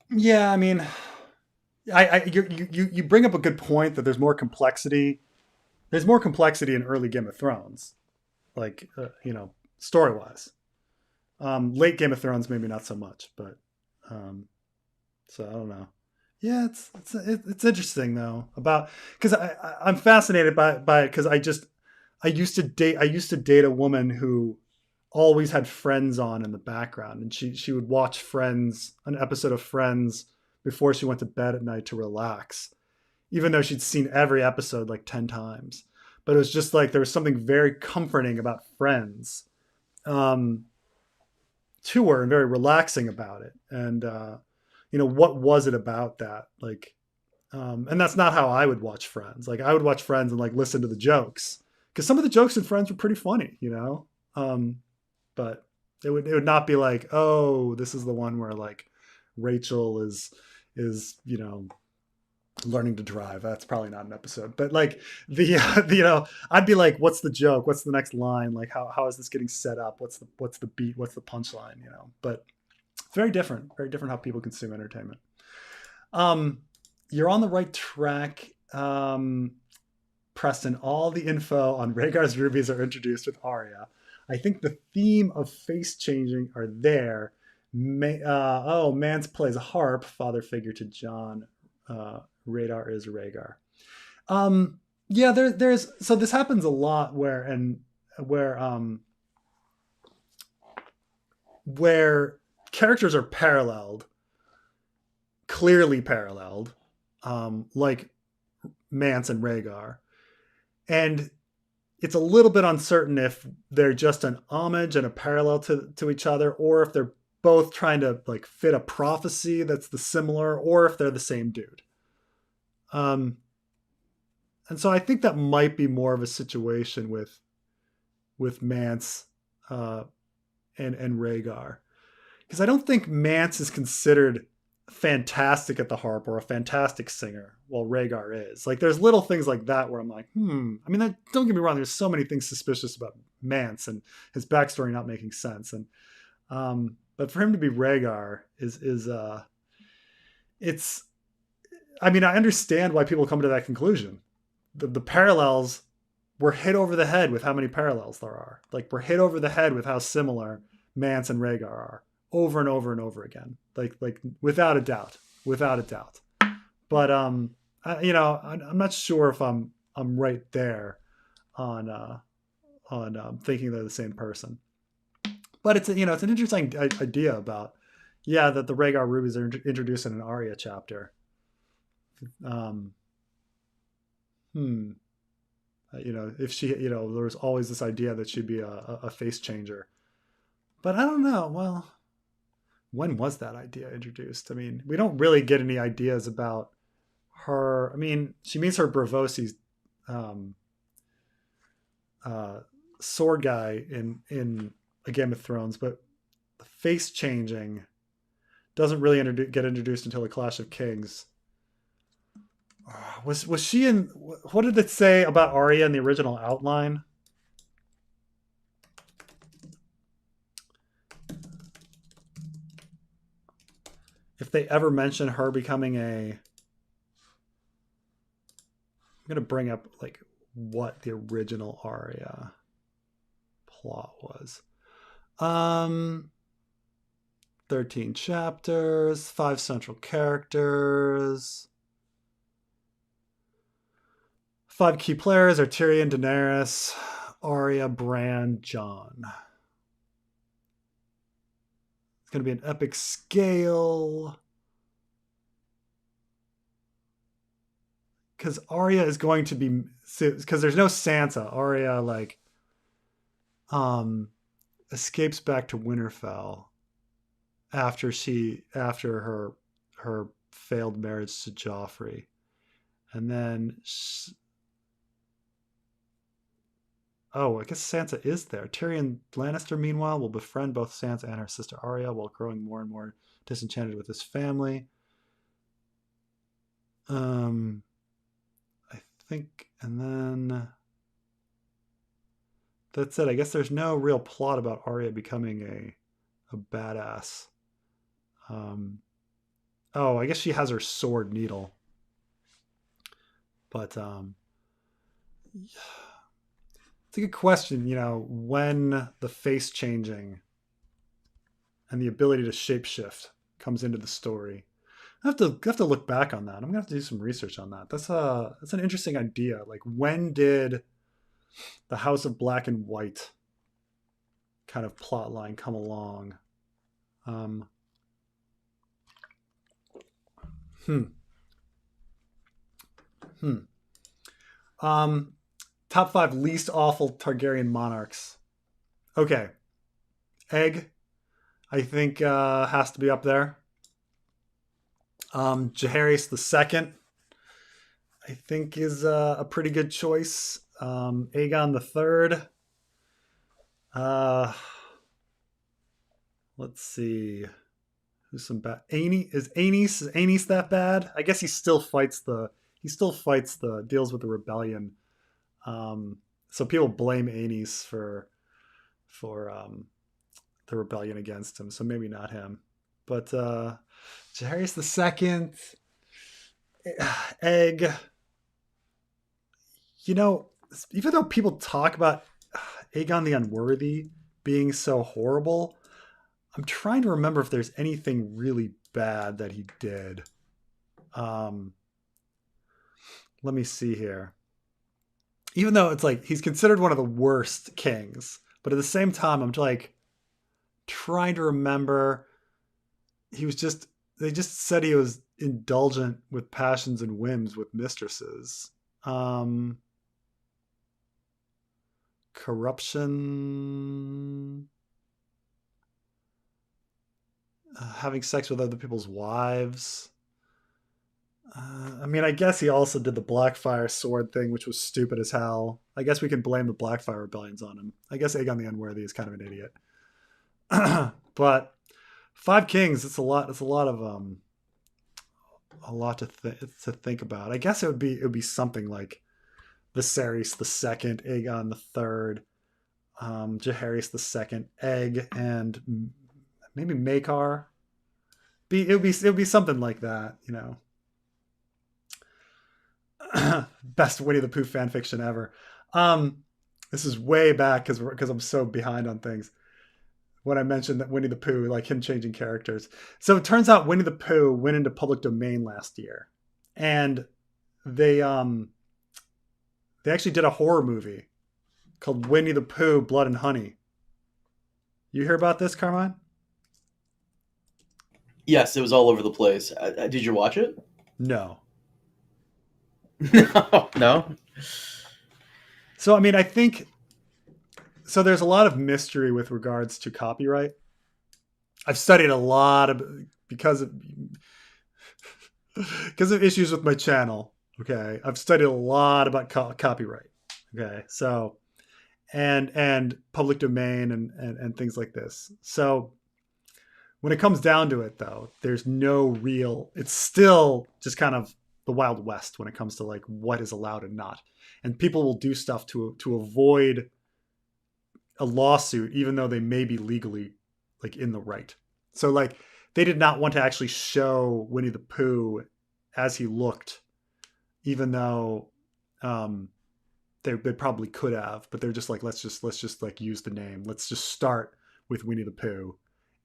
yeah. I mean, you bring up a good point that there's more complexity. There's more complexity in early Game of Thrones, like story wise. Late Game of Thrones, maybe not so much, but um, so I don't know. Yeah, it's interesting though about because I'm fascinated by it because I used to date a woman who always had Friends on in the background, and she would watch an episode of Friends before she went to bed at night to relax, even though she'd seen every episode like 10 times. But it was just like there was something very comforting about Friends. Um, tour and very relaxing about it. And what was it about that? Like, and that's not how I would watch Friends. Like, I would watch Friends and like listen to the jokes, because some of the jokes in Friends were pretty funny, but it would not be like, oh, this is the one where like Rachel is learning to drive. That's probably not an episode, but like I'd be like, what's the joke? What's the next line? Like, how is this getting set up? What's the beat? What's the punchline? But it's very different how people consume entertainment. You're on the right track. Preston, all the info on Rhaegar's rubies are introduced with Arya. I think the theme of face changing are there. Mance plays a harp, father figure to Jon. Rhaegar is Rhaegar. Yeah, there's so this happens a lot where characters are paralleled, clearly paralleled, like Mance and Rhaegar, and it's a little bit uncertain if they're just an homage and a parallel to each other, or if they're both trying to like fit a prophecy that's the similar, or if they're the same dude. And so I think that might be more of a situation with Mance and Rhaegar, because I don't think Mance is considered fantastic at the harp or a fantastic singer, while Rhaegar is. Like, there's little things like that where I'm like, I mean, don't get me wrong, there's so many things suspicious about Mance and his backstory not making sense, and but for him to be Rhaegar it's, I mean, I understand why people come to that conclusion. The parallels, we're hit over the head with how many parallels there are. Like, we're hit over the head with how similar Mance and Rhaegar are over and over and over again. Like without a doubt. But I'm not sure if I'm right there on thinking they're the same person. But it's an interesting idea about that the Rhaegar rubies are introduced in an Arya chapter. If she, there was always this idea that she'd be a face changer, but I don't know. Well, when was that idea introduced? I mean, we don't really get any ideas about her. I mean, she meets her Bravosi's sword guy in A Game of Thrones, but the face changing doesn't really get introduced until the Clash of Kings. Was she in? What did it say about Arya in the original outline? If they ever mention her becoming I'm gonna bring up like what the original Arya plot was. 13 chapters, 5 central characters. 5 key players are Tyrion, Daenerys, Arya, Bran, Jon. It's going to be an epic scale. Because Arya is going to be... Because there's no Sansa. Arya, escapes back to Winterfell after her failed marriage to Joffrey. And then... I guess Sansa is there. Tyrion Lannister, meanwhile, will befriend both Sansa and her sister Arya while growing more and more disenchanted with his family. I think, and then that's it. I guess there's no real plot about Arya becoming a badass. I guess she has her sword needle. But it's a good question, when the face changing and the ability to shapeshift comes into the story. I have to look back on that. I'm gonna have to do some research on that. That's an interesting idea. Like, when did the House of Black and White kind of plot line come along? Top 5 least awful Targaryen monarchs. Okay. Egg, I think has to be up there. Jaehaerys the second, I think, is a pretty good choice. Aegon the third. Uh, let's see. Who's some bad? Aenys that bad? I guess he still fights the deals with the rebellion. So people blame Aenys for the rebellion against him. So maybe not him, but Jaehaerys the second, Egg. You know, even though people talk about Aegon the Unworthy being so horrible, I'm trying to remember if there's anything really bad that he did. Um, Let me see here. Even though it's like he's considered one of the worst kings, but at the same time, I'm like trying to remember. He was just, they just said he was indulgent with passions and whims with mistresses. Um, Corruption, having sex with other people's wives. I mean, I guess he also did the Blackfire sword thing, which was stupid as hell. I guess we can blame the Blackfire rebellions on him. I guess Aegon the Unworthy is kind of an idiot. But Five Kings, it's a lot. It's a lot to think about. I guess it would be something like Viserys the second, Aegon the third, Jaehaerys the second, Egg, and maybe Maekar. It would be something like that, you know. Best Winnie the Pooh fan fiction ever. This is way back because I'm so behind on things. When I mentioned that Winnie the Pooh, like him changing characters. So it turns out Winnie the Pooh went into public domain last year, and they they actually did a horror movie called Winnie the Pooh: Blood and Honey. You hear about this, Carmine? Yes, it was all over the place. Did you watch it? No. No, no. So I mean, I think so. There's a lot of mystery with regards to copyright. I've studied a lot of because of because of issues with my channel. Okay, I've studied a lot about copyright. Okay, so and public domain and things like this. So when it comes down to it, though, there's no real. It's still just kind of the Wild West when it comes to like what is allowed and not. And people will do stuff to avoid a lawsuit, even though they may be legally like in the right. So like they did not want to actually show Winnie the Pooh as he looked, even though they probably could have, but they're just like let's just like use the name. Let's just start with Winnie the Pooh,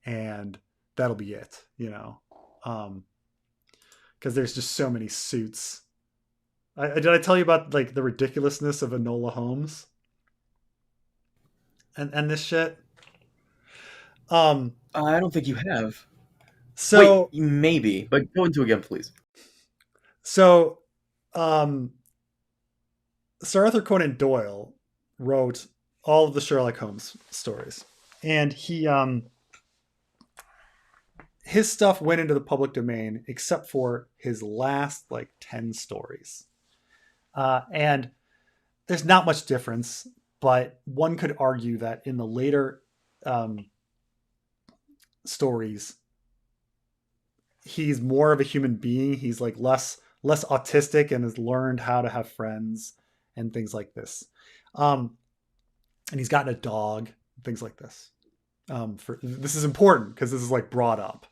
and that'll be it, you know. Because there's just so many suits. Did I tell you about like the ridiculousness of Enola Holmes and this shit? I don't think you have. So Wait, maybe, but go into it again, please. so um, Sir Arthur Conan Doyle wrote all of the Sherlock Holmes stories, and his stuff went into the public domain except for his last like 10 stories. And there's not much difference, but one could argue that in the later stories, he's more of a human being. He's like less autistic and has learned how to have friends and things like this. And he's gotten a dog, things like this. This is important because this is like brought up.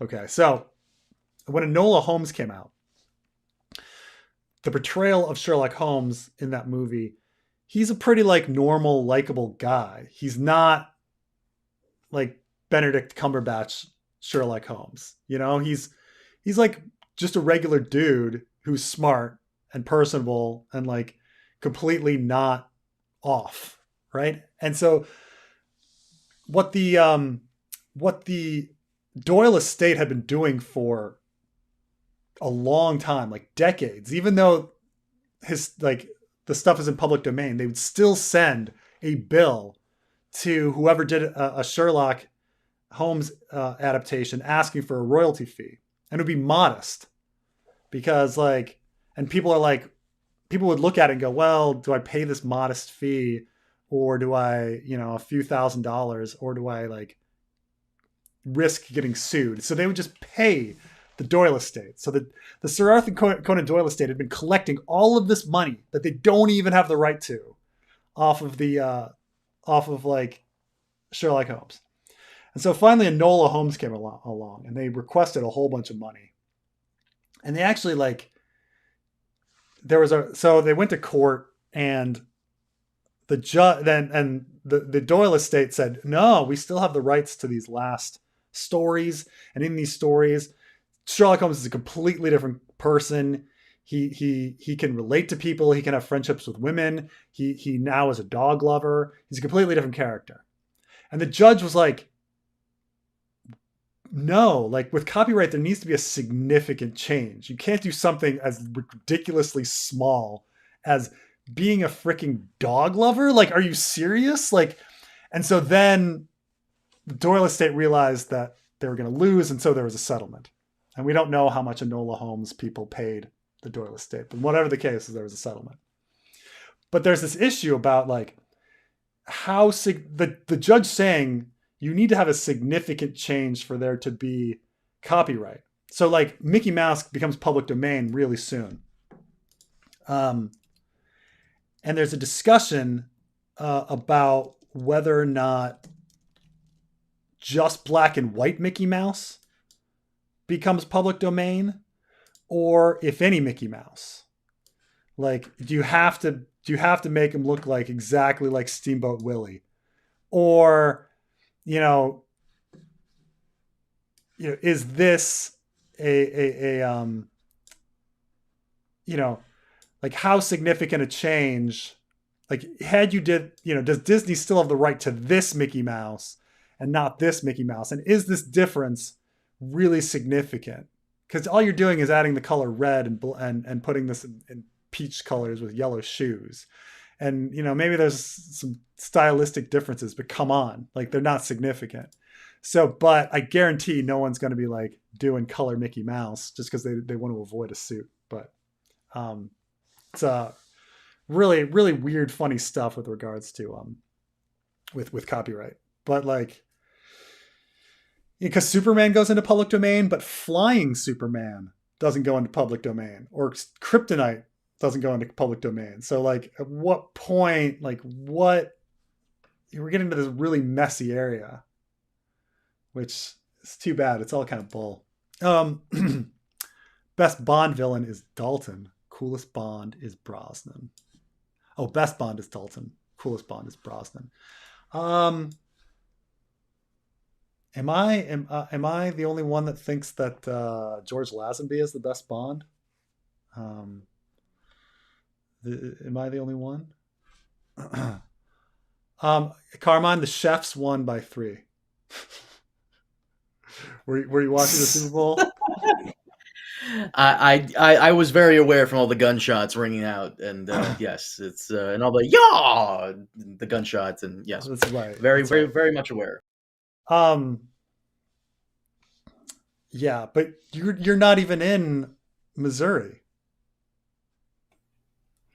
Okay, so when Enola Holmes came out, the portrayal of Sherlock Holmes in that movie, he's a pretty like normal, likable guy. He's not like Benedict Cumberbatch Sherlock Holmes. You know, he's like just a regular dude who's smart and personable and like completely not off, right? And so what the Doyle estate had been doing for a long time, like decades, even though his like the stuff is in public domain, they would still send a bill to whoever did a Sherlock Holmes adaptation asking for a royalty fee, and it would be modest because like, and people are like, people would look at it and go, well, do I pay this modest fee, or do I, a few $1,000s, or do I like risk getting sued? So they would just pay the Doyle estate. So the Sir Arthur Conan Doyle estate had been collecting all of this money that they don't even have the right to off of like Sherlock Holmes. And so finally Enola Holmes came along and they requested a whole bunch of money. And they actually like, so they went to court, and the judge and the Doyle estate said, no, we still have the rights to these last stories. And in these stories, Sherlock Holmes is a completely different person. He can relate to people. He can have friendships with women. He now is a dog lover. He's a completely different character. And the judge was like, no, like with copyright, there needs to be a significant change. You can't do something as ridiculously small as being a freaking dog lover. Like, are you serious? Like, and so then the Doyle estate realized that they were going to lose. And so there was a settlement. And we don't know how much Enola Holmes people paid the Doyle estate, but whatever the case, there was a settlement. But there's this issue about like how the judge saying you need to have a significant change for there to be copyright. So like Mickey Mouse becomes public domain really soon. And there's a discussion about whether or not just black and white Mickey Mouse becomes public domain, or if any Mickey Mouse. Like, do you have to make him look like exactly like Steamboat Willie, or is this like how significant a change? Like, had you did, does Disney still have the right to this Mickey Mouse and not this Mickey Mouse? And is this difference really significant? Because all you're doing is adding the color red and putting this in peach colors with yellow shoes. And, maybe there's some stylistic differences, but come on, like they're not significant. So, but I guarantee no one's going to be like doing color Mickey Mouse just because they want to avoid a suit. But it's really, really weird, funny stuff with regards to with copyright. But like, because Superman goes into public domain, but flying Superman doesn't go into public domain, or Kryptonite doesn't go into public domain. So like, at what point, like we're getting into this really messy area, which is too bad. It's all kind of bull. Best Bond villain is Dalton. Coolest Bond is Brosnan. Oh, best Bond is Dalton. Coolest Bond is Brosnan. Am I the only one that thinks that George Lazenby is the best Bond? Am I the only one? Carmine, the Chefs won by 3. Were you watching the Super Bowl? I was very aware from all the gunshots ringing out, and yes, it's and all the gunshots, and yes, that's right. Very much aware. Yeah, but you're not even in Missouri.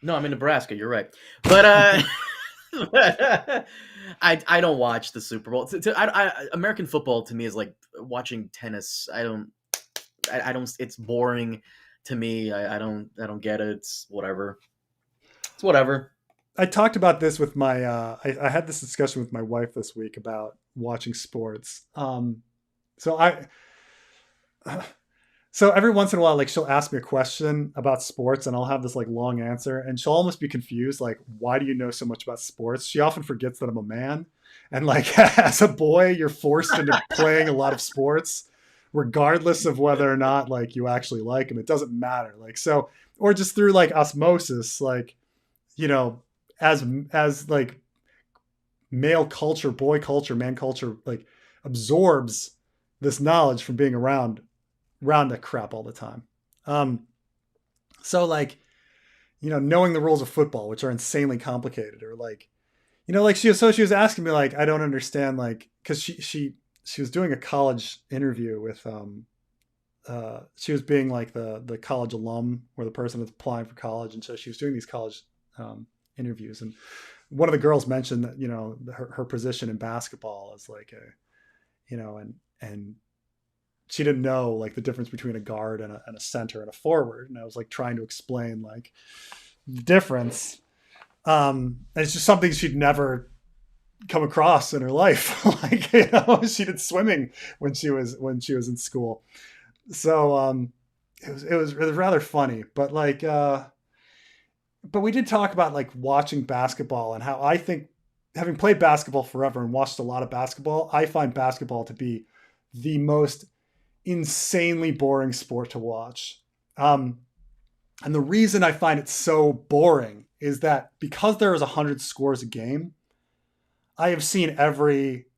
No, I'm in Nebraska. You're right, but I don't watch the Super Bowl. American football to me is like watching tennis. I don't. It's boring to me. I don't get it. It's whatever. It's whatever. I talked about this with my. I had this discussion with my wife this week about watching sports. So every once in a while, like she'll ask me a question about sports and I'll have this like long answer and she'll almost be confused. Like, why do you know so much about sports? She often forgets that I'm a man. And like, as a boy, you're forced into playing a lot of sports, regardless of whether or not like you actually like them. It doesn't matter. Like, so, or just through like osmosis, like, as like male culture, boy culture, man culture, like absorbs this knowledge from being around that crap all the time. So like, knowing the rules of football, which are insanely complicated, or like, like she was asking me like, I don't understand, like, cause she she was doing a college interview with she was being like the college alum or the person that's applying for college, and so she was doing these college interviews, and one of the girls mentioned that her position in basketball is like a and she didn't know like the difference between a guard and a center and a forward, and I was like trying to explain like the difference. And it's just something she'd never come across in her life. Like she did swimming when she was in school, so it was rather funny. But like but we did talk about like watching basketball and how I think, having played basketball forever and watched a lot of basketball, I find basketball to be the most insanely boring sport to watch. And the reason I find it so boring is that because there is 100 scores a game, I have seen every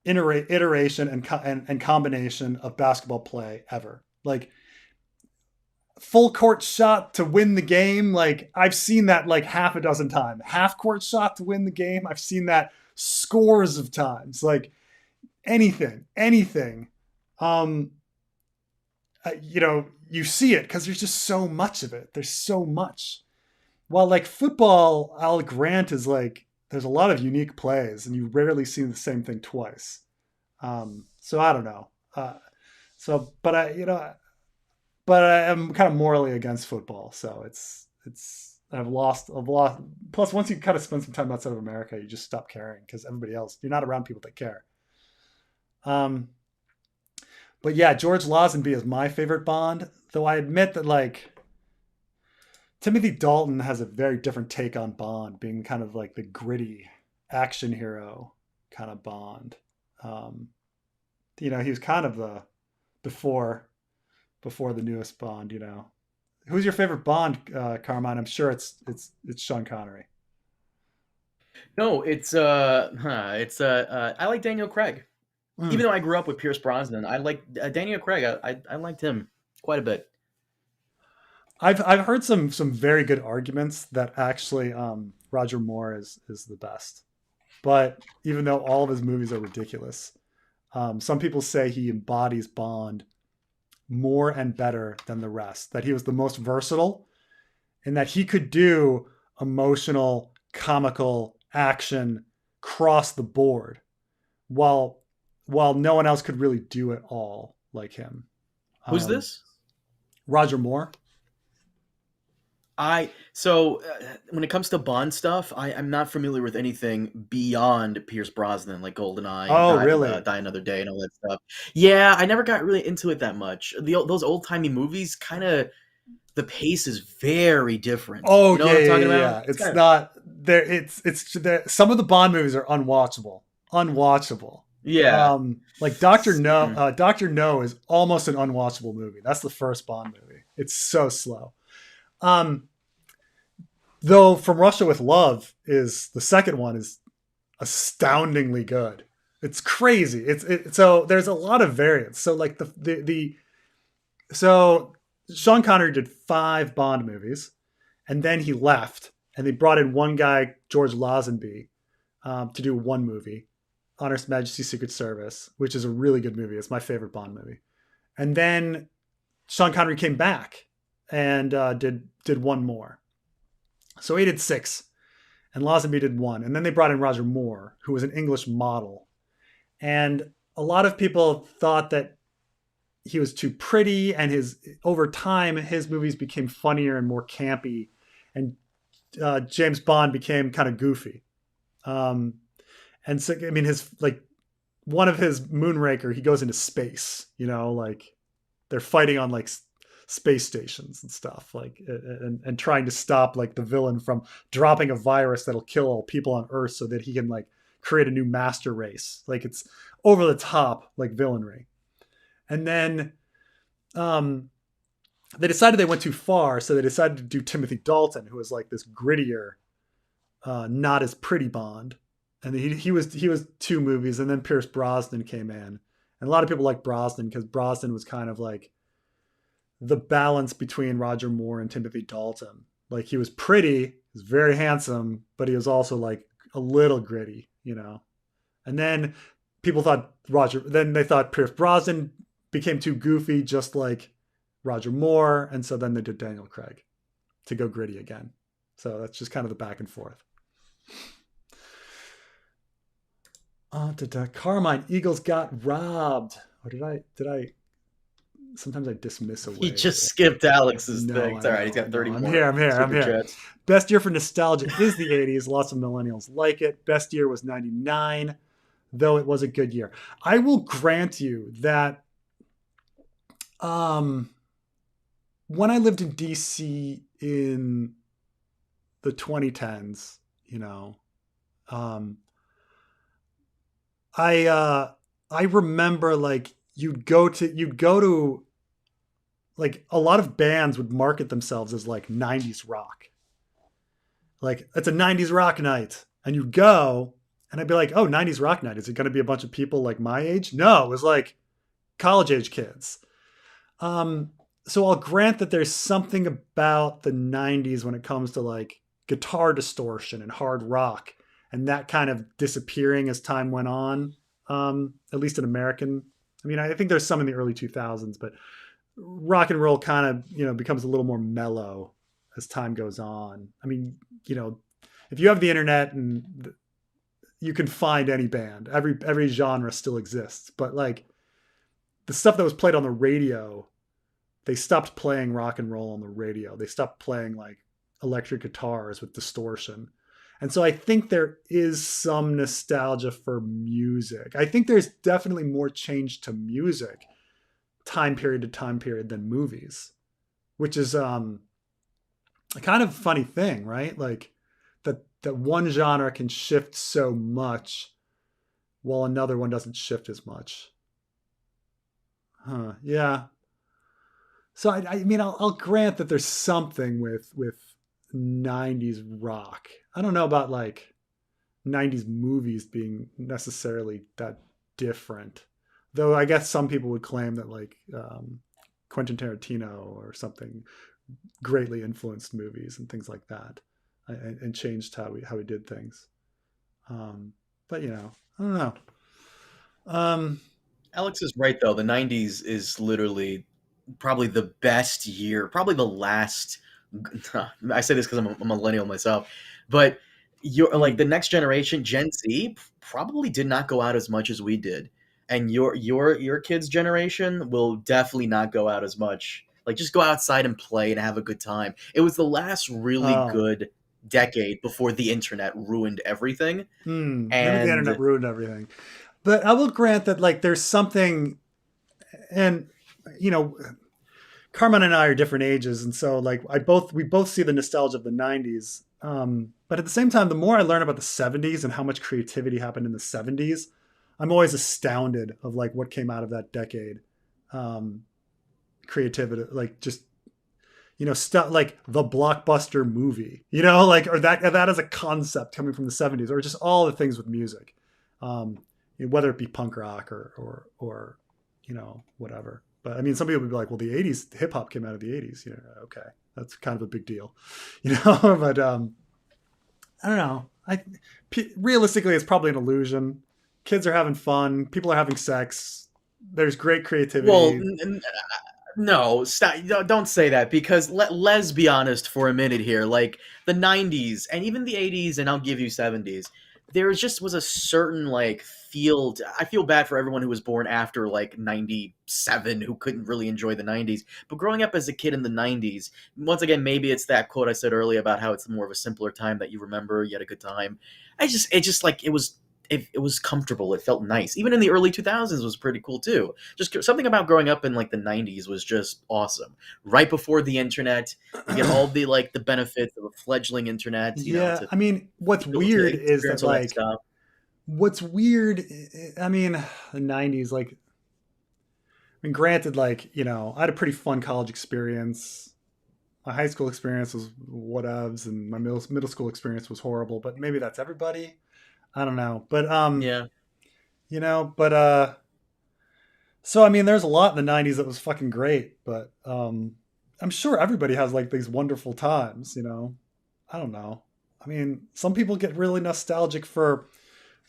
iteration and combination of basketball play ever. Like full court shot to win the game, like I've seen that like half a dozen times. Half court shot to win the game, I've seen that scores of times. Like anything. You see it because there's just so much of it. There's so much. While like football, I'll grant, is like there's a lot of unique plays, and you rarely see the same thing twice. So I don't know. But I am kind of morally against football. So I've lost. Plus, once you kind of spend some time outside of America, you just stop caring because everybody else, you're not around people that care. But yeah, George Lazenby is my favorite Bond, though I admit that like Timothy Dalton has a very different take on Bond, being kind of like the gritty action hero kind of Bond. He was kind of the before the newest Bond. Who's your favorite Bond, Carmine? I'm sure it's Sean Connery. No, I like Daniel Craig. Even though I grew up with Pierce Brosnan, I like Daniel Craig. I liked him quite a bit. I've heard some very good arguments that actually Roger Moore is the best, but even though all of his movies are ridiculous, some people say he embodies Bond more and better than the rest. That he was the most versatile, and that he could do emotional, comical, action across the board, while no one else could really do it all like him. Who's this? Roger Moore. When it comes to Bond stuff, I'm not familiar with anything beyond Pierce Brosnan, like GoldenEye. Oh, really? Die Another Day and all that stuff. Yeah, I never got really into it that much. Those old timey movies, kind of, the pace is very different. Oh, you know what I'm talking about? Yeah. It's not there. It's there. Some of the Bond movies are unwatchable. Yeah. Like Doctor No. Doctor No is almost an unwatchable movie. That's the first Bond movie. It's so slow. Though From Russia with Love is the second one, is astoundingly good. It's crazy. So there's a lot of variants. So like so Sean Connery did 5 Bond movies, and then he left, and they brought in one guy, George Lazenby, to do one movie, On Her Majesty's Secret Service, which is a really good movie. It's my favorite Bond movie. And then Sean Connery came back and did one more. So he did 6, and Lazenby did 1. And then they brought in Roger Moore, who was an English model. And a lot of people thought that he was too pretty, and over time, his movies became funnier and more campy, and James Bond became kind of goofy. And so, I mean, one of his Moonraker, he goes into space, like they're fighting on like space stations and stuff, like, and trying to stop like the villain from dropping a virus that'll kill all people on Earth so that he can like create a new master race. Like it's over the top, like villainry. And then they decided they went too far, so they decided to do Timothy Dalton, who was like this grittier, not as pretty Bond. And he was 2 movies, and then Pierce Brosnan came in. And a lot of people like Brosnan because Brosnan was kind of like the balance between Roger Moore and Timothy Dalton. Like he was pretty, he was very handsome, but he was also like a little gritty, And then people thought then they thought Pierce Brosnan became too goofy, just like Roger Moore. And so then they did Daniel Craig to go gritty again. So that's just kind of the back and forth. Carmine, Eagles got robbed. Or did I? Sometimes I dismiss away. He just skipped Alex's thing. It's all right. He's got 30 I'm more. I'm here. Chats. Best year for nostalgia is the 80s. Lots of millennials like it. Best year was 99, though it was a good year. I will grant you that when I lived in DC in the 2010s, I remember like you'd go to like a lot of bands would market themselves as like 90s rock. Like it's a 90s rock night, and you'd go and I'd be like, oh, 90s rock night. Is it going to be a bunch of people like my age? No, it was like college age kids. So I'll grant that there's something about the 90s when it comes to like guitar distortion and hard rock and that kind of disappearing as time went on. At least in American. I mean, I think there's some in the early 2000s, but rock and roll kind of, becomes a little more mellow as time goes on. I mean, if you have the internet and you can find any band, every genre still exists, but like the stuff that was played on the radio, they stopped playing rock and roll on the radio. They stopped playing like electric guitars with distortion. And so I think there is some nostalgia for music. I think there's definitely more change to music time period to time period than movies, which is a kind of funny thing, right? Like that one genre can shift so much while another one doesn't shift as much. Yeah. So I mean, I'll grant that there's something with 90s rock. I don't know about like 90s movies being necessarily that different, though I guess some people would claim that like Quentin Tarantino or something greatly influenced movies and things like that, and changed how we did things. But I don't know. Alex is right though. The 90s is literally probably the best year, probably the last. I say this because I'm a millennial myself, but you're like the next generation, Gen Z, probably did not go out as much as we did, and your kids' generation will definitely not go out as much. Like just go outside and play and have a good time. It was the last really good decade before the internet ruined everything. Maybe the internet ruined everything, but I will grant that like there's something, and Carmen and I are different ages, and so like we both see the nostalgia of the 90s. But at the same time, the more I learn about the 70s and how much creativity happened in the 70s, I'm always astounded of like what came out of that decade. Creativity, like just stuff like the blockbuster movie, like or that as a concept coming from the 70s, or just all the things with music, whether it be punk rock or whatever. But I mean, some people would be like, well, the 80s, hip hop came out of the 80s. Okay, that's kind of a big deal, but I don't know. Realistically, it's probably an illusion. Kids are having fun. People are having sex. There's great creativity. Well, no, stop. Don't say that, because let's be honest for a minute here. Like the 90s and even the 80s, and I'll give you 70s. There just was a certain like field. I feel bad for everyone who was born after like 97 who couldn't really enjoy the 90s. But growing up as a kid in the 90s, once again, maybe it's that quote I said earlier about how it's more of a simpler time that you remember, you had a good time. It was comfortable. It felt nice. Even in the early 2000s was pretty cool too. Just something about growing up in like the 90s was just awesome. Right before the internet, you get all the like the benefits of a fleggling internet. I mean, what's weird is that like, what's weird, I mean, the 90s, like, I mean, granted, like, I had a pretty fun college experience. My high school experience was whatevs, and my middle school experience was horrible, but maybe that's everybody. I don't know. But, yeah. So, I mean, there's a lot in the 90s that was fucking great, but I'm sure everybody has like these wonderful times, I don't know. I mean, some people get really nostalgic for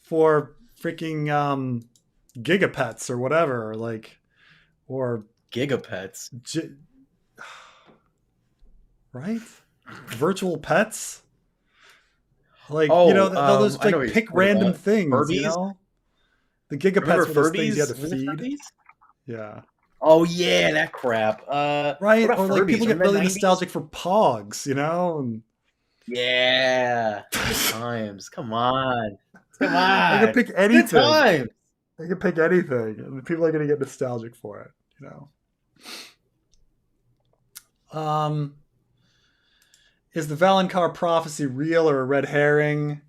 freaking gigapets or whatever, or like, or Gigapets. gi- right? Virtual pets, like Oh, those I know like what you're pick talking random about. things, Furbies. the Remember gigapets were those things you had Furbies? to Was it feed. Furbies? Yeah. Oh yeah, that crap. What Right, about or like Furbies? people get Remember the really 90s? nostalgic for pogs, and Yeah. Good times. Come on. Come I could on. pick It's good anything. times. I could pick anything, and people are going to get nostalgic for it. Is the Valonqar prophecy real or a red herring?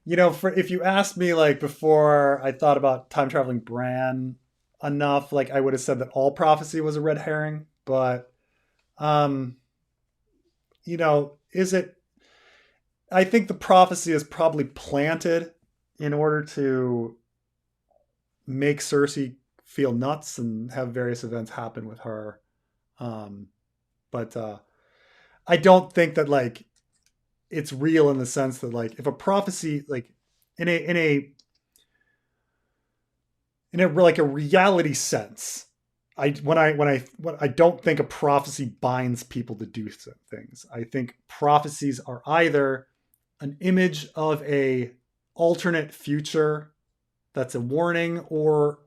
For if you asked me like before I thought about time traveling Bran enough, like I would have said that all prophecy was a red herring. But um, is it? I think the prophecy is probably planted in order to make Cersei feel nuts and have various events happen with her. Um, but I don't think that like it's real in the sense that like if a prophecy like in a like a reality sense, I don't think a prophecy binds people to do things. I think prophecies are either an image of a alternate future that's a warning or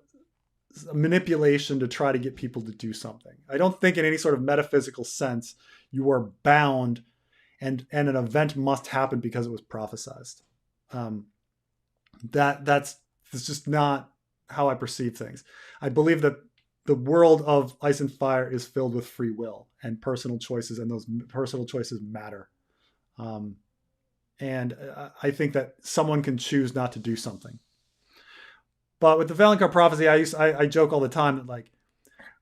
a manipulation to try to get people to do something. I don't think in any sort of metaphysical sense you are bound and an event must happen because it was prophesized. Um, that's just not how I perceive things. I believe that the world of Ice and Fire is filled with free will and personal choices, and those personal choices matter. Um, and I think that someone can choose not to do something. But with the Valonqar prophecy, I joke all the time that like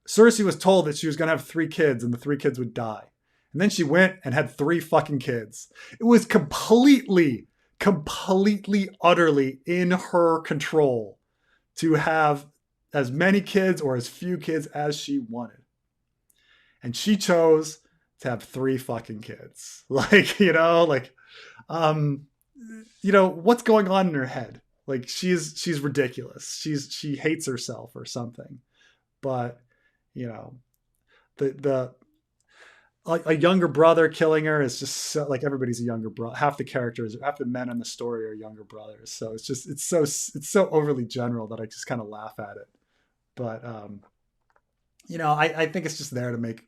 Cersei was told that she was going to have 3 kids and the 3 kids would die. And then she went and had 3 fucking kids. It was completely, utterly in her control to have as many kids or as few kids as she wanted. And she chose to have 3 fucking kids. Um, what's going on in her head? Like she's ridiculous. She hates herself or something. But, you know, the a younger brother killing her is just so, like everybody's a younger brother. Half the men in the story are younger brothers. So it's so overly general that I just kind of laugh at it. But I think it's just there to make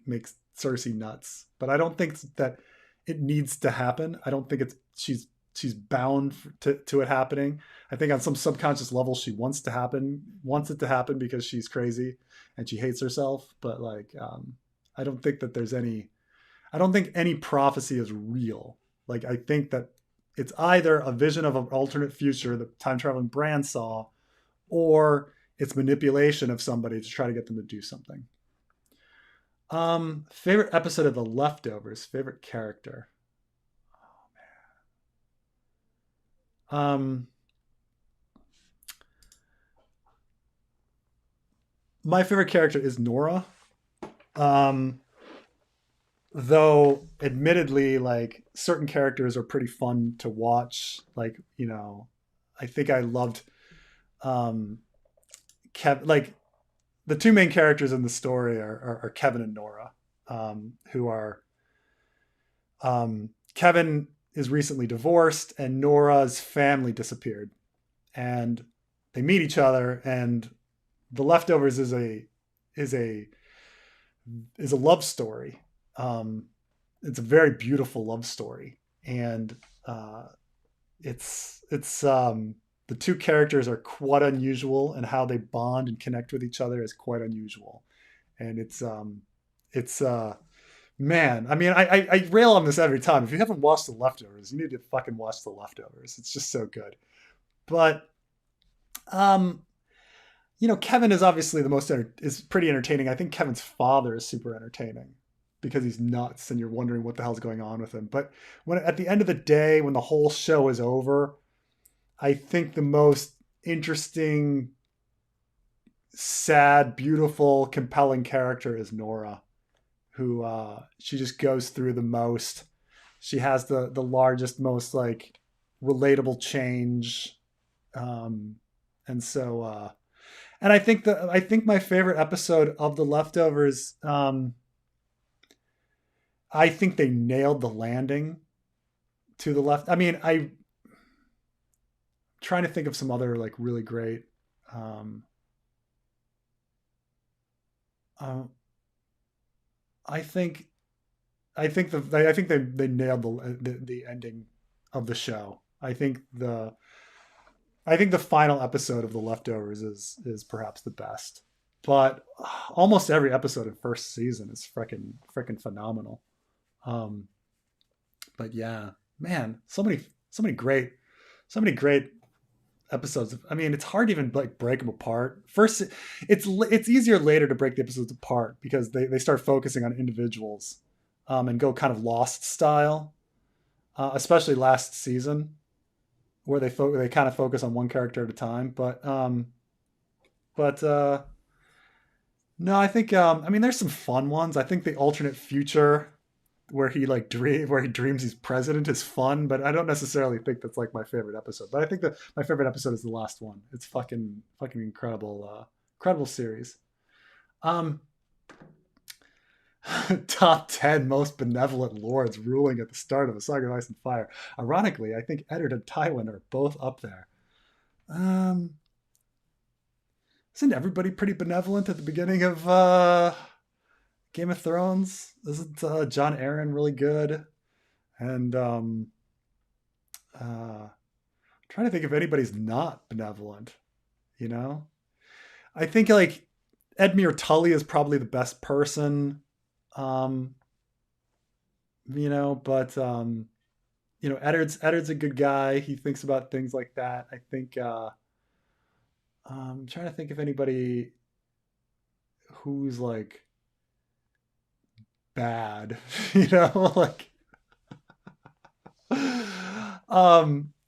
Cersei nuts. But I don't think that it needs to happen. I don't think she's bound to it happening. I think on some subconscious level she wants it to happen because she's crazy and she hates herself. But like I don't think that there's any I don't think any prophecy is real. Like I think that it's either a vision of an alternate future that time traveling Bran saw, or it's manipulation of somebody to try to get them to do something. Favorite episode of The Leftovers. Favorite character. Um, my favorite character is Nora. Um, though admittedly like certain characters are pretty fun to watch, like I think I loved um like the 2 main characters in the story are Kevin and Nora, who are Kevin is recently divorced and Nora's family disappeared, and they meet each other, and The Leftovers is a is a love story. Um, it's a very beautiful love story, and uh, it's the 2 characters are quite unusual, and how they bond and connect with each other is quite unusual, and it's man. I mean, I rail on this every time. If you haven't watched The Leftovers, you need to fucking watch The Leftovers. It's just so good. But um, Kevin is obviously is pretty entertaining. I think Kevin's father is super entertaining because he's nuts and you're wondering what the hell's going on with him. But when at the end of the day, when the whole show is over, I think the most interesting, sad, beautiful, compelling character is Nora, who she just goes through the most. She has the largest, most like relatable change, and so And I think my favorite episode of The Leftovers, I think they nailed the landing to the left. I mean, I'm trying to think of some other like really great. Um, uh, I think I think they nailed the ending of the show. I think the final episode of The Leftovers is perhaps the best. But almost every episode of first season is freaking phenomenal. Um, but yeah, man, so many great episodes. I mean, it's hard to even like break them apart. First, it's easier later to break the episodes apart because they start focusing on individuals, and go kind of Lost style, especially last season where they kind of focus on one character at a time. But no, I think I mean there's some fun ones. I think the alternate future where he dreams he's president is fun, but I don't necessarily think that's like my favorite episode. But I think that my favorite episode is the last one. It's fucking incredible, incredible series. Um, Top 10 most benevolent lords ruling at the start of A Song of Ice and Fire. Ironically, I think Eddard and Tywin are both up there. Um, isn't everybody pretty benevolent at the beginning of Game of Thrones? Isn't John Aaron really good? And trying to think if anybody's not benevolent. You know, I think like Edmure Tully is probably the best person. Um, but Eddard's a good guy. He thinks about things like that. I think I'm trying to think if anybody who's like bad, like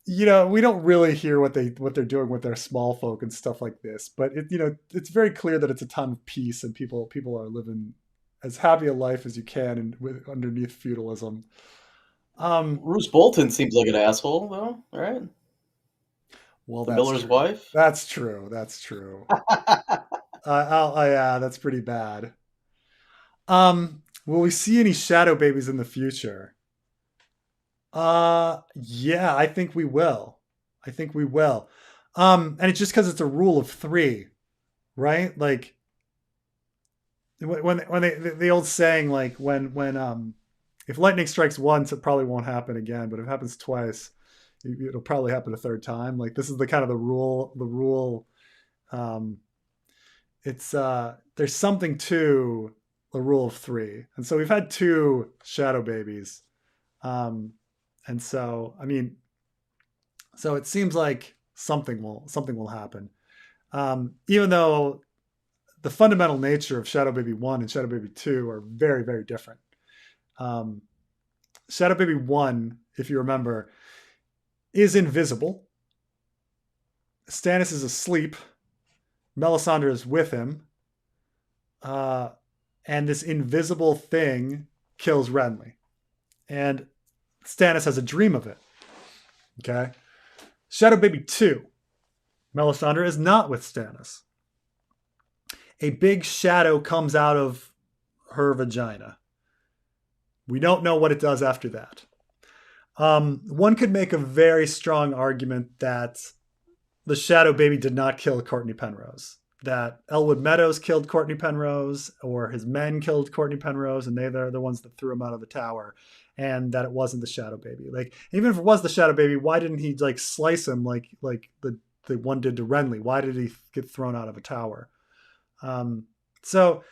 we don't really hear what they're doing with their small folk and stuff like this, but it's very clear that it's a time of peace and people are living as happy a life as you can and underneath feudalism. Roose Bolton seems like an asshole, though, right? Well, The that's miller's true. wife. That's true. That's true. Yeah, that's pretty bad. Will we see any shadow babies in the future? Yeah, I think we will. I think we will. And it's just because it's a rule of three, right? Like when they the old saying, like when if lightning strikes once, it probably won't happen again, but if it happens twice, it'll probably happen a third time. Like this is the kind of the rule. The rule. Um, it's there's something to the rule of three, and so we've had two shadow babies. And so I mean, so it seems like something will happen. Even though the fundamental nature of Shadow Baby 1 and Shadow Baby 2 are very, very different. Um, Shadow Baby 1, if you remember, is invisible. Stannis is asleep. Melisandre is with him. And this invisible thing kills Renly. And Stannis has a dream of it. Okay? Shadow Baby 2, Melisandre is not with Stannis. A big shadow comes out of her vagina. We don't know what it does after that. One could make a very strong argument that the Shadow Baby did not kill Courtney Penrose. That Elwood Meadows killed Courtney Penrose, or his men killed Courtney Penrose, and they're the ones that threw him out of the tower, and that it wasn't the Shadow Baby. Like, even if it was the Shadow Baby, why didn't he like slice him like the one did to Renly? Why did he get thrown out of a tower? So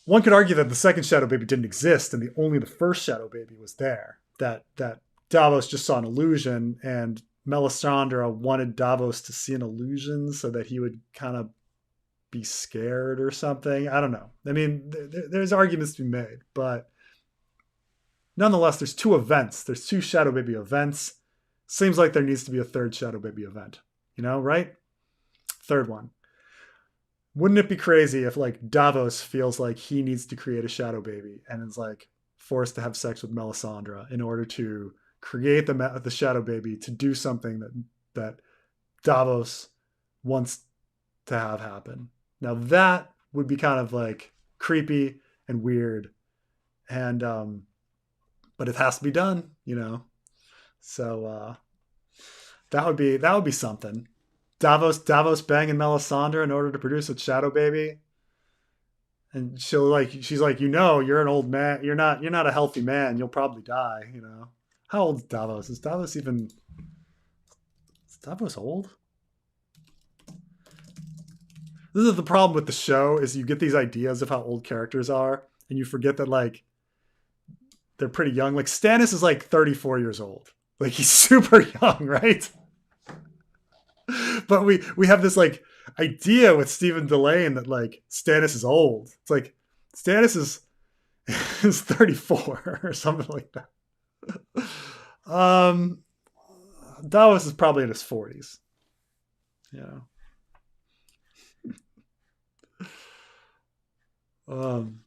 one could argue that the second Shadow Baby didn't exist, and only the first Shadow Baby was there. That Davos just saw an illusion, and Melisandre wanted Davos to see an illusion so that he would kind of be scared or something. I don't know. I mean, there's arguments to be made, but nonetheless, there's two events. There's two Shadow Baby events. Seems like there needs to be a third Shadow Baby event. Right? Third one. Wouldn't it be crazy if like Davos feels like he needs to create a Shadow Baby and is like forced to have sex with Melisandre in order to create the Shadow Baby to do something that Davos wants to have happen. Now that would be kind of like creepy and weird, and but it has to be done, you know. So that would be something. Davos banging Melisandre in order to produce a shadow baby, and she's like, you know, you're an old man. You're not a healthy man. You'll probably die. You know, how old is Davos? Is Davos old? This is the problem with the show: is you get these ideas of how old characters are, and you forget that like they're pretty young. Like Stannis is like 34 years old. Like he's super young, right? But we have this like idea with Stephen Delane that like Stannis is old. It's like Stannis is 34 or something like that. Davos is probably in his 40s. Yeah. Um,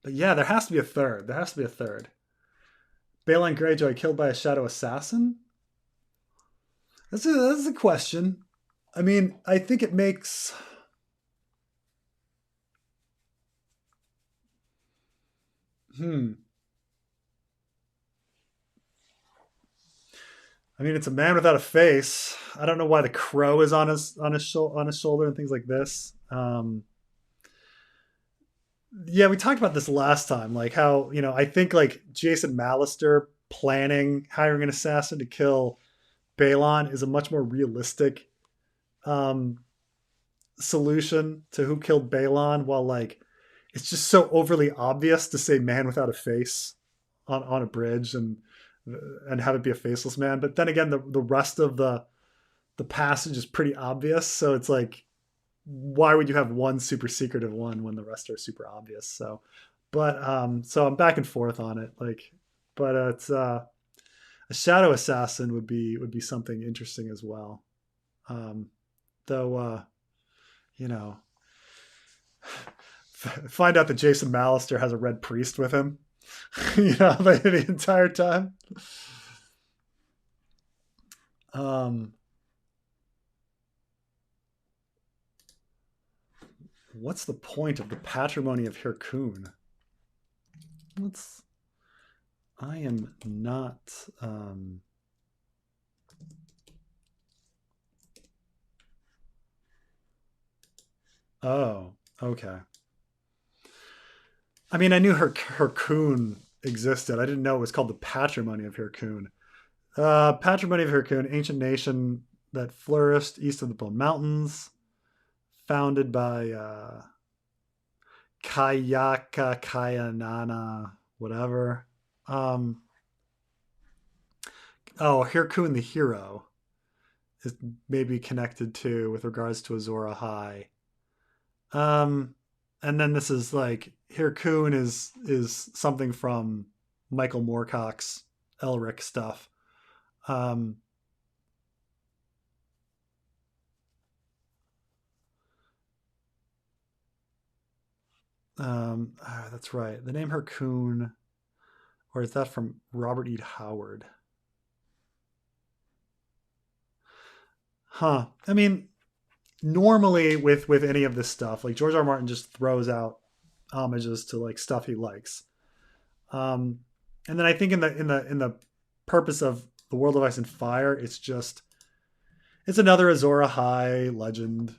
but yeah, there has to be a third. There has to be a third. Balon Greyjoy killed by a shadow assassin? That's a question. I mean, I think it makes. I mean, it's a man without a face. I don't know why the crow is on his shoulder and things like this. Yeah, we talked about this last time, like how I think like Jason Mallister planning hiring an assassin to kill Balon is a much more realistic um, solution to who killed Balon, while like it's just so overly obvious to say man without a face on a bridge and have it be a faceless man. But then again, the rest of the passage is pretty obvious, so it's like why would you have one super secretive one when the rest are super obvious? So I'm back and forth on it. Like, but it's a shadow assassin would be something interesting as well. Though, you know, find out that Jason Mallister has a red priest with him, the entire time. What's the point of the Patrimony of Hyrkoon? I am not. Oh, okay. I mean, I knew Hyrkoon existed. I didn't know it was called the Patrimony of Hyrkoon. Patrimony of Hyrkoon, ancient nation that flourished east of the Bone Mountains, founded by Kayaka Kayanana, whatever. Hyrkoon the hero is maybe connected to with regards to Azor Ahai. And then this is like Hyrkoon is something from Michael Moorcock's Elric stuff. That's right. The name Hyrkoon, or is that from Robert E. Howard? Huh. I mean, normally with any of this stuff, like George R. R. Martin just throws out homages to like stuff he likes. And then I think in the purpose of the World of Ice and Fire, it's another Azor Ahai legend.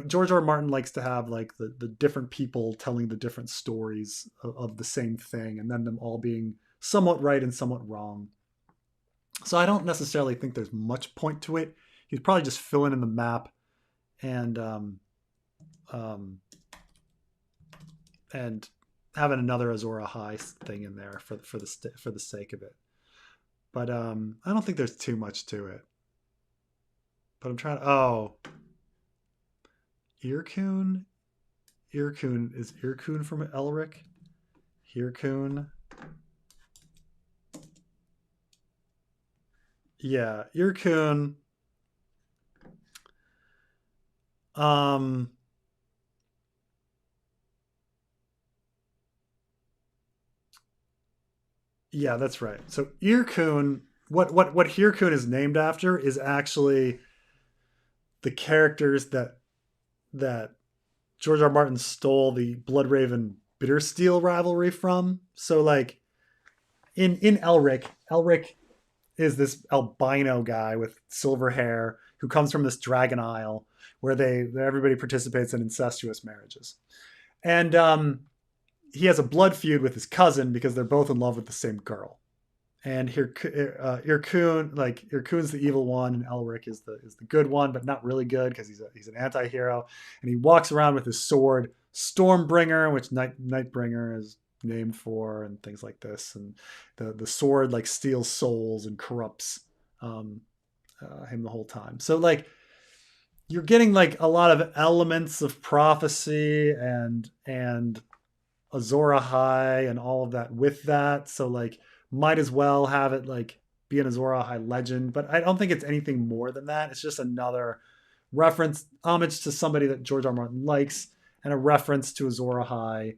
George R. R. Martin likes to have like the different people telling the different stories of the same thing, and then them all being somewhat right and somewhat wrong. So I don't necessarily think there's much point to it. He's probably just filling in the map and having another Azor Ahai thing in there for the sake of it. But I don't think there's too much to it. But I'm trying to. Oh, Hyrkoon. Hyrkoon is Hyrkoon from Elric. Hyrkoon. Yeah, Hyrkoon. Yeah, that's right. So Hyrkoon, what Hyrkoon is named after is actually the characters that George R. R. Martin stole the Bloodraven Bittersteel rivalry from. So like in Elric is this albino guy with silver hair who comes from this dragon isle where everybody participates in incestuous marriages. And he has a blood feud with his cousin because they're both in love with the same girl. And Hyrkoon, like Hyrkoon's the evil one, and Elric is the good one, but not really good because he's an anti-hero. And he walks around with his sword, Stormbringer, which Nightbringer is named for, and things like this. And the sword like steals souls and corrupts him the whole time. So like you're getting like a lot of elements of prophecy and Azor Ahai and all of that with that. So like might as well have it like be an Azor Ahai legend, but I don't think it's anything more than that. It's just another reference, homage to somebody that George R. R. Martin likes, and a reference to Azor Ahai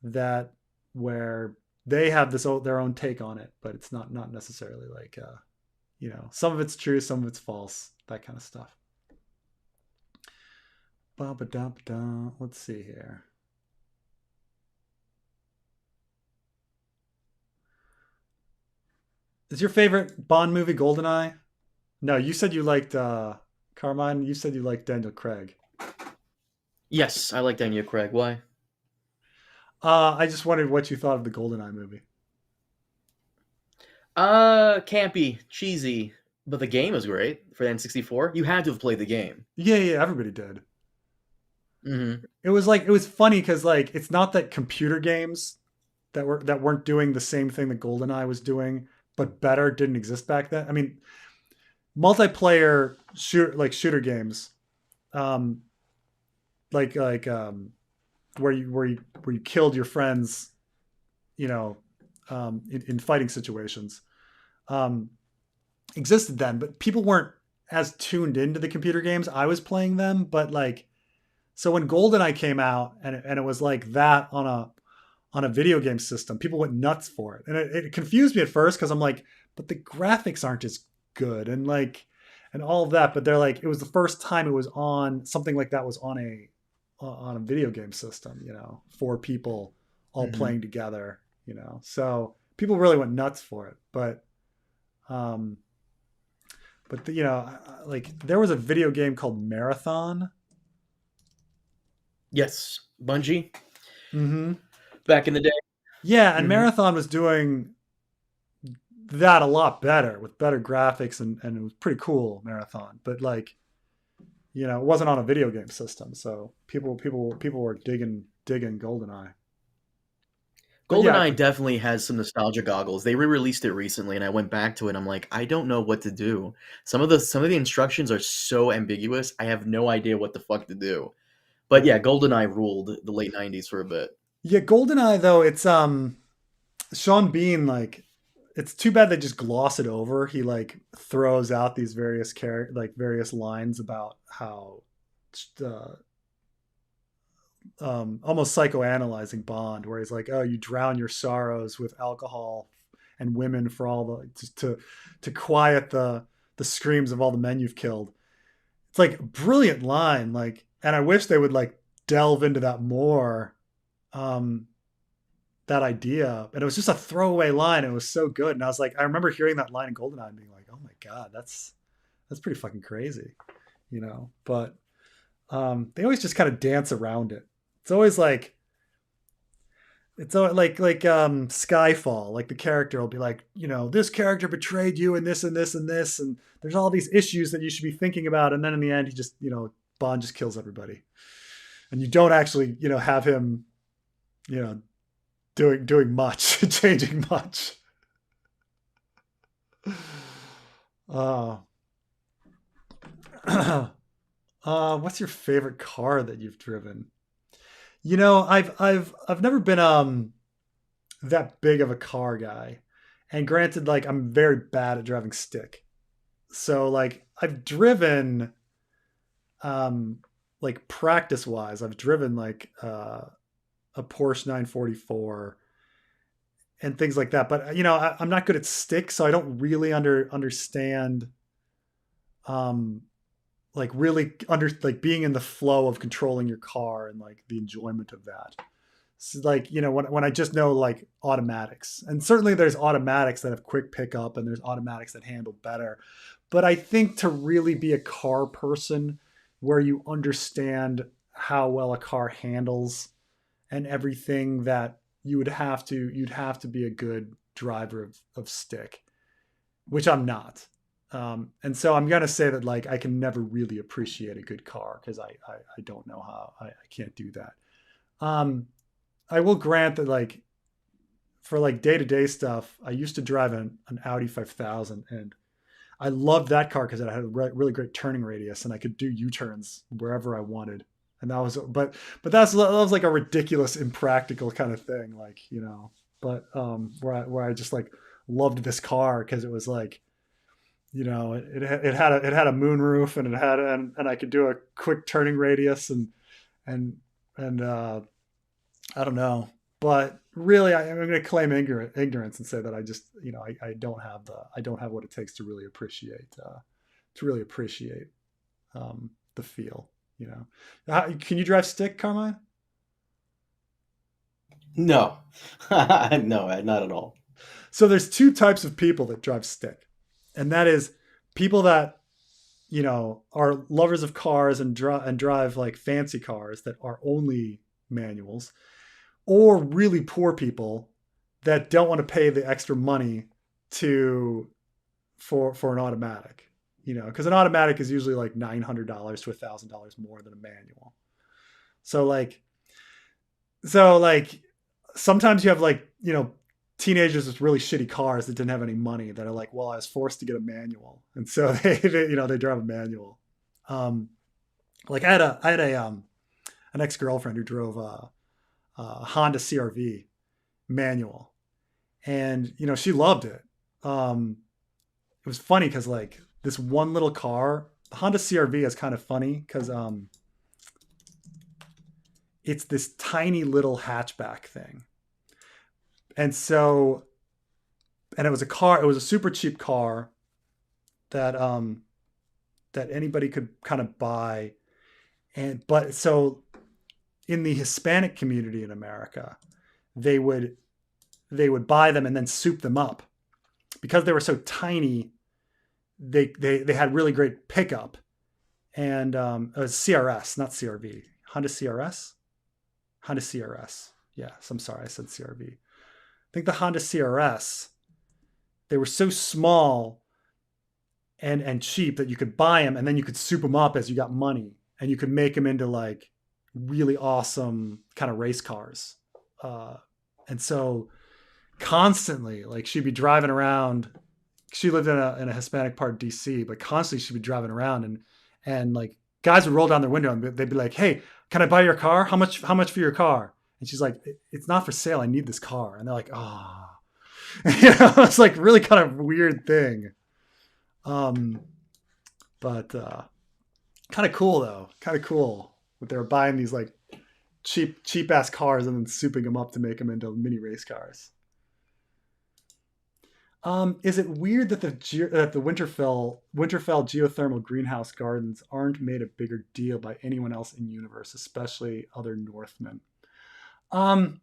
that where they have their own take on it, but it's not necessarily like some of it's true, some of it's false, that kind of stuff. Let's see here. Is your favorite Bond movie GoldenEye? No, you said you liked Carmine. You said you liked Daniel Craig. Yes, I like Daniel Craig. Why? I just wondered what you thought of the GoldenEye movie. Campy, cheesy, but the game was great for the N64. You had to have played the game. Yeah, everybody did. Mm-hmm. It was funny because like it's not that computer games that weren't doing the same thing that GoldenEye was doing, but better didn't exist back then. I mean, multiplayer shooter games, where you killed your friends, in fighting situations, existed then, but people weren't as tuned into the computer games. I was playing them, but like, so when GoldenEye came out and it was like that on a video game system, people went nuts for it. And it confused me at first because I'm like, but the graphics aren't as good and all of that. But they're like, it was the first time it was on something like that was on a video game system, 4 people all playing together, so people really went nuts for it. But like there was a video game called Marathon. Yes, Bungie. Mm-hmm. Back in the day. Yeah, and Marathon was doing that a lot better with better graphics and it was pretty cool, Marathon. But like, it wasn't on a video game system, so people were digging GoldenEye. GoldenEye definitely has some nostalgia goggles. They re-released it recently, and I went back to it. And I'm like, I don't know what to do. Some of the instructions are so ambiguous. I have no idea what the fuck to do. But yeah, GoldenEye ruled the late '90s for a bit. Yeah, GoldenEye though, it's Sean Bean, like, it's too bad they just gloss it over. He like throws out these various various lines about how almost psychoanalyzing Bond, where he's like, "Oh, you drown your sorrows with alcohol and women for all to quiet the screams of all the men you've killed." It's like a brilliant line, like, and I wish they would like delve into that more. That idea, and it was just a throwaway line. It was so good, and I was like, I remember hearing that line in GoldenEye and being like, "Oh my god, that's pretty fucking crazy," But they always just kind of dance around it. It's always like Skyfall. Like the character will be like, this character betrayed you, and this and this and this, and there's all these issues that you should be thinking about, and then in the end, he just, Bond just kills everybody, and you don't actually, have him, doing much, changing much. What's your favorite car that you've driven? I've never been that big of a car guy, and granted, like, I'm very bad at driving stick, so like I've driven, like practice wise, I've driven like a Porsche 944 and things like that. But I'm not good at stick, so I don't really understand like really under like being in the flow of controlling your car and like the enjoyment of that. So like, you know, when I just know like automatics, and certainly there's automatics that have quick pickup and there's automatics that handle better. But I think to really be a car person where you understand how well a car handles and everything, that you'd have to be a good driver of stick, which I'm not. And so I'm gonna say that like I can never really appreciate a good car because I don't know how I can't do that. Um, I will grant that like for like day to day stuff, I used to drive an Audi 5000, and I loved that car because it had a really great turning radius, and I could do U turns wherever I wanted. And that was, that was like a ridiculous, impractical kind of thing, like, you know. But where I just like loved this car because it was like, you know, it had a moonroof, and it had and I could do a quick turning radius, and and I don't know, but really, I'm going to claim ignorance and say that I just, you know, I don't have what it takes to really appreciate the feel. You know, can you drive stick, Carmine? No, no, not at all. So there's two types of people that drive stick, and that is people that, you know, are lovers of cars and drive like fancy cars that are only manuals, or really poor people that don't want to pay the extra money to for an automatic, you know, because an automatic is usually like $900 to $1,000 more than a manual. So like sometimes you have like, you know, teenagers with really shitty cars that didn't have any money that are like, well, I was forced to get a manual, and so they you know, they drive a manual. Um, like I had a an ex girlfriend who drove a Honda CRV manual, and you know, she loved it. It was funny because like this one little car, the Honda CRV, is kind of funny because it's this tiny little hatchback thing, and so and it was a car. It was a super cheap car that that anybody could kind of buy, and but so in the Hispanic community in America, they would buy them and then soup them up because they were so tiny. They had really great pickup, and it was CRS, not CRV. Honda CRS, Honda CRS. Yeah, so I'm sorry, I said CRV. I think the Honda CRS, they were so small and cheap that you could buy them and then you could soup them up as you got money, and you could make them into like really awesome kind of race cars. And so constantly, like she'd be driving around. She lived in a Hispanic part of DC, but constantly she'd be driving around, and like guys would roll down their window and they'd be like, "Hey, can I buy your car? How much for your car?" And she's like, "It's not for sale. I need this car." And they're like, "Ah." Oh. You know, it's like really kind of weird thing. Um, but kind of cool though. Kind of cool that they were buying these like cheap ass cars and then souping them up to make them into mini race cars. Is it weird that the Winterfell geothermal greenhouse gardens aren't made a bigger deal by anyone else in universe, especially other Northmen? Um,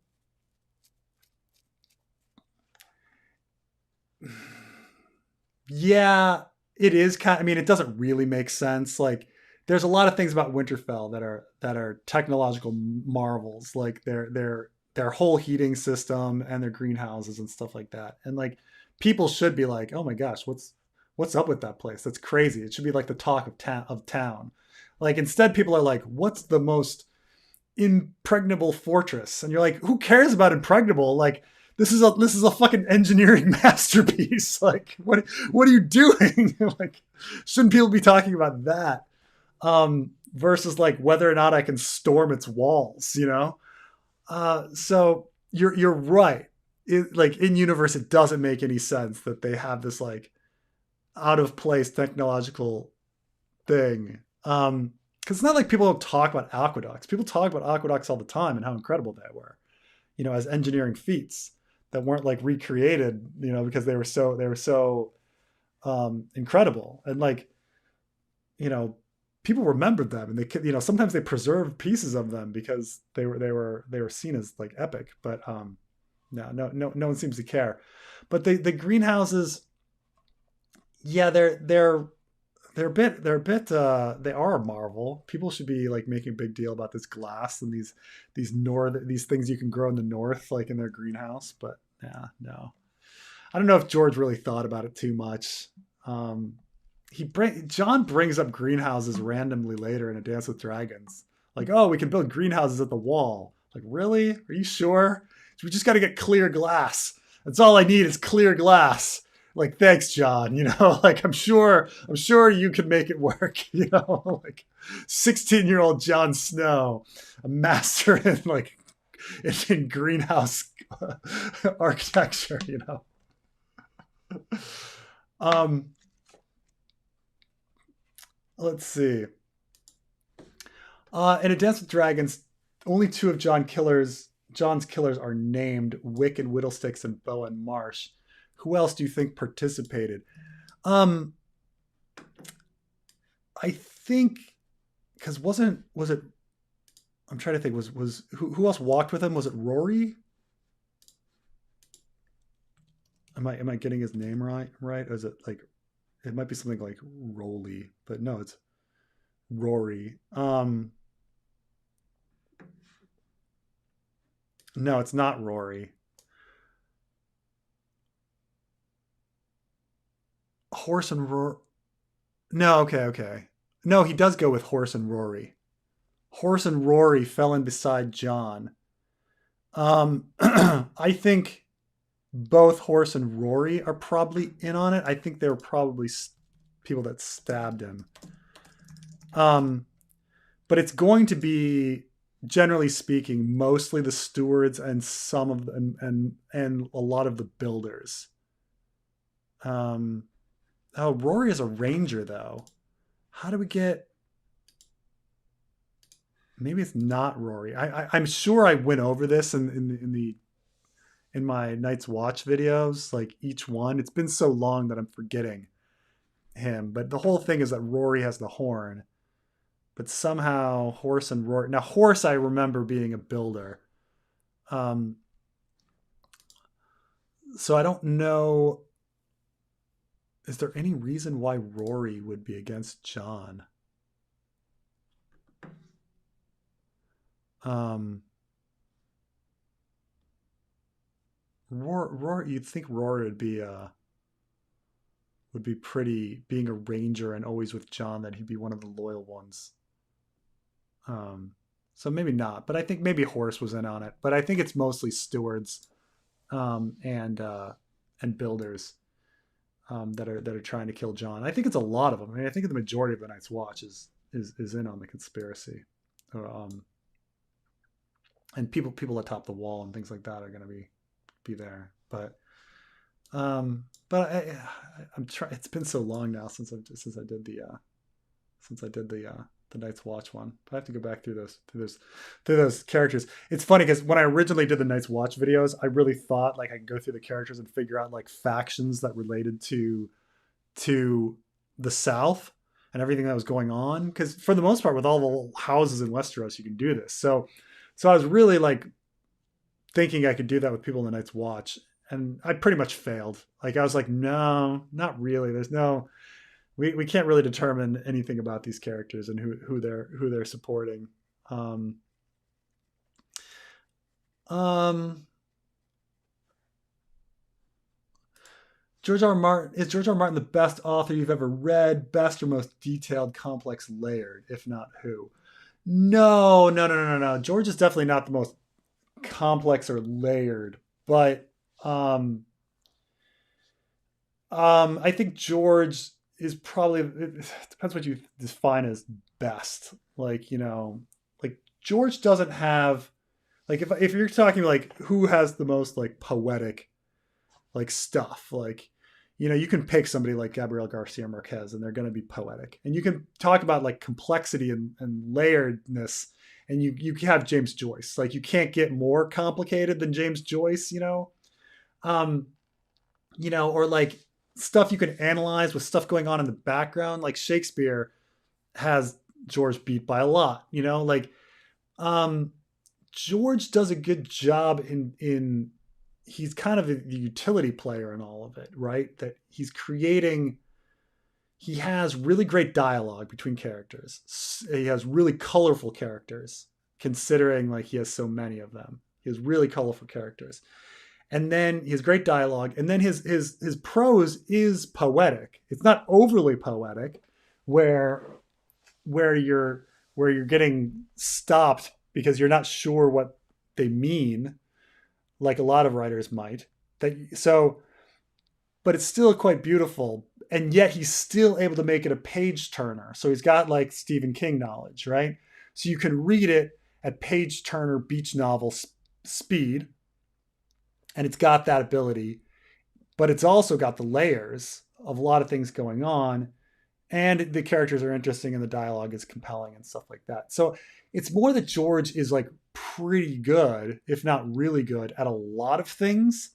yeah, it is kind. I mean, it doesn't really make sense. Like, there's a lot of things about Winterfell that are technological marvels, like their whole heating system and their greenhouses and stuff like that. And like, people should be like, "Oh my gosh, what's up with that place? That's crazy." It should be like the talk of town. Like, instead, people are like, "What's the most impregnable fortress?" And you're like, "Who cares about impregnable? Like, this is a fucking engineering masterpiece. Like, what are you doing?" Like, shouldn't people be talking about that? Versus like whether or not I can storm its walls, you know? So you're right. Like in universe, it doesn't make any sense that they have this like out of place technological thing. Because it's not like people don't talk about aqueducts. People talk about aqueducts all the time and how incredible they were, you know, as engineering feats that weren't like recreated, you know, because they were so incredible. And like, you know, people remembered them, and sometimes they preserved pieces of them because they were seen as like epic. But no one seems to care. But the greenhouses, yeah, they are a marvel. People should be like making a big deal about this glass and these things you can grow in the north, like in their greenhouse. But yeah, no, I don't know if George really thought about it too much. Um, John brings up greenhouses randomly later in A Dance with Dragons. Like, oh, we can build greenhouses at the wall. Like, really? Are you sure? We just got to get clear glass. That's all I need is clear glass. Like, thanks, John. Like I'm sure you can make it work. Like 16-year-old Jon Snow, a master in like in greenhouse architecture. Um, let's see. In A Dance with Dragons, only two of John's killers are named: Wick and Whittlesticks and Bowen Marsh. Who else do you think participated? I think because was it? I'm trying to think. Was who else walked with him? Was it Rory? Am I getting his name right? Right? Or is it like it might be something like Rolly, but no, it's Rory. No, it's not Rory. Horse and Rory. No, okay. No, he does go with Horse and Rory. Horse and Rory fell in beside John. I think both Horse and Rory are probably in on it. I think they were probably people that stabbed him. But it's going to be, generally speaking, mostly the stewards and some of them and a lot of the builders. Rory is a ranger though. How do we get? Maybe it's not Rory. I'm sure I went over this in my Night's Watch videos, like each one. It's been so long that I'm forgetting him. But the whole thing is that Rory has the horn, but somehow Horse and Rory. Now Horse, I remember being a builder. So I don't know. Is there any reason why Rory would be against John? Rory, you'd think Rory would be pretty, being a ranger and always with John, that he'd be one of the loyal ones. So maybe not, but I think maybe Horse was in on it. But I think it's mostly stewards and builders that are trying to kill John. I think it's a lot of them. I mean, I think the majority of the Night's Watch is in on the conspiracy, and people atop the wall and things like that are going to be there. But I'm trying. It's been so long now since I did the Night's Watch one. But I have to go back through those characters. It's funny because when I originally did the Night's Watch videos, I really thought like I could go through the characters and figure out like factions that related to the South and everything that was going on. Because for the most part, with all the houses in Westeros, you can do this. So I was really like thinking I could do that with people in the Night's Watch, and I pretty much failed. Like I was like, no, not really. There's no. We can't really determine anything about these characters and who they're supporting. George R. R. Martin, is George R. R. Martin the best author you've ever read? Best or most detailed, complex, layered? If not, who? No. George is definitely not the most complex or layered, but I think George is probably, it depends what you define as best. Like, like George doesn't have, like if you're talking like who has the most like poetic like stuff, like you can pick somebody like Gabriel Garcia Marquez and they're going to be poetic, and you can talk about like complexity and layeredness, and you have James Joyce. Like you can't get more complicated than James Joyce, or like stuff you can analyze with stuff going on in the background. Like Shakespeare has George beat by a lot. Like George does a good job in he's kind of the utility player in all of it, right? That he has really great dialogue between characters. He has really colorful characters, considering like he has so many of them. He has really colorful characters. And then he has great dialogue, and then his prose is poetic. It's not overly poetic, where you're getting stopped because you're not sure what they mean, like a lot of writers might. But it's still quite beautiful, and yet he's still able to make it a page turner. So he's got like Stephen King knowledge, right? So you can read it at page turner beach novel speed, and it's got that ability, but it's also got the layers of a lot of things going on, and the characters are interesting and the dialogue is compelling and stuff like that. So it's more that George is like pretty good, if not really good, at a lot of things,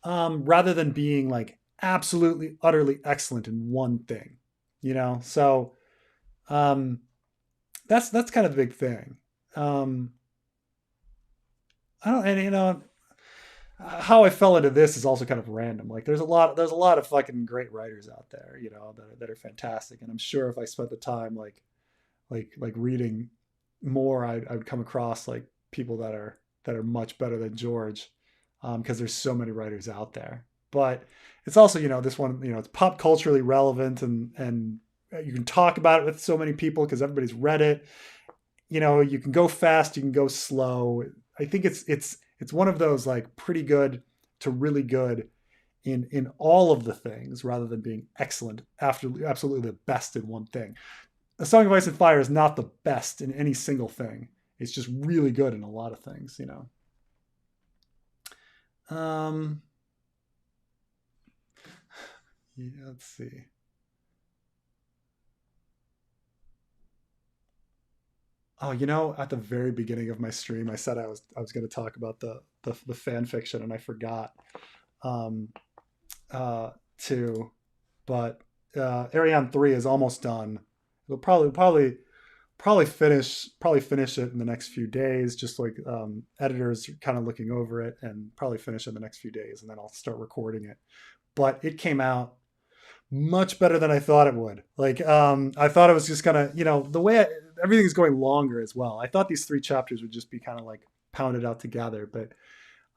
rather than being like absolutely utterly excellent in one thing. So that's kind of the big thing. I don't, and how I fell into this is also kind of random. Like there's a lot of fucking great writers out there, that are fantastic. And I'm sure if I spent the time like reading more, I would come across like people that are much better than George, because there's so many writers out there. But it's also, this one, it's pop culturally relevant, and you can talk about it with so many people because everybody's read it. You can go fast, you can go slow. I think it's one of those like pretty good to really good in all of the things, rather than being excellent after absolutely the best in one thing. A Song of Ice and Fire is not the best in any single thing. It's just really good in a lot of things, Yeah, let's see. Oh, at the very beginning of my stream, I said I was going to talk about the fan fiction, and I forgot um, to. But Ariane 3 is almost done. It'll probably finish it in the next few days. Just like editors are kind of looking over it, and probably finish it in the next few days, and then I'll start recording it. But it came out much better than I thought it would. Like, I thought it was just gonna, the way everything's going longer as well. I thought these 3 chapters would just be kind of like pounded out together,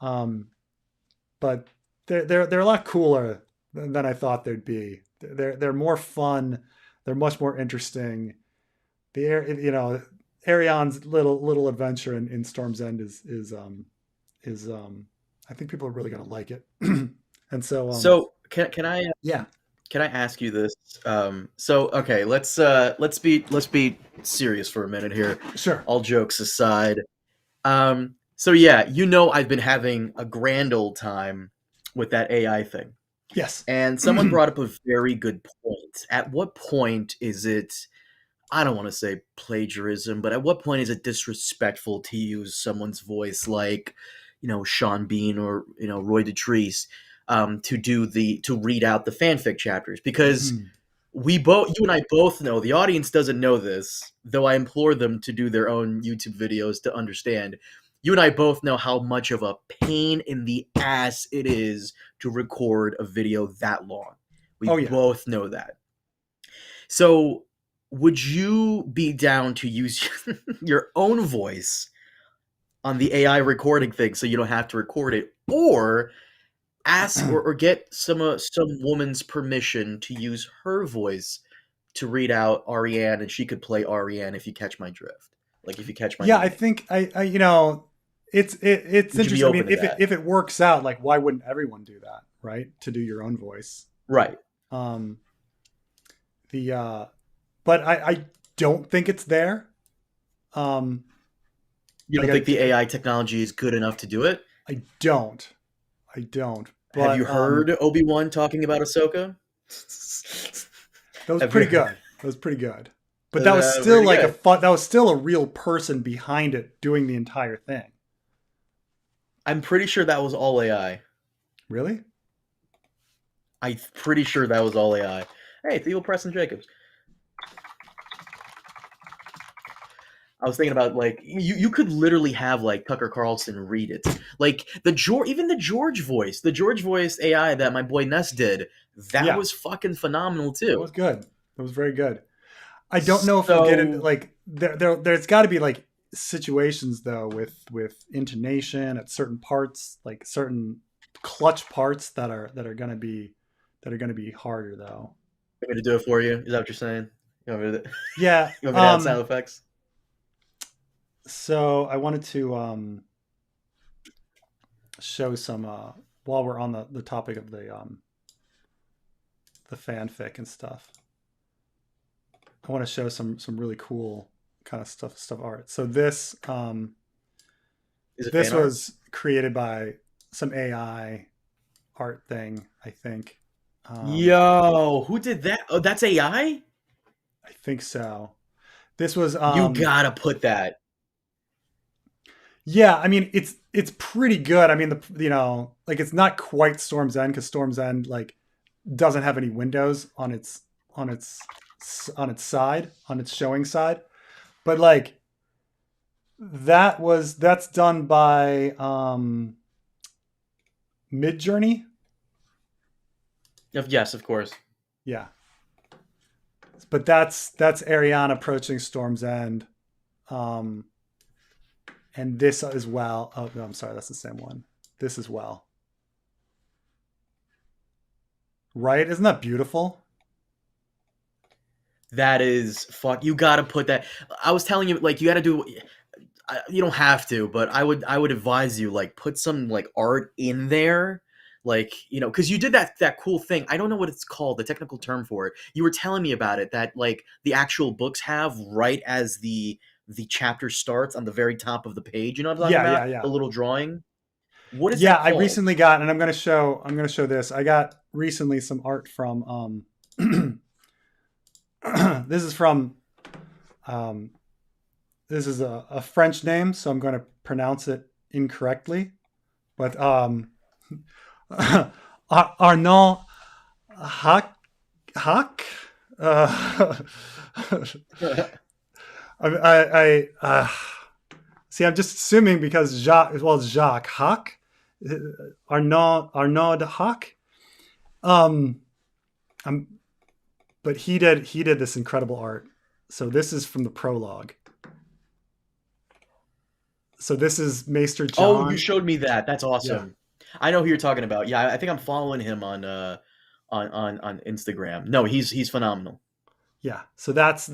um, but they're a lot cooler than I thought they'd be. They're more fun. They're much more interesting. Ariane's little adventure in Storm's End is I think people are really gonna like it. And so can I yeah. Can I ask you this? Okay, let's be serious for a minute here. Sure. All jokes aside. So yeah, I've been having a grand old time with that AI thing. Yes. And someone brought up a very good point. At what point is it, I don't want to say plagiarism, but at what point is it disrespectful to use someone's voice like, Sean Bean or, Roy Dotrice, to read out the fanfic chapters? Because you and I both know, the audience doesn't know this, though I implore them to do their own YouTube videos to understand. You and I both know how much of a pain in the ass it is to record a video that long. We both know that. So would you be down to use your own voice on the AI recording thing so you don't have to record it, or ask or get some woman's permission to use her voice to read out Ariane, and she could play Ariane, if you catch my drift? Like, if you catch my meaning. I think it's interesting. I mean, if it works out, like, why wouldn't everyone do that, right? To do your own voice, right? But I don't think it's there. You don't think the AI technology is good enough to do it? I don't. But, have you heard Obi-Wan talking about Ahsoka? That was pretty good. But that was still like that was still a real person behind it doing the entire thing. I'm pretty sure that was all AI. Really? I'm pretty sure that was all AI. Hey, Theo Preston Jacobs. I was thinking about like you could literally have like Tucker Carlson read it. Like even the George voice AI that my boy Ness did, that Yeah, was fucking phenomenal that too. was good. That was very good. I don't know if we'll get into So like there's got to be like situations though with intonation at certain parts, like certain clutch parts that are gonna be harder though. you want me to do it for you? Is that what you're saying? You want me to, Yeah. you want me to add sound effects? So I wanted to show some while we're on the topic of the fanfic and stuff. I want to show some really cool kind of stuff art. So Is it this fan art? was created by some AI art thing, I think. Yo, who did that? Oh, that's AI? I think so. This was You gotta put that. yeah, I mean it's pretty good. I mean like it's not quite Storm's End because Storm's End like doesn't have any windows on its on its side, on its showing side. But like that's done by Mid Journey. Yes, of course. Yeah. But that's Ariana approaching Storm's End. Um and this as well. Oh no, I'm sorry, that's the same one. This as well. Right? Isn't that beautiful? That is fuck. You gotta put that. I was telling you, like, you gotta do. You don't have to, but I would advise you like put some like art in there, like because you did that cool thing. I don't know what it's called, the technical term for it. You were telling me about it that like the actual books have right as the chapter starts on the very top of the page. You know what I'm talking Yeah, yeah, about? yeah. The little drawing. What is Yeah, that I called? recently got, and I'm gonna show this. I got recently some art from this is from um this is a French name, so I'm going to pronounce it incorrectly. But Arnaud Hack Hack. Uh, see. I'm just assuming because Jacques, well, it's Jacques Hack, Arnaud Hack. Um, I'm, but he did this incredible art. So this is from the prologue. So this is Maester Oh, you John. showed me that. That's Yeah, awesome. I know who you're talking about. Yeah, I think I'm following him on on Instagram. No, he's phenomenal. yeah. So that's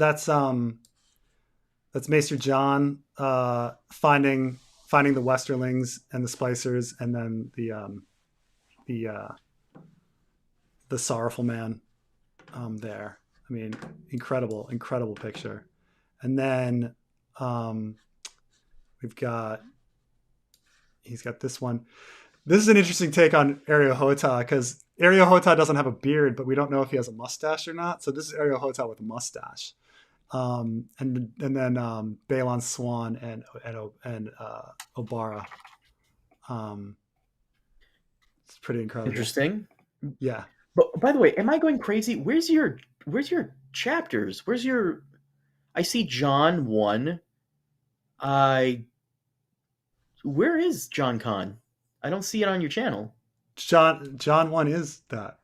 Maester John finding the Westerlings and the Spicers, and then the the sorrowful man there. I mean, incredible picture. And then um, we've got he's got this one. This is an interesting take on Ariel Hota because Ariel Hota doesn't have a beard, but we don't know if he has a mustache or not. So this is Ariel Hota with a mustache. And then Balon Swan and Obara. Um, it's pretty incredible. Interesting. Yeah, But by the way, am I going crazy? Where's your chapters? Where's your I see John 1. I Where is John Con? I don't see it on your channel. John one is that.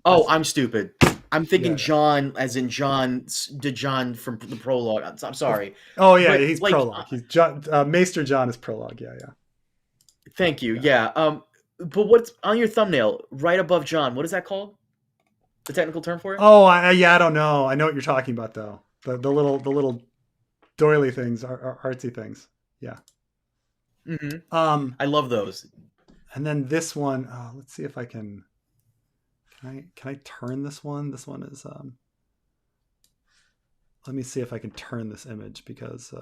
Oh, That's I'm stupid. I'm yeah thinking yeah. John as in John the John from the prologue. I'm sorry. Oh yeah, But he's like prologue. He's John, Maester John is prologue. Yeah yeah thank you. yeah. Yeah. But what's on your thumbnail right above John? What is that called? The technical term for it? Oh yeah, I don't know. I know what you're talking about though. The little doily things are artsy things. Yeah. Mhm. Um, I love those. and then this one. Let's see if I can. Can I turn this one? This one is. Let me see if I can turn this image because.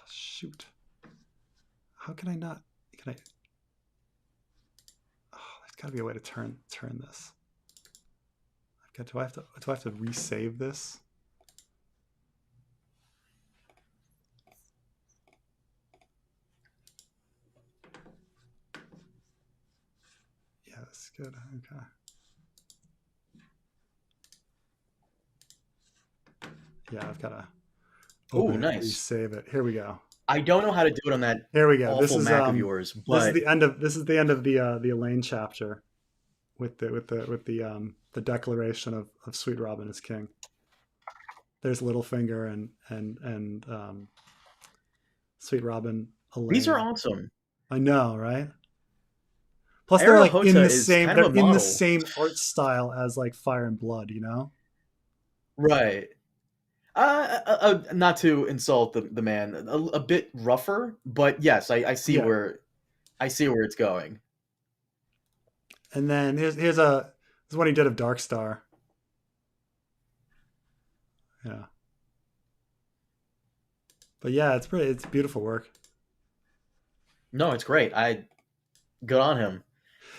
Shoot. How can I not? Can I? Oh, there's got to be a way to turn this. Do I have to resave this? Yeah, that's good. Okay. Yeah, I've got to Oh, open it, nice. resave it. Here we go. I don't know how to do it on that Here we go. awful Mac of yours, This is but the end of the Elaine chapter with the declaration of Sweet Robin as king. There's Littlefinger and Sweet Robin, these are Elaine. awesome. I know, right? Plus, they're Ariel like Hota is kind of a in the model. same art style as like Fire and Blood, you know? Right. Not to insult the man, a bit rougher, but yes, I see Yeah. where it's going. And then this is one he did of Darkstar. Yeah. But yeah, it's beautiful work. No, it's great. Good on him.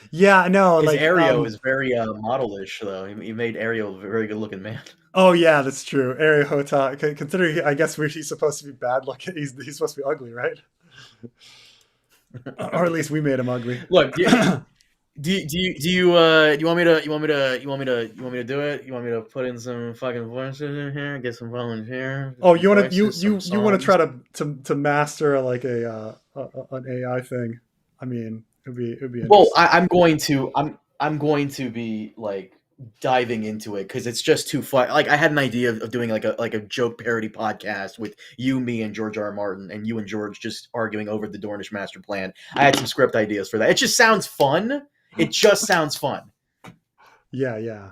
Yeah, I know. His Like, Ario is very modelish, though. He made Ariel a very good looking man. oh yeah, that's true. Ari Hota, considering I guess he's supposed to be bad looking, he's supposed to be ugly, right? Or at least we made him ugly. Look, do you want me to do it? You want me to put in some fucking voices in here, get some volunteers? Oh, Some voices, some you want to songs? try to master like an AI thing? I mean, it'd be Well, interesting. I'm going to be like diving into it because it's just too fun. Like I had an idea of doing like a joke parody podcast with you, me, and George R. R. Martin, and you and George just arguing over the Dornish master plan. I had some script ideas for that. It just sounds fun. It just sounds fun. Yeah, yeah,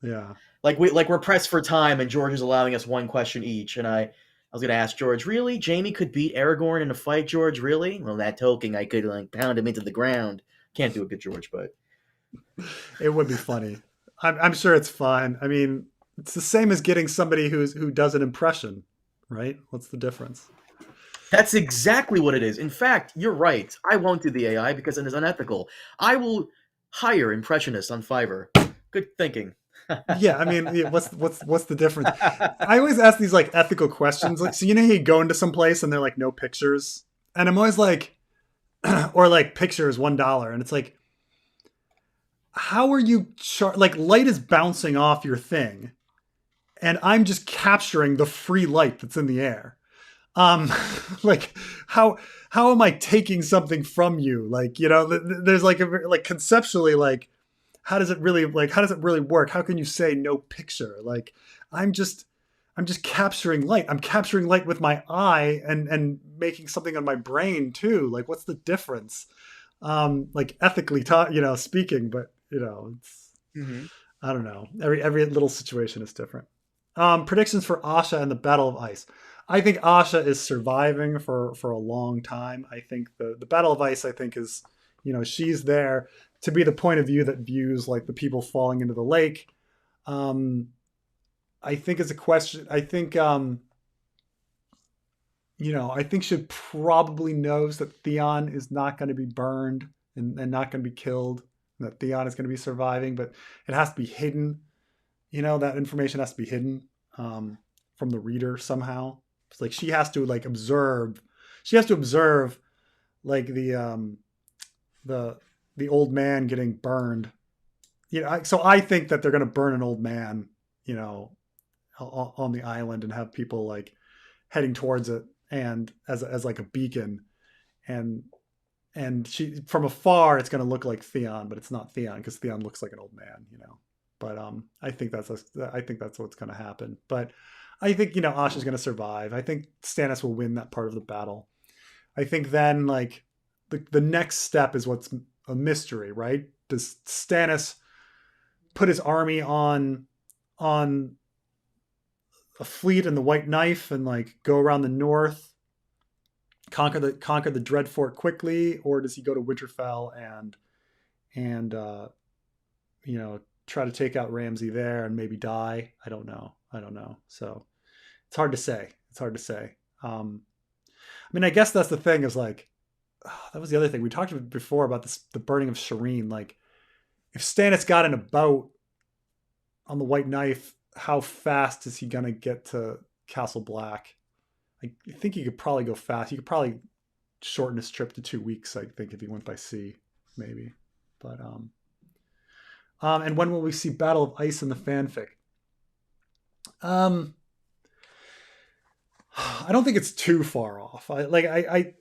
yeah. We're pressed for time, and George is allowing us one question each. And I was gonna ask George, really, Jamie could beat Aragorn in a fight? George, really? Well, that token, I could like pound him into the ground. Can't do a good George, but It would be funny. I'm sure it's fine. I mean, it's the same as getting somebody who does an impression, right? What's the difference? that's exactly what it is. In fact, you're right. I won't do the AI because it is unethical. I will hire impressionists on Fiverr. Good thinking. Yeah, I mean, yeah, what's the difference? I always ask these like ethical questions. Like, so you know, you go into some place and they're like no pictures, and I'm always like, or like pictures $1, and it's like, how are you like light is bouncing off your thing, and I'm just capturing the free light that's in the air. Um, like how am I taking something from you? Like, you know, there's like like conceptually like how does it really work? How can you say no picture? Like I'm just I'm just capturing light. I'm capturing light with my eye and making something on my brain too. Like what's the difference? Like ethically taught, you know, speaking, but you know, it's Hmm. I don't know. Every little situation is different. Predictions for Asha and the Battle of Ice. I think Asha is surviving for a long time. I think the Battle of Ice, I think, is, you know, she's there to be the point of view that views like the people falling into the lake. Um, I think it's a question. I think you know, I think she probably knows that Theon is not going to be burned and not going to be killed. And that Theon is going to be surviving, but it has to be hidden. You know, that information has to be hidden from the reader somehow. It's like she has to like observe. She has to observe like the the old man getting burned. You know, so I think that they're going to burn an old man. You know, on the island and have people like heading towards it and as like a beacon and she from afar it's going to look like Theon, but it's not Theon because Theon looks like an old man, you know. But I think that's what's going to happen. But I think, you know, Asha's going to survive. I think Stannis will win that part of the battle. I think then like the next step is what's a mystery, right? Does Stannis put his army on a fleet and the White Knife and like go around the north, conquer the Dreadfort quickly, or does he go to Winterfell and you know, try to take out Ramsay there and maybe die? I don't know. I don't know. So it's hard to say. It's hard to say. I mean, I guess that's the thing is like that was the other thing we talked about before about this, the burning of Shireen. Like if Stannis got in a boat on the White Knife, how fast is he gonna get to Castle Black? I think he could probably go fast. He could probably shorten his trip to 2 weeks. I think if he went by sea, maybe. But and when will we see Battle of Ice in the fanfic? Um, I don't think it's too far off. I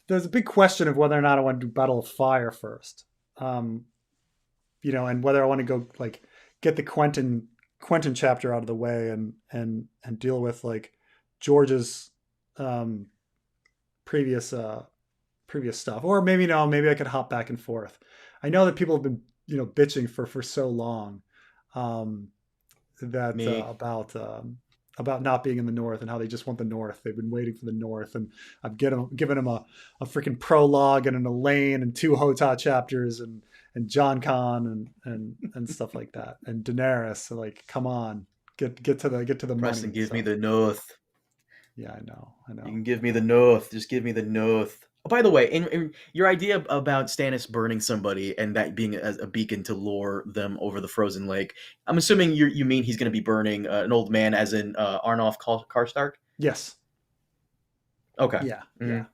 there's a big question of whether or not I want to do Battle of Fire first. Um, and whether I want to go like get the Quentin chapter out of the way and deal with like George's um, previous previous stuff, or maybe no, maybe I could hop back and forth. I know that people have been bitching for so long um, that Me. about not being in the North and how they just want the North. They've been waiting for the North, and I've given them a freaking prologue and an Elaine and two Hota chapters and John Con and stuff like that, and Daenerys. So like, come on, get to the Preston, money. give So me the North. yeah, I know. You can give me the North. Just give me the North. Oh, by the way, in your idea about Stannis burning somebody and that being a beacon to lure them over the frozen lake, I'm assuming you mean he's going to be burning an old man, as in Arnulf Karstark? Yes. Okay. Yeah. Mm-hmm.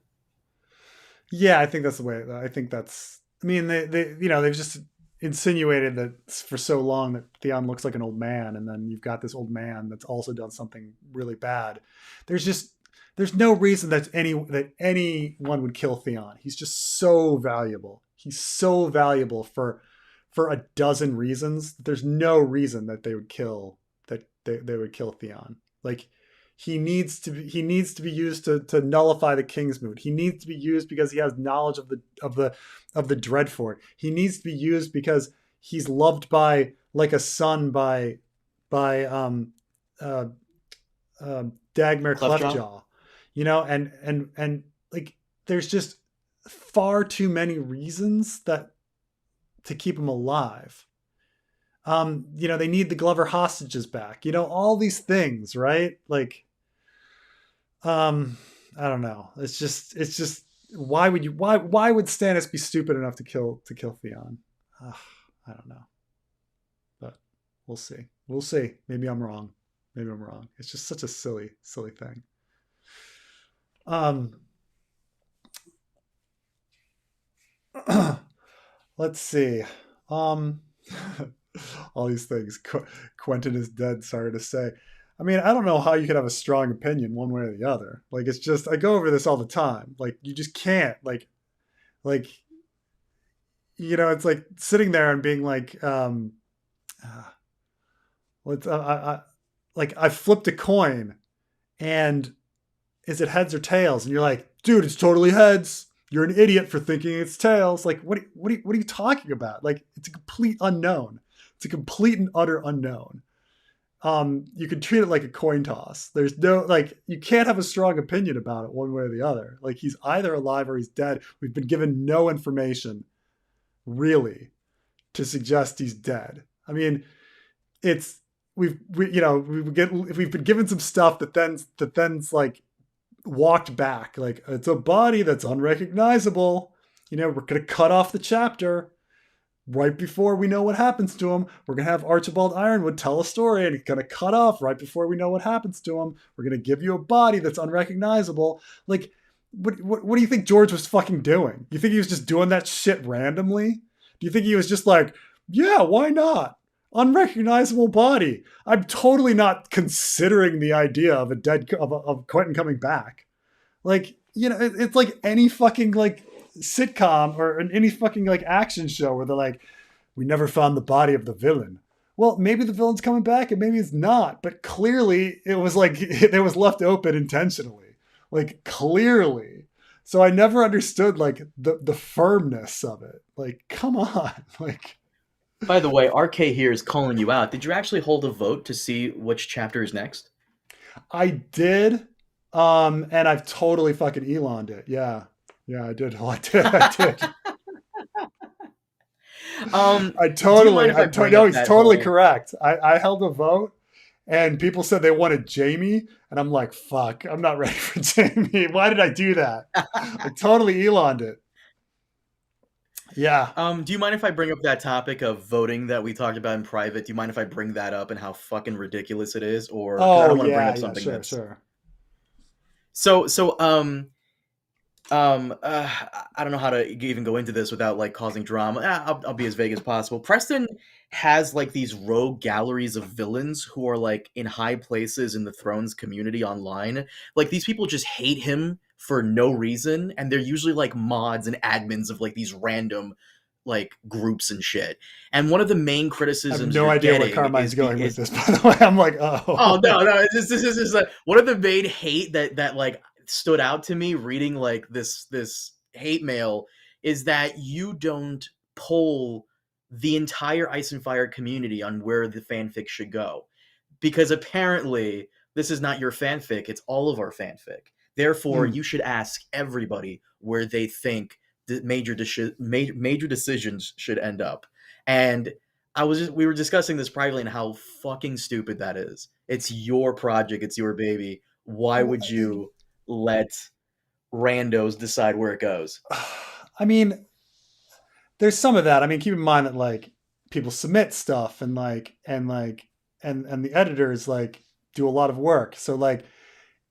Yeah. I think that's the way. I think that's. I mean, they they've just insinuated that for so long that Theon looks like an old man, and then you've got this old man that's also done something really bad. There's no reason that anyone would kill Theon. He's just so valuable. He's so valuable for a dozen reasons. There's no reason that they would kill they would kill Theon. Like he needs to be used to nullify the Kingsmoot. He needs to be used because he has knowledge of the Dreadfort. He needs to be used because he's loved by like a son by Dagmar Cleftjaw. And like there's just far too many reasons that to keep him alive. They need the Glover hostages back. All these things, right? Like, I don't know. It's just why would Stannis be stupid enough to kill Theon? I don't know, but we'll see. We'll see. Maybe I'm wrong. It's just such a silly thing. Let's see. All these things. Quentin is dead. Sorry to say. I mean, I don't know how you could have a strong opinion one way or the other. Like, it's just I go over this all the time. Like, you just can't. Like, it's like sitting there and being like, I flipped a coin, and is it heads or tails? And you're like, dude, it's totally heads. You're an idiot for thinking it's tails. Like, what are you talking about? Like, it's a complete unknown. It's a complete and utter unknown. You can treat it like a coin toss. There's no, like, you can't have a strong opinion about it one way or the other. Like, he's either alive or he's dead. We've been given no information, really, to suggest he's dead. I mean, we've been given some stuff that then's like walked back. Like, it's a body that's unrecognizable. We're gonna cut off the chapter right before we know what happens to him. We're gonna have Archibald Ironwood tell a story, and he's gonna cut off right before we know what happens to him. We're gonna give you a body that's unrecognizable. Like, what do you think George was fucking doing? You think he was just doing that shit randomly? Do you think he was just like, yeah, why not? Unrecognizable body. I'm totally not considering the idea of a dead of Quentin coming back. Like, it's like any fucking like sitcom or any fucking like action show where they're like, we never found the body of the villain. Well, maybe the villain's coming back and maybe it's not, but clearly it was like it was left open intentionally. Like, clearly. So I never understood like the firmness of it. Like, come on. Like, by the way, RK here is calling you out. Did you actually hold a vote to see which chapter is next? I did. And I've totally fucking Elon'd it. Yeah. Yeah, I did. I did. No, he's totally correct. I held a vote and people said they wanted Jamie. And I'm like, fuck, I'm not ready for Jamie. Why did I do that? I totally Elon'd it. Yeah. Do you mind if I bring up that topic of voting that we talked about in private? Do you mind if I bring that up and how fucking ridiculous it is? Or I don't want to bring up something sure. So I don't know how to even go into this without like causing drama. I'll be as vague as possible. Preston has like these rogue galleries of villains who are like in high places in the Thrones community online. Like these people just hate him for no reason, and they're usually like mods and admins of like these random like groups and shit. And one of the main I have criticisms no you're idea where getting Carmine's going with is this, by the way. I'm like, oh oh. no, no, this is just like one of the main hate that like stood out to me reading like this hate mail is that you don't poll the entire Ice and Fire community on where the fanfic should go. Because apparently this is not your fanfic, it's all of our fanfic. Therefore, Mm. you should ask everybody where they think the major decisions should end up. And we were discussing this privately and how fucking stupid that is. It's your project, it's your baby. Why would you let randos decide where it goes? I mean, there's some of that. I mean, keep in mind that like people submit stuff and the editors like do a lot of work. So like,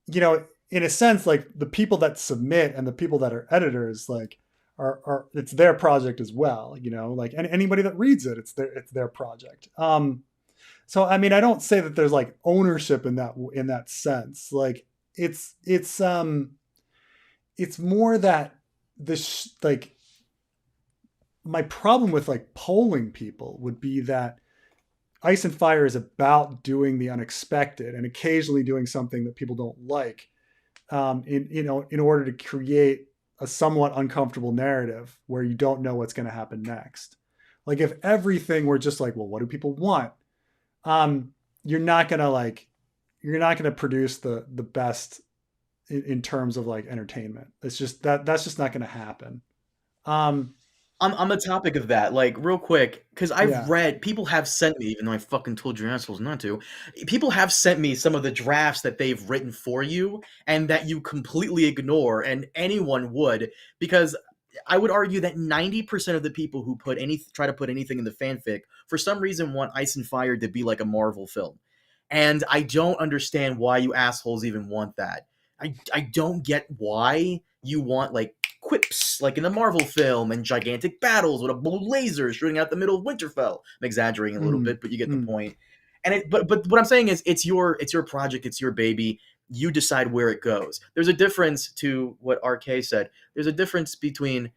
in a sense, like the people that submit and the people that are editors, like are it's their project as well, like and anybody that reads it, it's their project. So I mean, I don't say that there's like ownership in that sense. Like it's more that this like my problem with like polling people would be that Ice and Fire is about doing the unexpected and occasionally doing something that people don't like, in order to create a somewhat uncomfortable narrative where you don't know what's going to happen next. Like if everything were just like, well, what do people want? Um, you're not gonna like, you're not gonna produce the best in terms of like entertainment. It's just that's just not gonna happen. Um, On the topic of that, like real quick, because I've yeah, read people have sent me, even though I fucking told your assholes not to. People have sent me some of the drafts that they've written for you and that you completely ignore, and anyone would, because I would argue that 90% of the people who try to put anything in the fanfic for some reason want Ice and Fire to be like a Marvel film, and I don't understand why you assholes even want that. I don't get why you want like quips like in the Marvel film and gigantic battles with a blue laser shooting out the middle of Winterfell. I'm exaggerating a little mm, bit, but you get the mm, point. And but what I'm saying is it's your project, it's your baby. You decide where it goes. There's a difference to what RK said. There's a difference between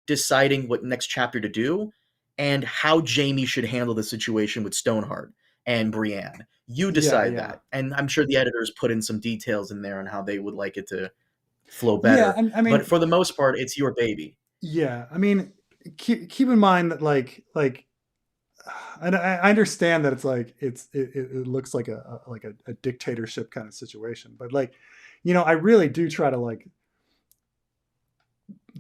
deciding what next chapter to do and how Jamie should handle the situation with Stoneheart and Brienne. You yeah, decide yeah, that. And I'm sure the editors put in some details in there on how they would like it to flow yeah. better. I But mean, for the most part, it's your baby. yeah. I mean, keep in mind that and I understand that it's like it looks like a dictatorship kind of situation, but like, I really do try to like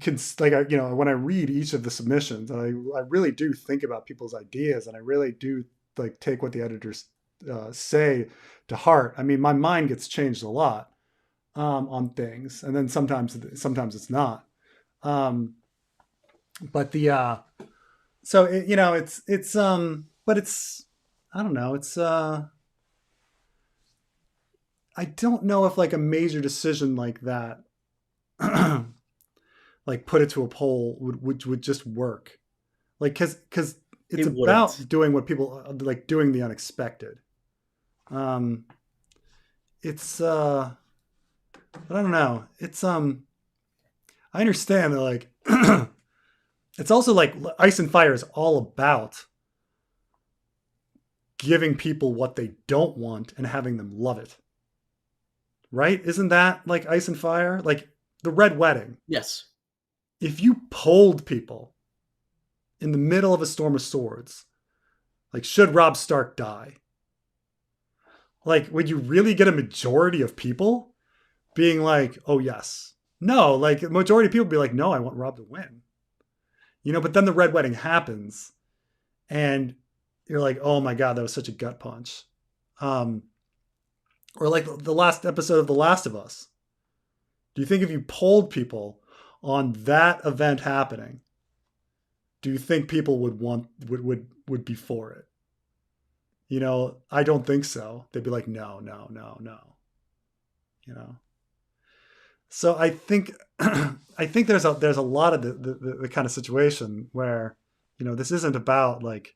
when I read each of the submissions, and I really do think about people's ideas, and I really do like take what the editors say to heart. I mean, my mind gets changed a lot on things, and then sometimes it's not. Um, but the so but it's I don't know. It's I don't know if like a major decision like that, like put it to a poll would just work. Like because it's It wouldn't. about doing what people like, doing the unexpected. Um, it's but I don't know. I understand that like it's also like Ice and Fire is all about giving people what they don't want and having them love it. Right? Isn't that like Ice and Fire? Like the Red Wedding. Yes. If you polled people in the middle of a storm of swords, like should Robb Stark die? Like, would you really get a majority of people being like, oh yes? No, like a majority of people be like, no, I want Robb to win. But then the Red Wedding happens and you're like, oh my God, that was such a gut punch. Um, or like the last episode of The Last of Us. Do you think if you polled people on that event happening, do you think people would be for it? I don't think so. They'd be like, no, no, no, no. You know. So I think I think there's a lot of the kind of situation where, this isn't about like,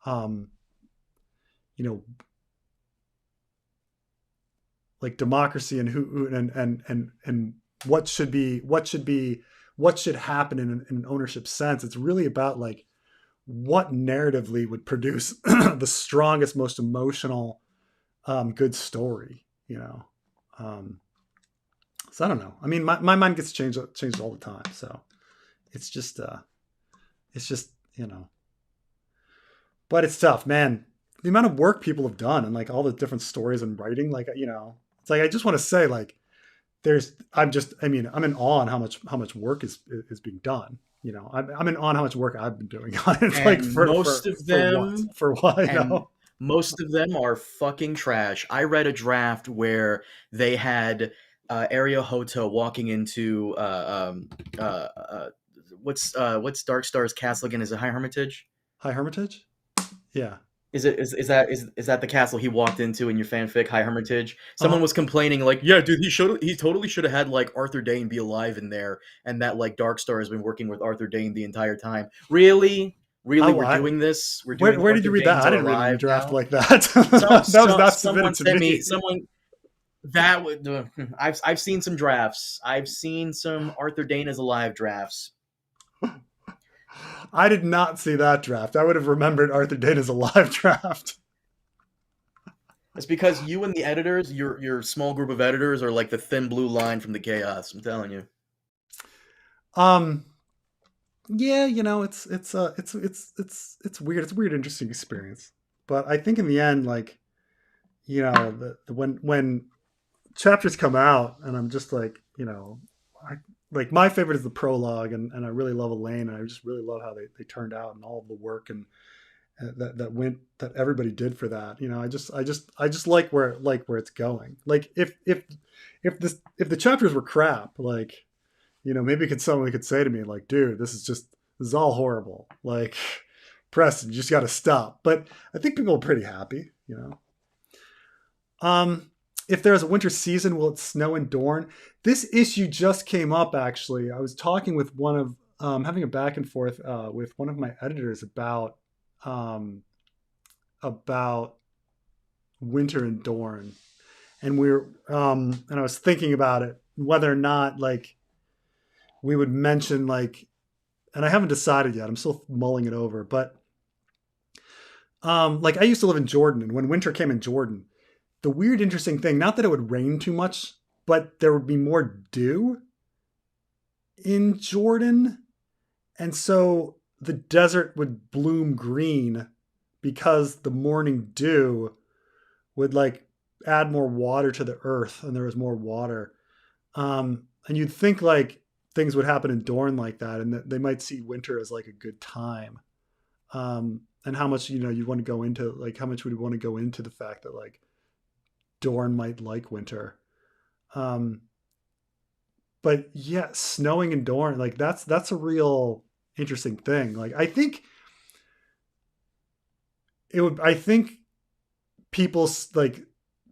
um, you know like democracy and who and what should happen in an ownership sense. It's really about like what narratively would produce the strongest, most emotional, good story. Um, so I don't know. I mean, my mind gets changed all the time. So it's just it's just but it's tough, man. The amount of work people have done and like all the different stories and writing, like it's like I just want to say like I'm in awe on how much work is being done. I'm in awe on how much work I've been doing on it, like And most of for what them for what I and know. most of them are fucking trash. I read a draft where they had Ario Hoto walking into what's Darkstar's castle again? Is it High Hermitage? High Hermitage, yeah. Is that the castle he walked into in your fanfic, High Hermitage? Someone Uh-huh. was complaining like, yeah, dude, he totally should have had like Arthur Dayne be alive in there, and that like Darkstar has been working with Arthur Dayne the entire time. Really, really, Oh, we're doing this. We're doing where did you Arthur read that? Daynes I are didn't read any alive draft now. like that. Some, That was some not someone submitted to sent me me. someone that would. I've seen some drafts. I've seen some Arthur Dayne is alive drafts. I did not see that draft. I would have remembered Arthur Dana's alive draft. It's because you and the editors, your small group of editors, are like the thin blue line from the chaos. I'm telling you. Um, yeah, it's weird. It's a weird, interesting experience. But I think in the end, like, when chapters come out, and I'm just like, I, like my favorite is the prologue, and I really love Elaine, and I just really love how they turned out and all of the work and that everybody did for that. I just like where it's going. Like if the chapters were crap, like maybe someone could say to me like, dude, this is all horrible. Like, Preston, you just got to stop. But I think people are pretty happy. If there's a winter season, will it snow in Dorne? This issue just came up, actually. I was talking with having a back and forth with one of my editors um, about winter in Dorne. And and I was thinking about it, whether or not like we would mention like, and I haven't decided yet. I'm still mulling it over, but like I used to live in Jordan, and when winter came in Jordan, the weird, interesting thing, not that it would rain too much, but there would be more dew in Jordan. And so the desert would bloom green because the morning dew would like add more water to the earth and there was more water. And you'd think like things would happen in Dorne like that and that they might see winter as like a good time. And how much, you want to go into like, how much would you want to go into the fact that like Dorne might like winter. But yeah, snowing in Dorne, like that's a real interesting thing. Like I think people like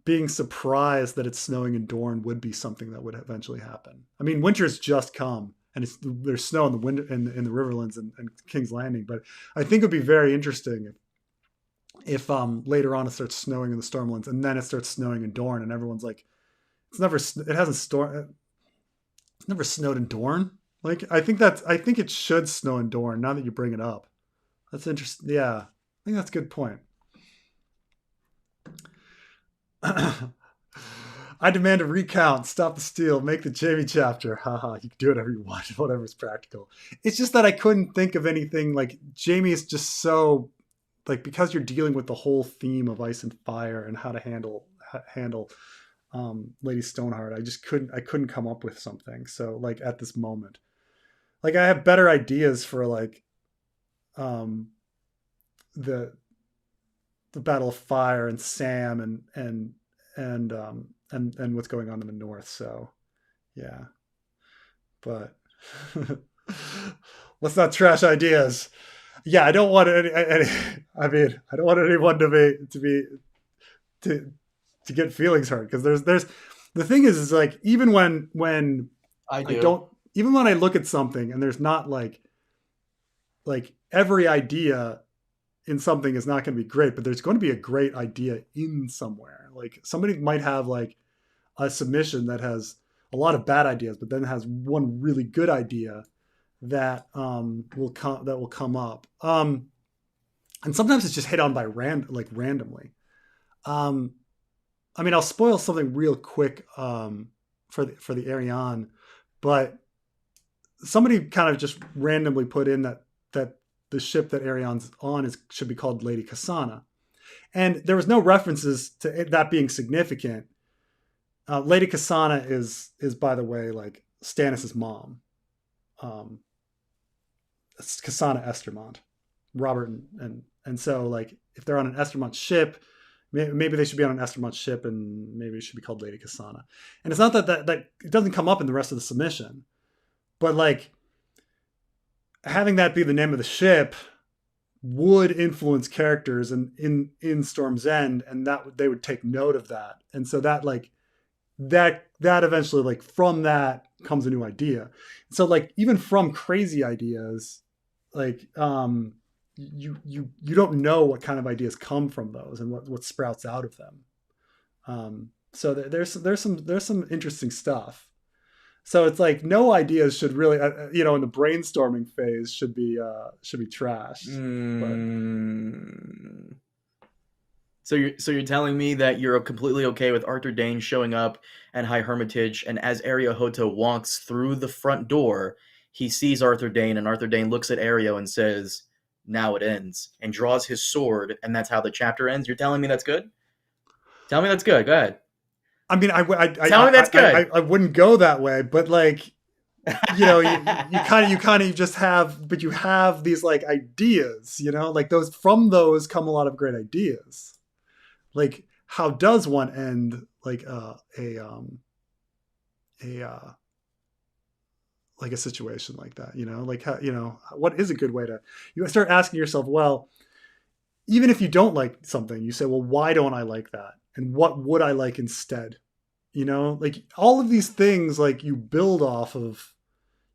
being surprised that it's snowing in Dorne would be something that would eventually happen. I mean, winter's just come and there's snow in the wind in the Riverlands and King's Landing, but I think it would be very interesting if later on it starts snowing in the Stormlands and then it starts snowing in Dorne and everyone's like, it's never snowed in Dorne. Like I think it should snow in Dorne now that you bring it up. That's interesting. Yeah, I think that's a good point. I demand a recount. Stop the steal. Make the Jamie chapter. Haha. You can do whatever you want. Whatever's practical. It's just that I couldn't think of anything like Jamie is just so like because you're dealing with the whole theme of ice and fire and how to handle Lady Stoneheart. I couldn't come up with something. So like at this moment, like I have better ideas for like um, the Battle of Fire and Sam and what's going on in the north. So yeah, but let's not trash ideas. Yeah, I don't want I mean, I don't want anyone to to get feelings hurt because the thing is like even when I I do. don't, even when I look at something and there's not like every idea in something is not going to be great, but there's going to be a great idea in somewhere. Like somebody might have like a submission that has a lot of bad ideas, but then has one really good idea that will come up. And sometimes it's just hit on by randomly. Um, I mean, I'll spoil something real quick for the Ariane, but somebody kind of just randomly put in that the ship that Ariane's on should be called Lady Kasana, and there was no references to that being significant. Lady Kasana is by the way like Stannis's mom, um, Kasana Estermont, Robert and so like if they're on an Estermont ship, maybe they should be on an Estermont ship, and maybe it should be called Lady Kasana. And it's not that it doesn't come up in the rest of the submission, but like having that be the name of the ship would influence characters in Storm's End, and that they would take note of that, and so that like that eventually like from that comes a new idea. So like even from crazy ideas, like you don't know what kind of ideas come from those and what sprouts out of them. So there's some interesting stuff. So it's like no ideas should really in the brainstorming phase should be trashed. But Mm. So you're telling me that you're completely okay with Arthur Dayne showing up at High Hermitage, and as Areo Hoto walks through the front door, he sees Arthur Dayne, and Arthur Dayne looks at Areo and says, "Now it ends," and draws his sword, and that's how the chapter ends. You're telling me that's good? Tell me that's good. Go ahead. I mean, Tell me that's good. I wouldn't go that way, but like you kind of just have, but you have these like ideas, like those from those come a lot of great ideas. Like how does one end like like a situation like that, like how, what is a good way to, you start asking yourself, well, even if you don't like something, you say, well, why don't I like that, and what would I like instead? Like all of these things, like you build off of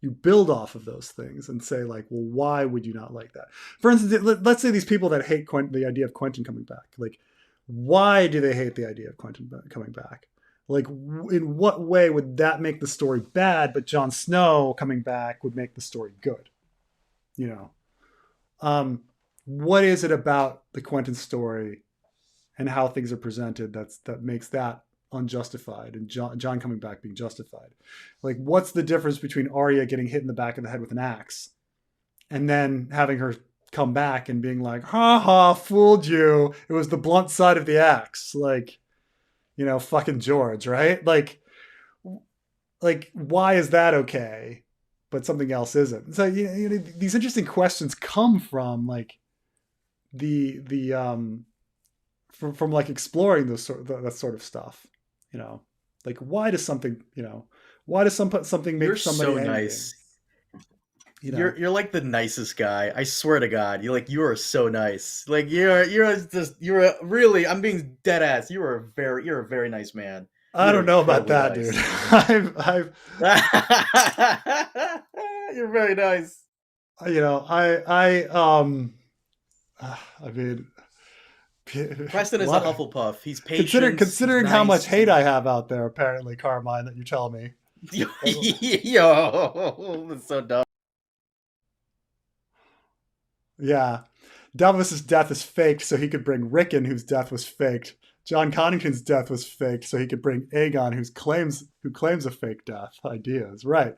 those things and say like, well, why would you not like that? For instance, let's say these people that hate the idea of Quentin coming back, like why do they hate the idea of Quentin coming back? Like in what way would that make the story bad, but Jon Snow coming back would make the story good? What is it about the Quentin story and how things are presented that makes that unjustified, and Jon coming back being justified? Like what's the difference between Arya getting hit in the back of the head with an axe and then having her come back and being like, ha ha, fooled you, it was the blunt side of the axe, like fucking George, right? Like why is that okay but something else isn't? So these interesting questions come from like the from like exploring that sort of stuff. Like why does something something make You're somebody so angry? nice. You're like the nicest guy. I swear to God, you are so nice. Like you're really, I'm being dead ass. You're a very nice man. I You're don't know about incredibly that, dude. nice. I've You're very nice. I mean, Preston a is a lot of, Hufflepuff. He's patient. He's considering how much nice. hate I have out there, apparently, Carmine, that you tell me. Yo, that's so dumb. Yeah, Davos's death is faked, so he could bring Rickon, whose death was faked. John Connington's death was faked, so he could bring Aegon, who claims a fake death. Ideas, right?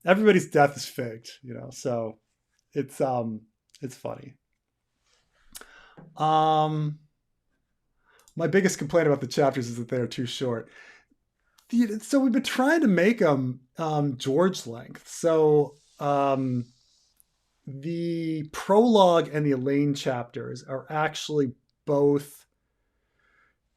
Everybody's death is faked. So it's funny. My biggest complaint about the chapters is that they are too short. So we've been trying to make them George length. So the prologue and the Elaine chapters are actually both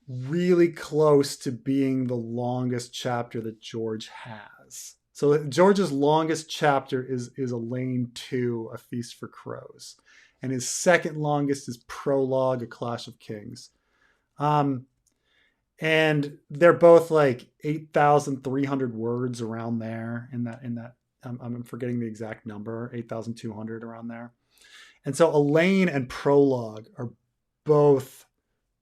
really close to being the longest chapter that George has. So George's longest chapter is Elaine 2, A Feast for Crows. And his second longest is Prologue, A Clash of Kings. and they're both like 8,300 words around there in that I'm forgetting the exact number, 8,200 around there. And so Elaine and Prologue are both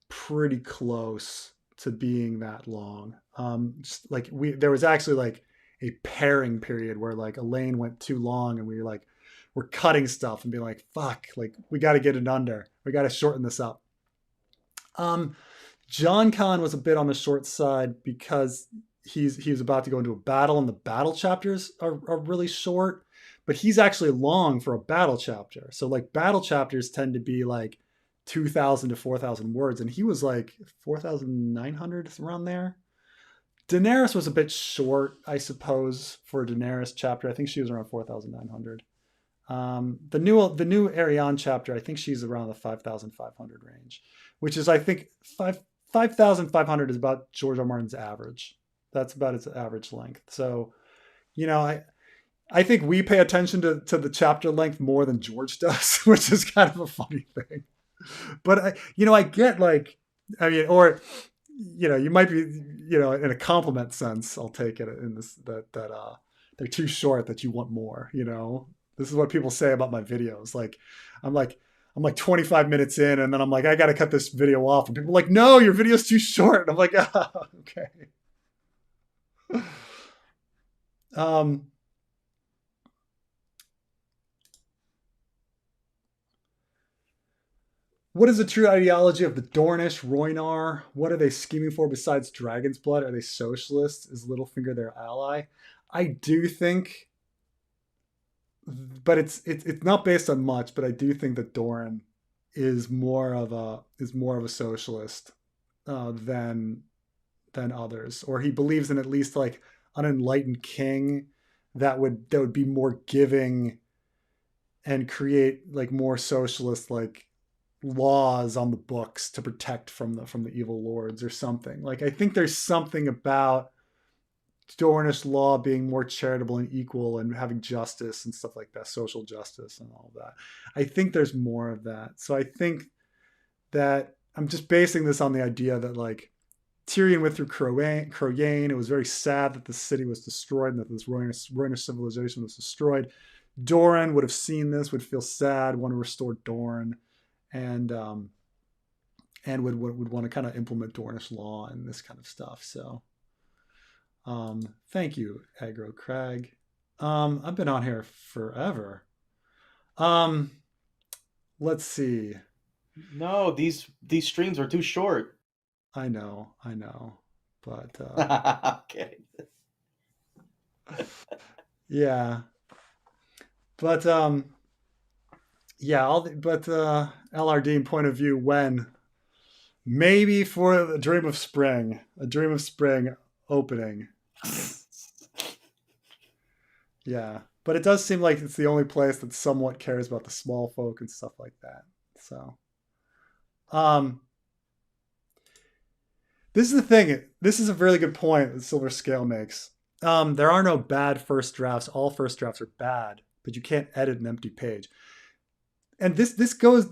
pretty close to being that long. Like there was actually like a pairing period where like Elaine went too long, and we were like, we're cutting stuff and being like, fuck, like we got to get it under. We got to shorten this up. John Con was a bit on the short side because he's about to go into a battle, and the battle chapters are really short, but he's actually long for a battle chapter. So like battle chapters tend to be like 2,000 to 4,000 words, and he was like 4,900 around there. Daenerys was a bit short, I suppose, for a Daenerys chapter. I think she was around 4,900. The new Ariane chapter, I think she's around the 5,500 range, which is I think 5,500 is about George R. R. Martin's average. That's about its average length. So, you know, I think we pay attention to the chapter length more than George does, which is kind of a funny thing. But I get like, I mean, or you might be, in a compliment sense, I'll take it in this that they're too short, that you want more. This is what people say about my videos. Like, I'm like 25 minutes in, and then I'm like, I got to cut this video off, and people are like, no, your video's too short. And I'm like, okay. What is the true ideology of the Dornish, Rhaenyra? What are they scheming for besides dragon's blood? Are they socialists? Is Littlefinger their ally? I do think, but it's not based on much. But I do think that Doran is more of a socialist than others, or he believes in at least like an enlightened king that would be more giving and create like more socialist like laws on the books to protect from the evil lords or something. Like I think there's something about Dornish law being more charitable and equal and having justice and stuff like that, social justice and all that. I think there's more of that. So I think that I'm just basing this on the idea that like Tyrion went through Croyane. It was very sad that the city was destroyed and that this Rhaenyra civilization was destroyed. Doran would have seen this, would feel sad, want to restore Dorne, and would want to kind of implement Dornish law and this kind of stuff. So, thank you, Agro Crag. I've been on here forever. Let's see. No, these streams are too short. I know, but Okay. yeah, but yeah, LRD point of view, when maybe for a Dream of Spring opening. Yeah, but it does seem like it's the only place that somewhat cares about the small folk and stuff like that. So, this is the thing. This is a really good point that Silver Scale makes. There are no bad first drafts. All first drafts are bad, but you can't edit an empty page. And this goes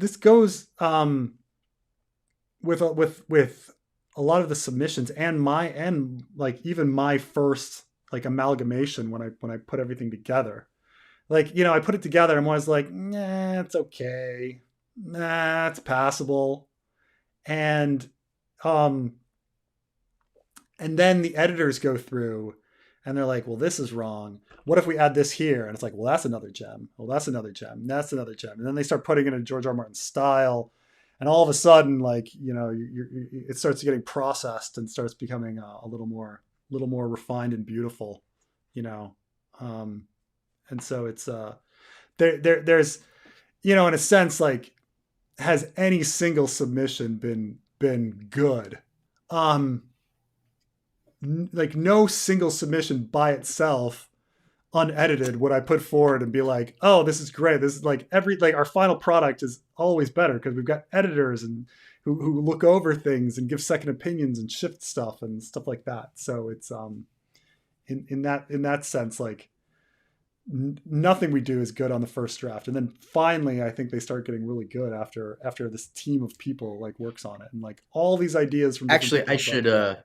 with a lot of the submissions and like even my first like amalgamation when I put everything together. Like, I put it together. I'm always like, nah, it's okay. Nah, it's passable. And then the editors go through and they're like, well, this is wrong. What if we add this here? And it's like, well, that's another gem. Well, that's another gem. That's another gem. And then they start putting it in George R. R. Martin style. And all of a sudden, like, it starts getting processed and starts becoming a little more refined and beautiful, and so it's there's in a sense, like, has any single submission been good? Like no single submission by itself, unedited, would I put forward and be like, oh, this is great. This is like our final product is always better because we've got editors and who look over things and give second opinions and shift stuff and stuff like that. So it's in that sense, like nothing we do is good on the first draft, and then finally I think they start getting really good after this team of people like works on it, and like all these ideas from different Actually, people are brought together.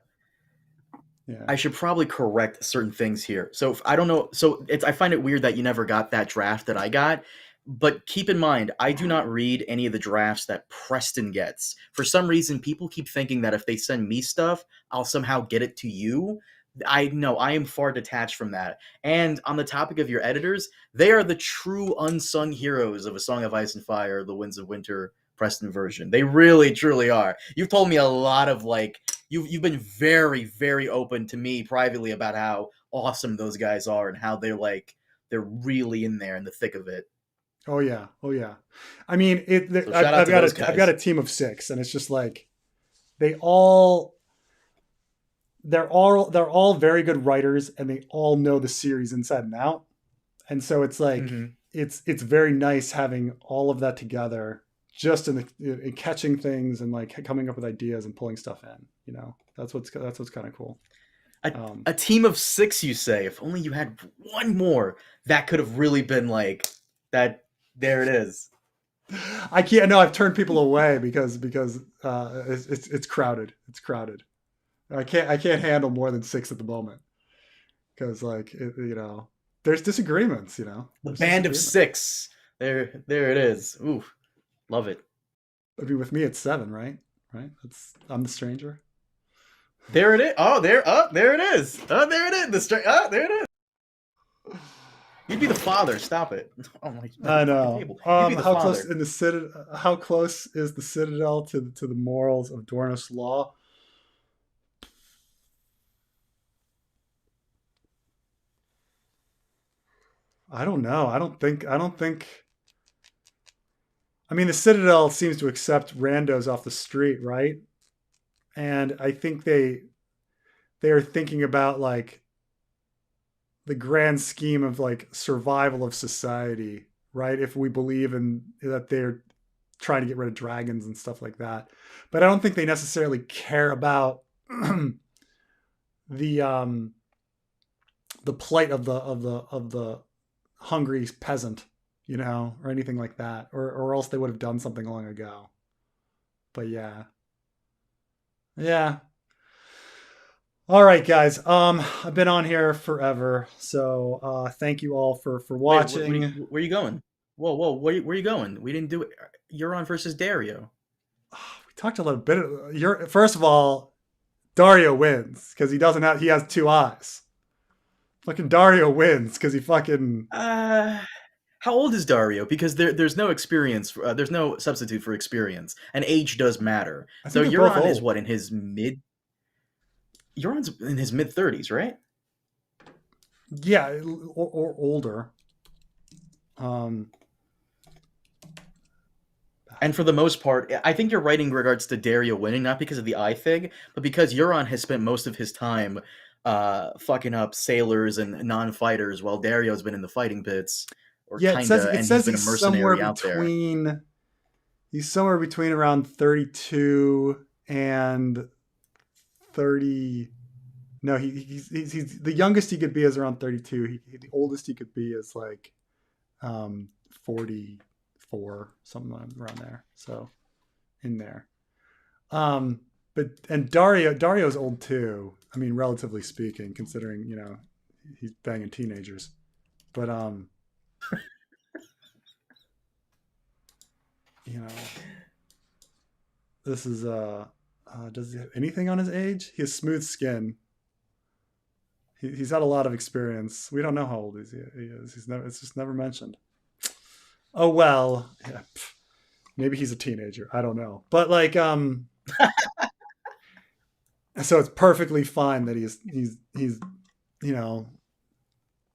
Yeah. I should probably correct certain things here. So I don't know. So I find it weird that you never got that draft that I got. But keep in mind, I do not read any of the drafts that Preston gets. For some reason, people keep thinking that if they send me stuff, I'll somehow get it to you. I know I am far detached from that. And on the topic of your editors, they are the true unsung heroes of A Song of Ice and Fire, The Winds of Winter Preston version. They really, truly are. You've told me a lot of like you've been very, very open to me privately about how awesome those guys are and how they're really in there in the thick of it. Oh yeah. Oh yeah. I mean, So shout out to those guys. I've got a team of 6, and it's just like they all they're all very good writers, and they all know the series inside and out. And so it's like Mm-hmm. it's very nice having all of that together, just in catching things and like coming up with ideas and pulling stuff in. That's what's kind of cool. A, a team of 6, you say? If only you had one more, that could have really been like that. There it is. I can't. No, I've turned people away because it's crowded. It's crowded. I can't handle more than 6 at the moment, because like there's disagreements. The There's band of disagreements. 6. There it is. Ooh, love it. I mean, with me it's 7, right? Right. I'm the stranger. There it is. There it is. Oh, there it is. There it is. You'd be the father. Stop it. Oh my! I know. Table. You'd be the How father. close in the citadel? How close is the citadel to the morals of Dornos law? I don't know. I don't think. I mean, the citadel seems to accept randos off the street, right? And I think they are thinking about like the grand scheme of like survival of society, right? If we believe in that they're trying to get rid of dragons and stuff like that. But I don't think they necessarily care about the the plight of the hungry peasant, or anything like that, or else they would have done something long ago. But yeah. Yeah. All right, guys. I've been on here forever, so thank you all for Wait, watching. where are you going? Whoa, where are you going? We didn't do it. Euron versus Daario. We talked a little bit. First of all, Daario wins because he has 2 eyes. Fucking Daario wins because he fucking. How old is Daario? Because there's no experience. There's no substitute for experience, and age does matter. I So think they're both Euron is old. what, in his mid. Euron's in his mid-30s, right? Yeah, or older. And for the most part, I think you're right in regards to Daario winning, not because of the eye thing, but because Euron has spent most of his time fucking up sailors and non-fighters, while Dario's been in the fighting pits, or Yeah, kinda, it and he's says been a he's somewhere mercenary out there. between. He's somewhere between around 32 and 30. No, he's the youngest he could be is around 32. The oldest he could be is like 44, something around there. So in there. But and Dario's old too. I mean, relatively speaking, considering, he's banging teenagers. But this is does he have anything on his age? He has smooth skin. He's had a lot of experience. We don't know how old he is. It's just never mentioned. Oh well, yeah, maybe he's a teenager. I don't know, but like, so it's perfectly fine that he's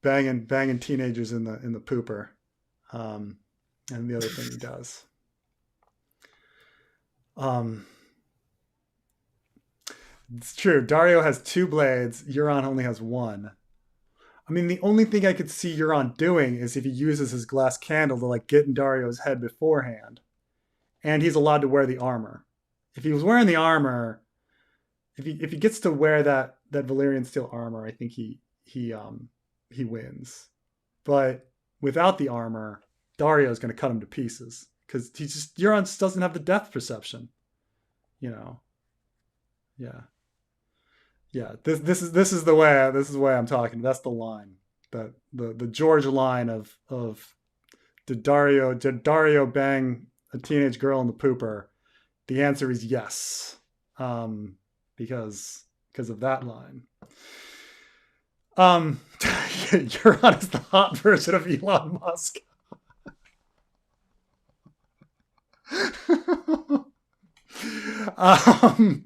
banging teenagers in the pooper, and the other thing he does. It's true. Daario has 2 blades. Euron only has 1. I mean, the only thing I could see Euron doing is if he uses his glass candle to like get in Dario's head beforehand, and he's allowed to wear the armor. If he was wearing the armor, if he gets to wear that Valyrian steel armor, I think he wins. but without the armor, Daario is going to cut him to pieces because Euron just doesn't have the depth perception. You know, yeah, yeah. This is the way I'm talking. That's the line, that the George line of did Daario bang a teenage girl in the pooper? The answer is yes, because of that line. Euron is the hot version of Elon Musk. I'm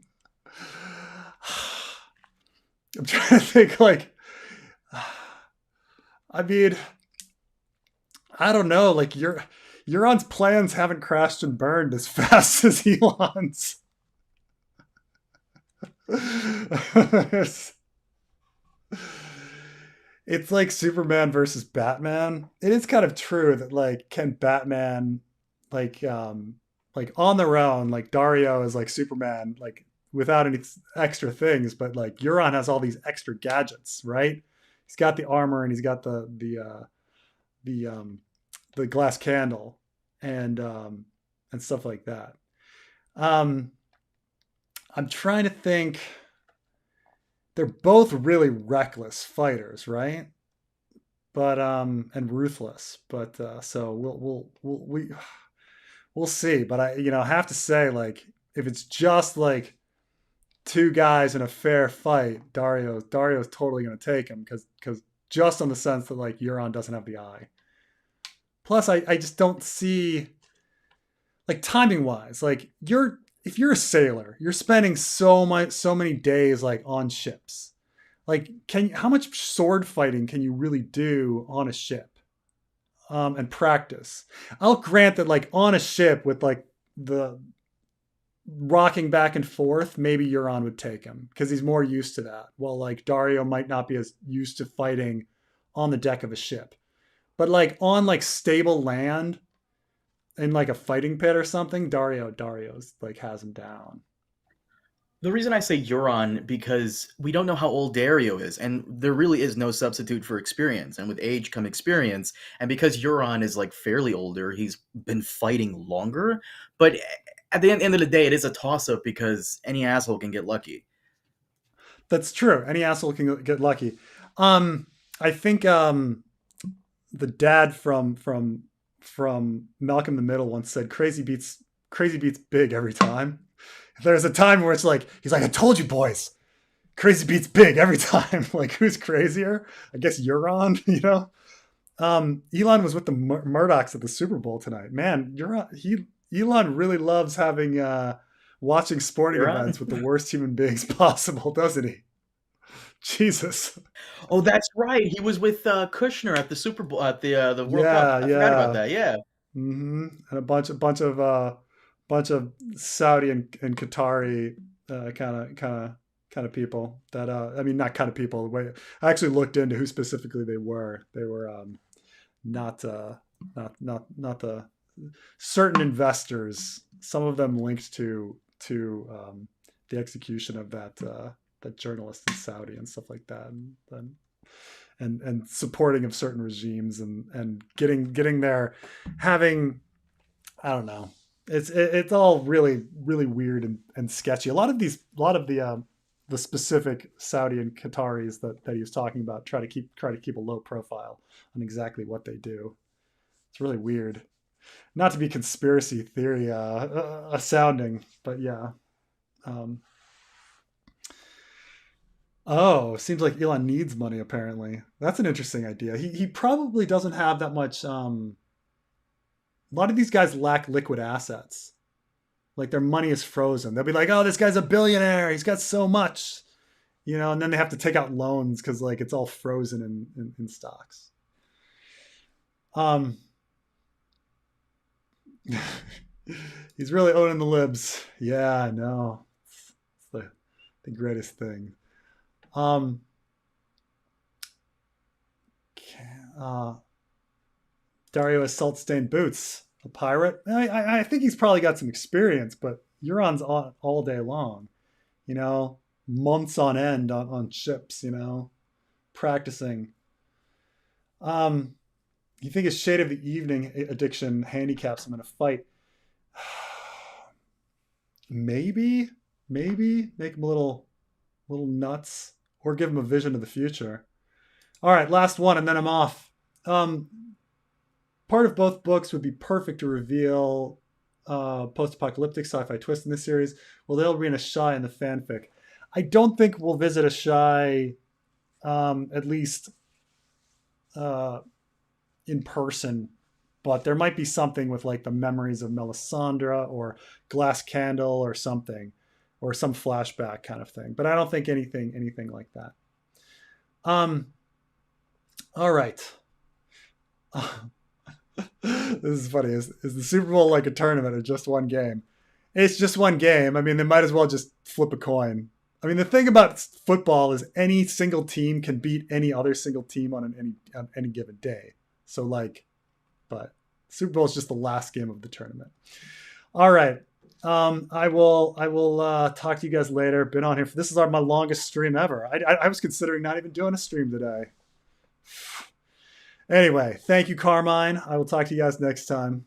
trying to think, like, I mean, I don't know, like, Euron's plans haven't crashed and burned as fast as Elon's. It's like Superman versus Batman. It is kind of true that, like, can Batman, like, like on their own, like Daario is like Superman, like without any extra things, but like Euron has all these extra gadgets, right? He's got the armor and he's got the glass candle and stuff like that. I'm trying to think. They're both really reckless fighters, right? But and ruthless. But so we'll see. But I have to say, like, if it's just like two guys in a fair fight, Daario's totally going to take him because just on the sense that, like, Euron doesn't have the eye. Plus, I just don't see, like, timing wise, like, if you're a sailor, you're spending so many days, like, on ships. Like, how much sword fighting can you really do on a ship? And practice. I'll grant that, like, on a ship with, like, the rocking back and forth, maybe Euron would take him because he's more used to that. While, like, Daario might not be as used to fighting on the deck of a ship. But, like, on, like, stable land in, like, a fighting pit or something, Daario's, like, has him down. The reason I say Euron, because we don't know how old Daario is, and there really is no substitute for experience, and with age come experience, and because Euron is, like, fairly older, he's been fighting longer, but at the end of the day, it is a toss-up because any asshole can get lucky. That's true. Any asshole can get lucky. I think the dad from Malcolm in the Middle once said, crazy beats big every time. There's a time where it's like, he's like, I told you boys, crazy beats big every time. Like, who's crazier? I guess Euron, you know? Elon was with the Murdochs at the Superbowl tonight. Man, Elon really loves having watching sporting events with the worst human beings possible, doesn't he? Jesus. Oh, that's right. He was with Kushner at the Superbowl at the World Cup. I forgot about that. Yeah. Mm-hmm. And a bunch of Saudi and Qatari kind of people that I mean, not kind of people. I actually looked into who specifically they were. They were not the certain investors. Some of them linked to the execution of that journalist in Saudi and stuff like that, and supporting of certain regimes and getting there, having, I don't know. It's all really, really weird and sketchy. A lot of the specific Saudi and Qataris that he was talking about try to keep a low profile on exactly what they do. It's really weird. Not to be conspiracy theory sounding, but yeah. Oh, seems like Elon needs money, apparently. That's an interesting idea. He probably doesn't have that much. A lot of these guys lack liquid assets. Like, their money is frozen. They'll be like, oh, this guy's a billionaire. He's got so much. And then they have to take out loans because, like, it's all frozen in stocks. He's really owning the libs. Yeah, I know. It's the greatest thing. Daario has salt-stained boots. A pirate? I think he's probably got some experience, but Euron's all day long. Months on end on ships, practicing. You think his Shade of the Evening addiction handicaps him in a fight? Maybe make him a little nuts, or give him a vision of the future. All right, last one, and then I'm off. Part of both books would be perfect to reveal post-apocalyptic sci-fi twist in this series. Will they be in a Shy in the fanfic? I don't think we'll visit a Shy, at least in person, but there might be something with like the memories of Melisandre or Glass Candle or something, or some flashback kind of thing. But I don't think anything like that. All right. This is funny. Is the Super Bowl like a tournament or just one game? It's just one game. I mean, they might as well just flip a coin. I mean, the thing about football is any single team can beat any other single team on any given day. So like, but Super Bowl is just the last game of the tournament. All right. I will talk to you guys later. Been on here. This is my longest stream ever. I was considering not even doing a stream today. Anyway, thank you, Carmine. I will talk to you guys next time.